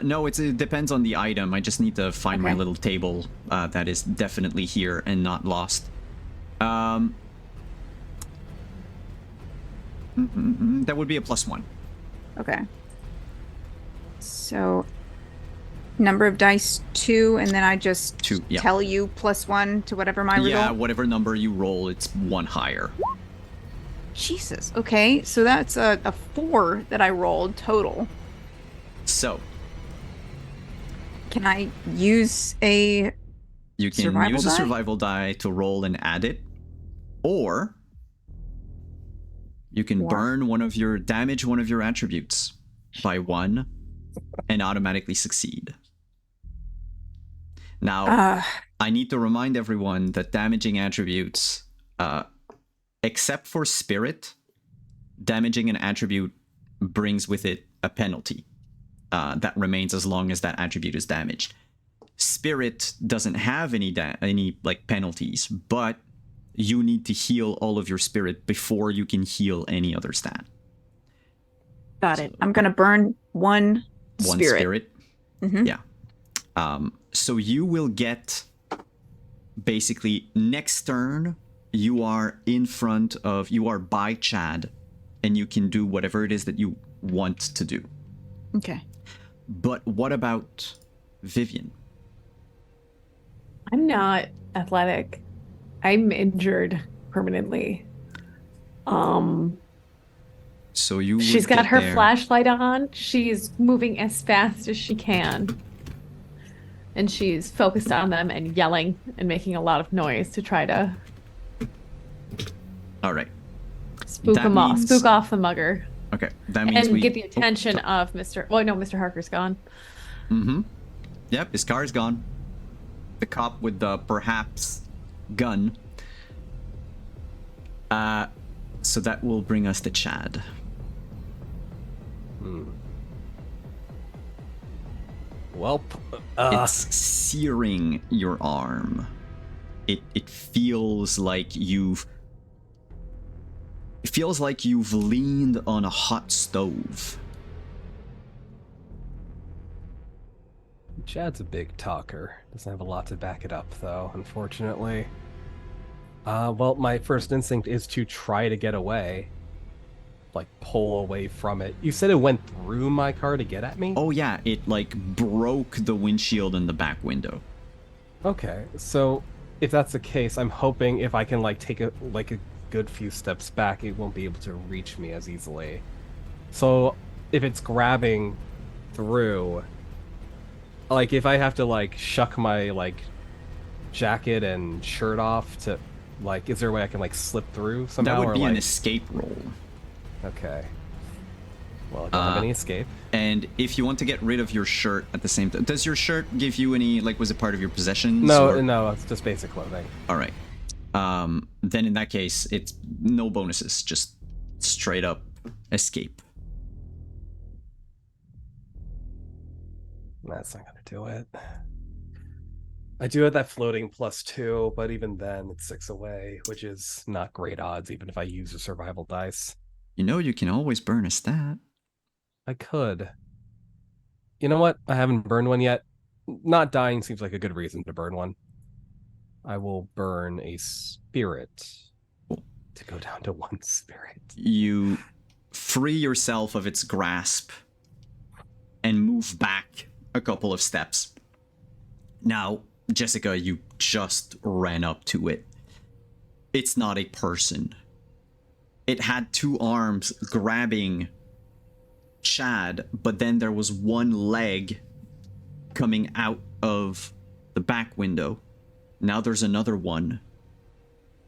No, it depends on the item. I just need to find my little table that is definitely here and not lost. That would be a +1. Okay. So number of dice 2, and then I just 2, yeah. tell you +1 to whatever my result. Yeah, whatever number you roll, it's 1 higher. Jesus. Okay, so that's a 4 that I rolled total. So Can I use a you can survival use a die? survival die to roll and add it, or you can damage one of your attributes by 1 and automatically succeed. Now, I need to remind everyone that damaging attributes, except for spirit, damaging an attribute brings with it a penalty that remains as long as that attribute is damaged. Spirit doesn't have any like penalties, but you need to heal all of your spirit before you can heal any other stat. Got it. I'm gonna burn one spirit. Mm-hmm. Yeah. So you will get basically next turn. You are by Chad, and you can do whatever it is that you want to do. Okay. But what about Vivian? I'm not athletic. I'm injured permanently. So you She's would got get her there. flashlight on. She's moving as fast as she can. And she's focused on them and yelling and making a lot of noise to try to All right. spook him off, spook off the mugger. Okay, that means And get the attention of Mr. Well, no, Mr. Harker's gone. Mm-hmm. Yep, his car is gone. The cop with the perhaps gun. So that will bring us to Chad. Well, It's searing your arm. It feels like you've leaned on a hot stove. Chad's a big talker. Doesn't have a lot to back it up, though, unfortunately. Well, my first instinct is to try to get away. Like, pull away from it. You said it went through my car to get at me? Oh yeah, it like broke the windshield in the back window. Okay, so if that's the case, I'm hoping if I can like take a good few steps back, it won't be able to reach me as easily. So if it's grabbing through, like if I have to like shuck my like jacket and shirt off to like, is there a way I can like slip through somehow? That would be or, an like... escape roll. Okay. Well, I don't have any escape. And if you want to get rid of your shirt at the same time, does your shirt give you any, like, was it part of your possessions? No, it's just basic clothing. All right. Then in that case, it's no bonuses, just straight up escape. That's not gonna do it. I do have that floating +2, but even then it's 6 away, which is not great odds, even if I use a survival dice. You know you can always burn a stat. I could. You know what? I haven't burned one yet. Not dying seems like a good reason to burn one. I will burn a spirit to go down to 1 spirit. You free yourself of its grasp and move back a couple of steps. Now, Jessica, you just ran up to it. It's not a person. It had 2 arms grabbing Chad, but then there was 1 leg coming out of the back window. Now there's another one.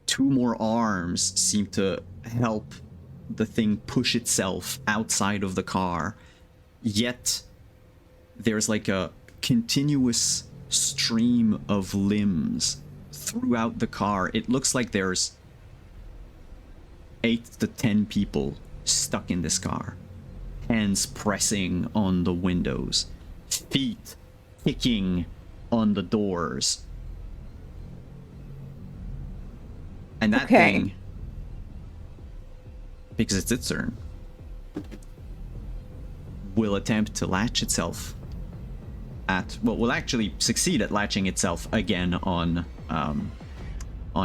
2 more arms seem to help the thing push itself outside of the car. Yet there's like a continuous stream of limbs throughout the car. It looks like there's 8 to 10 people stuck in this car. Hands pressing on the windows. Feet kicking on the doors. And that thing, because it's its turn, will attempt to latch itself will actually succeed at latching itself again on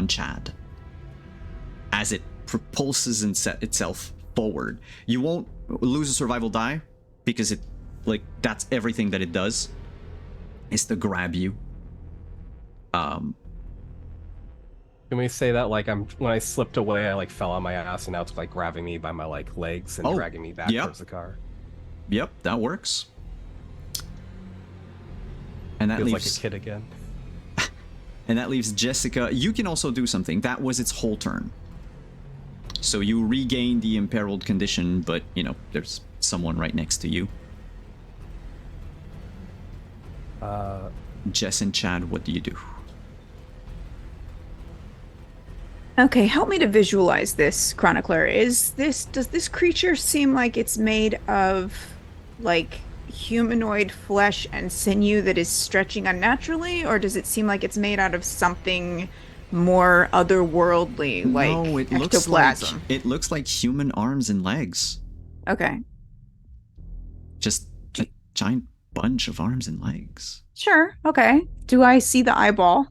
Chad. As it propulses and set itself forward. You won't lose a survival die, because that's everything that it does, is to grab you. Can we say that when I slipped away, I fell on my ass, and now it's grabbing me by my legs and dragging me back towards the car? Yep, that works. And that feels leaves like a kid again. And that leaves Jessica. You can also do something. That was its whole turn. So you regain the imperiled condition, but there's someone right next to you. Jess and Chad, what do you do? Okay, help me to visualize this, Chronicler. Does this creature seem like it's made of humanoid flesh and sinew that is stretching unnaturally, or does it seem like it's made out of something more otherworldly, no, it ectoplasm? Looks like human arms and legs. Okay. Just a giant bunch of arms and legs. Sure. Okay. Do I see the eyeball?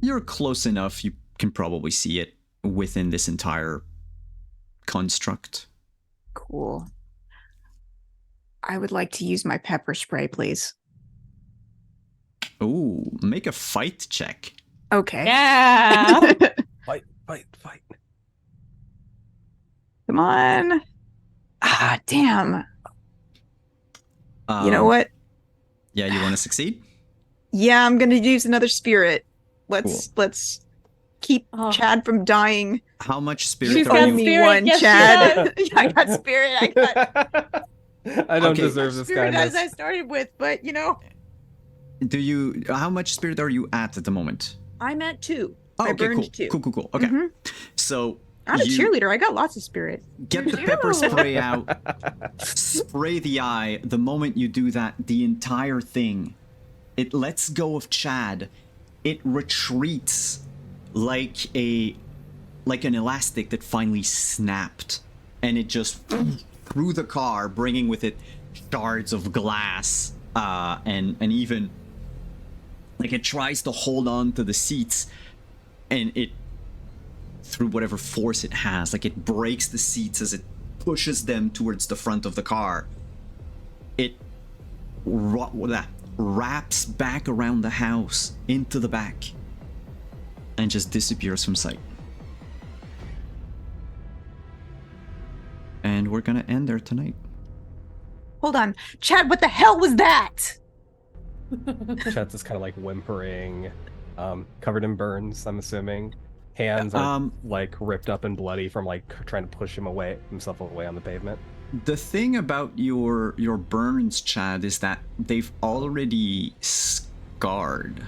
You're close enough. You can probably see it within this entire construct. Cool. I would like to use my pepper spray, please. Ooh, make a fight check. Okay. Yeah. Fight. Come on. Ah, damn. You know what? Yeah, you want to succeed? Yeah, I'm gonna use another spirit. Let's keep Oh. Chad from dying. How much spirit She's are got you? Me spirit. one, Yes, she Chad. I got spirit. I got I don't Okay. deserve this spirit as kindness. I started with, but How much spirit are you at the moment? I'm at 2. Oh, I okay, burned 2. cool. Okay. Mhm. So I'm a you cheerleader. I got lots of spirit. get the pepper spray out, spray the eye. The moment you do that, the entire thing, it lets go of Chad. It retreats like an elastic that finally snapped, and it just through the car, bringing with it shards of glass, and even it tries to hold on to the seats, and it, through whatever force it has, it breaks the seats as it pushes them towards the front of the car. It wraps back around the house into the back and just disappears from sight. And we're gonna end there tonight. Hold on. Chad, what the hell was that? Chad's just kind of whimpering, covered in burns, I'm assuming. Hands are ripped up and bloody from trying to push himself away on the pavement. The thing about your burns, Chad, is that they've already scarred.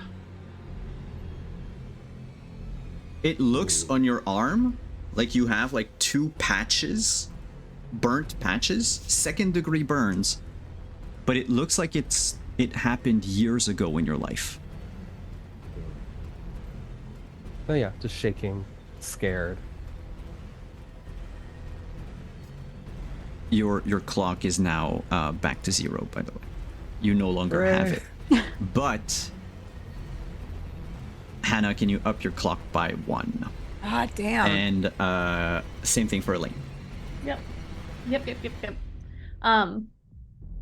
It looks on your arm like you have 2 patches, burnt patches, 2nd-degree burns, but it looks like it happened years ago in your life. Oh yeah, just shaking, scared. your clock is now back to 0, by the way. You no longer have Hooray. it. But Hannah, can you up your clock by 1? Ah, damn. And same thing for Elaine. Yep.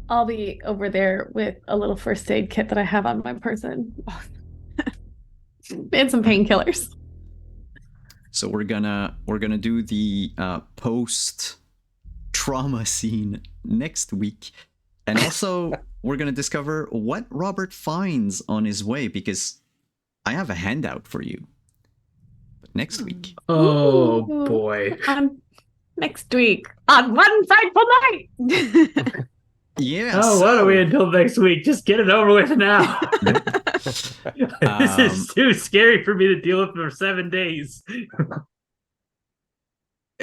I'll be over there with a little first aid kit that I have on my person. And some painkillers. So we're gonna do the post trauma scene next week, and also we're gonna discover what Robert finds on his way, because I have a handout for you. But next week. Oh Ooh. boy. Next week on One Frightful Night. Yeah. Oh, what are we until next week? Just get it over with now. This is too scary for me to deal with for 7 days.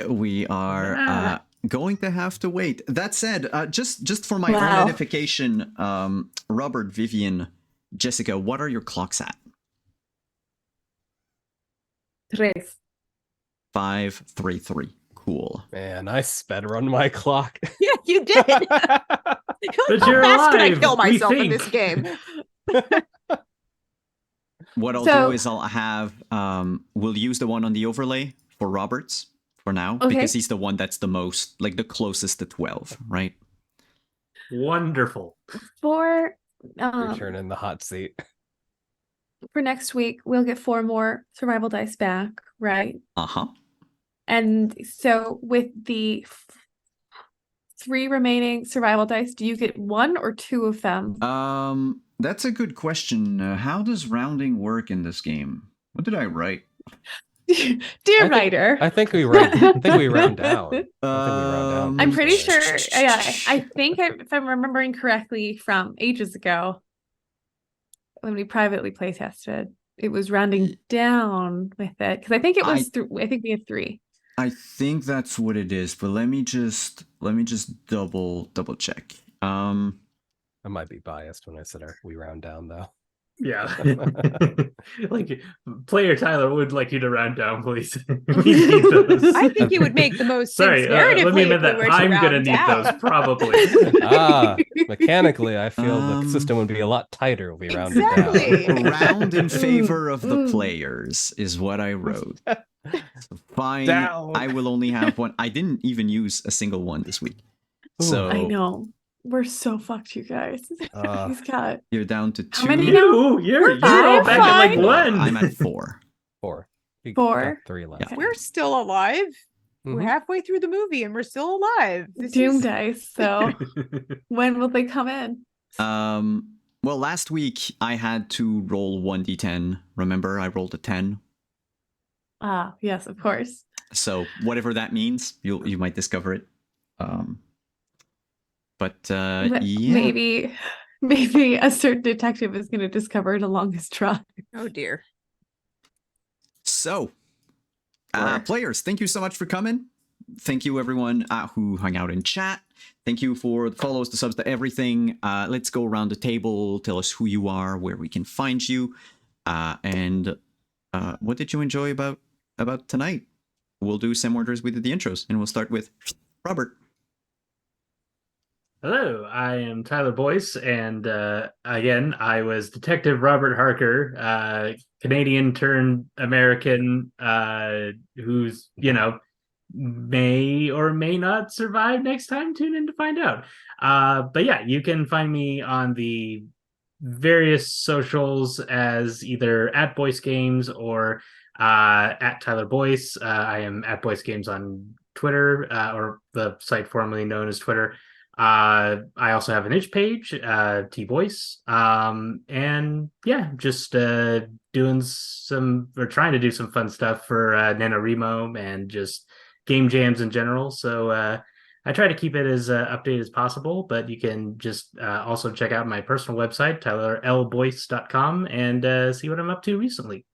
We are going to have to wait. That said, just for my Wow. own edification, Robert, Vivian, Jessica, what are your clocks at? Tres. 5:33. Cool. Man, I sped run my clock. Yeah, you did. But How you're fast can I alive, kill we myself in think. this game? What I'll So- do is I'll have we'll use the one on the overlay for Roberts for now, Okay. because he's the one that's the most, like, the closest to 12, right? Wonderful. For Your turn in the hot seat. for next week, we'll get 4 more survival dice back, right? Uh-huh. And so with the 3 remaining survival dice, do you get 1 or 2 of them? That's a good question. How does rounding work in this game? What did I write? Dear writer. I think we round down. I think we round down. I'm pretty sure, personally. yeah, I think if I'm remembering correctly from ages ago, when we privately play tested, it was rounding down with it, because I think it was I think we had 3. I think that's what it is, but let me just double check. I might be biased when I said we round down, though. Yeah. Like, player Tyler would like you to round down, please. We need those. I think it would make the most Sorry, sense narratively let me if admit we that were to I'm gonna round need down. those probably. Mechanically, I feel the system would be a lot tighter if we rounded Exactly. down. Round in favor of the players is what I wrote. So fine, Down. I will only have 1. I didn't even use a single one this week. So I know. We're so fucked, you guys. He's got you're down to 2. How many now? You're fine, all back at like fine. 1. I'm at 4. 4. We 4. got 3 left. Yeah. We're still alive. We're Mhm. halfway through the movie and we're still alive. This Doom is- dice. So when will they come in? Well, last week I had to roll 1d10. Remember, I rolled a 10. Ah, yes, of course. So whatever that means, you might discover it. But yeah. Maybe a certain detective is going to discover it along his drive. Oh dear. So, Sure. players, thank you so much for coming. Thank you, everyone who hung out in chat. Thank you for the follows, the subs, the everything. Let's go around the table. Tell us who you are, where we can find you, and what did you enjoy about tonight. We'll do same orders we did the intros, and we'll start with Robert. Hello, I am Tyler Boyce, and again, I was Detective Robert Harker, Canadian turned American, who's, may or may not survive next time. Tune in to find out. But yeah, you can find me on the various socials as either at Boyce Games or at Tyler Boyce. I am at Boyce Games on Twitter, or the site formerly known as Twitter. I also have an itch page, T Voice, and yeah, just doing some or trying to do some fun stuff for NaNoWriMo and just game jams in general. So I try to keep it as updated as possible, but you can just also check out my personal website, tylerlboyce.com, and see what I'm up to recently.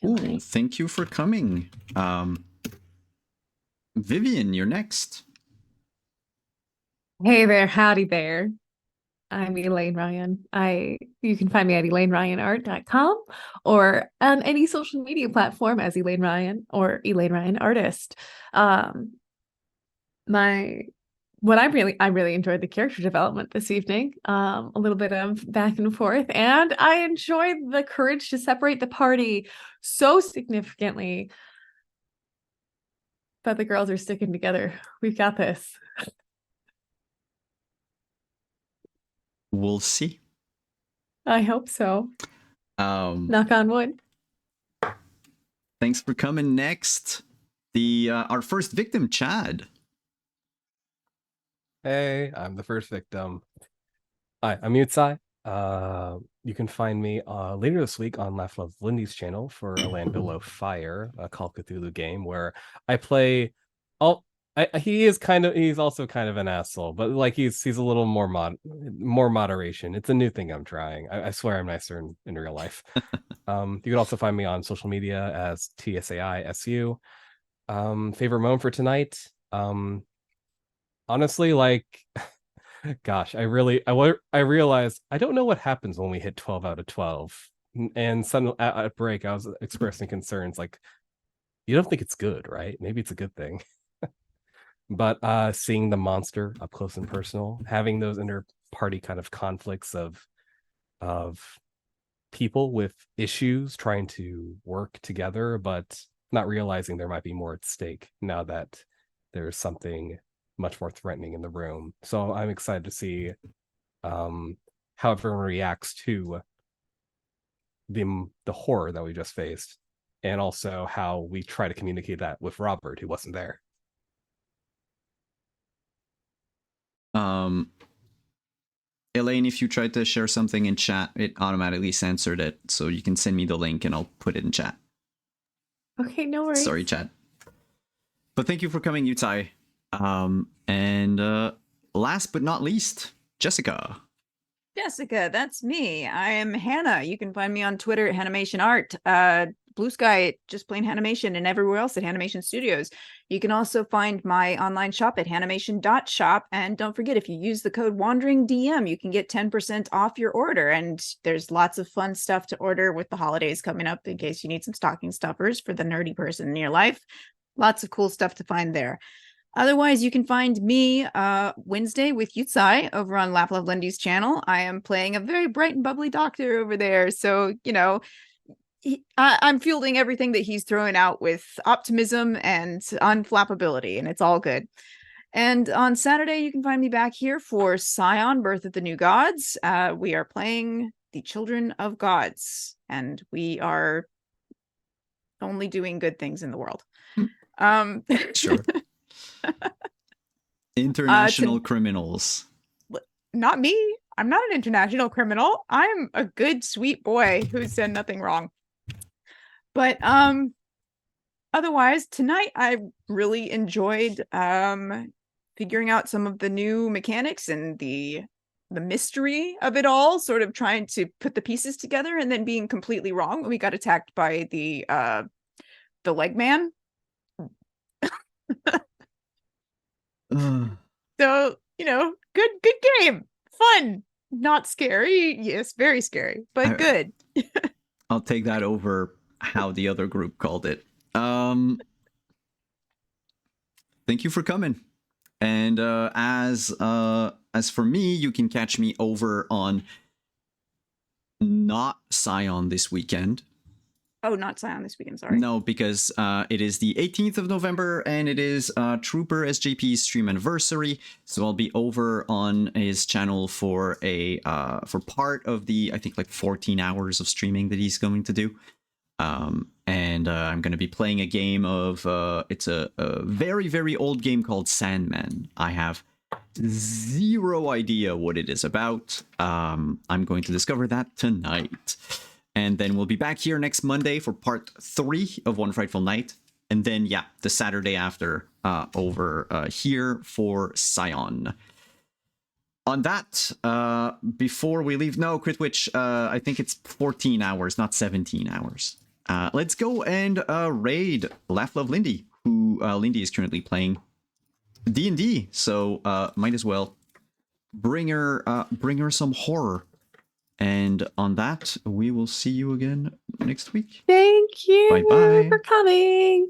Cool. Thank you for coming. Vivian, you're next. Hey there, howdy there. I'm Elaine Ryan. You can find me at ElaineRyanArt.com or on any social media platform as Elaine Ryan or Elaine Ryan Artist. I really enjoyed the character development this evening. A little bit of back and forth, and I enjoyed the courage to separate the party so significantly. But the girls are sticking together. We've got this. We'll see. I hope so. Knock on wood. Thanks for coming. Next, our first victim, Chad. Hey, I'm the first victim. Hi, I'm Yutsai. You can find me later this week on Laugh Love Lindy's channel for A Land Below Fire, a Call of Cthulhu game where I play. He's also kind of an asshole, but like he's a little more moderation. It's a new thing I'm trying. I swear I'm nicer in real life. You can also find me on social media as TSAISU. Favorite moment for tonight? Honestly, like, gosh, I realized I don't know what happens when we hit 12 out of 12. And suddenly at break, I was expressing concerns like, you don't think it's good, right? Maybe it's a good thing. But seeing the monster up close and personal, having those inter-party kind of conflicts of people with issues trying to work together, but not realizing there might be more at stake now that there's something much more threatening in the room. So I'm excited to see how everyone reacts to the horror that we just faced, and also how we try to communicate that with Robert, who wasn't there. Elaine, if you tried to share something in chat, it automatically censored it, so you can send me the link and I'll put it in chat. Okay, no worries. Sorry, chat. But thank you for coming, Yutai. And last but not least, Jessica. Jessica, that's me. I am Hannah. You can find me on Twitter at HanimationArt, Blue Sky at Just Plain Hanimation, and everywhere else at Hanimation Studios. You can also find my online shop at hanimation.shop. And don't forget, if you use the code WanderingDM, you can get 10% off your order. And there's lots of fun stuff to order with the holidays coming up in case you need some stocking stuffers for the nerdy person in your life. Lots of cool stuff to find there. Otherwise, you can find me Wednesday with Yutsai over on Laugh Love Lindy's channel. I am playing a very bright and bubbly doctor over there. So, you know, I'm fielding everything that he's throwing out with optimism and unflappability, and it's all good. And on Saturday, you can find me back here for Scion, Birth of the New Gods. We are playing the Children of Gods, and we are only doing good things in the world. Sure. International criminals. Not me. I'm not an international criminal. I'm a good, sweet boy who's done nothing wrong. But otherwise, tonight I really enjoyed figuring out some of the new mechanics and the mystery of it all, sort of trying to put the pieces together and then being completely wrong when we got attacked by the leg man. So, you know, good game. Fun. Not scary. Yes, very scary, but good. I'll take that over how the other group called it. Thank you for coming. And as for me, you can catch me over on not Scion this weekend. Oh, not Scion this weekend, sorry. No, because it is the 18th of November and it is Trooper SJP's stream anniversary. So I'll be over on his channel for for part of the, I think, like 14 hours of streaming that he's going to do. And I'm going to be playing a game of, it's a very, very old game called Sandman. I have zero idea what it is about. I'm going to discover that tonight. And then we'll be back here next Monday for part 3 of One Frightful Night. And then, yeah, the Saturday after over here for Scion. On that, before we leave, no, Critwitch, I think it's 14 hours, not 17 hours. Let's go and raid Laugh Love Lindy, who Lindy is currently playing D&D. So might as well bring her some horror. And on that, we will see you again next week. Thank you Bye-bye. for coming.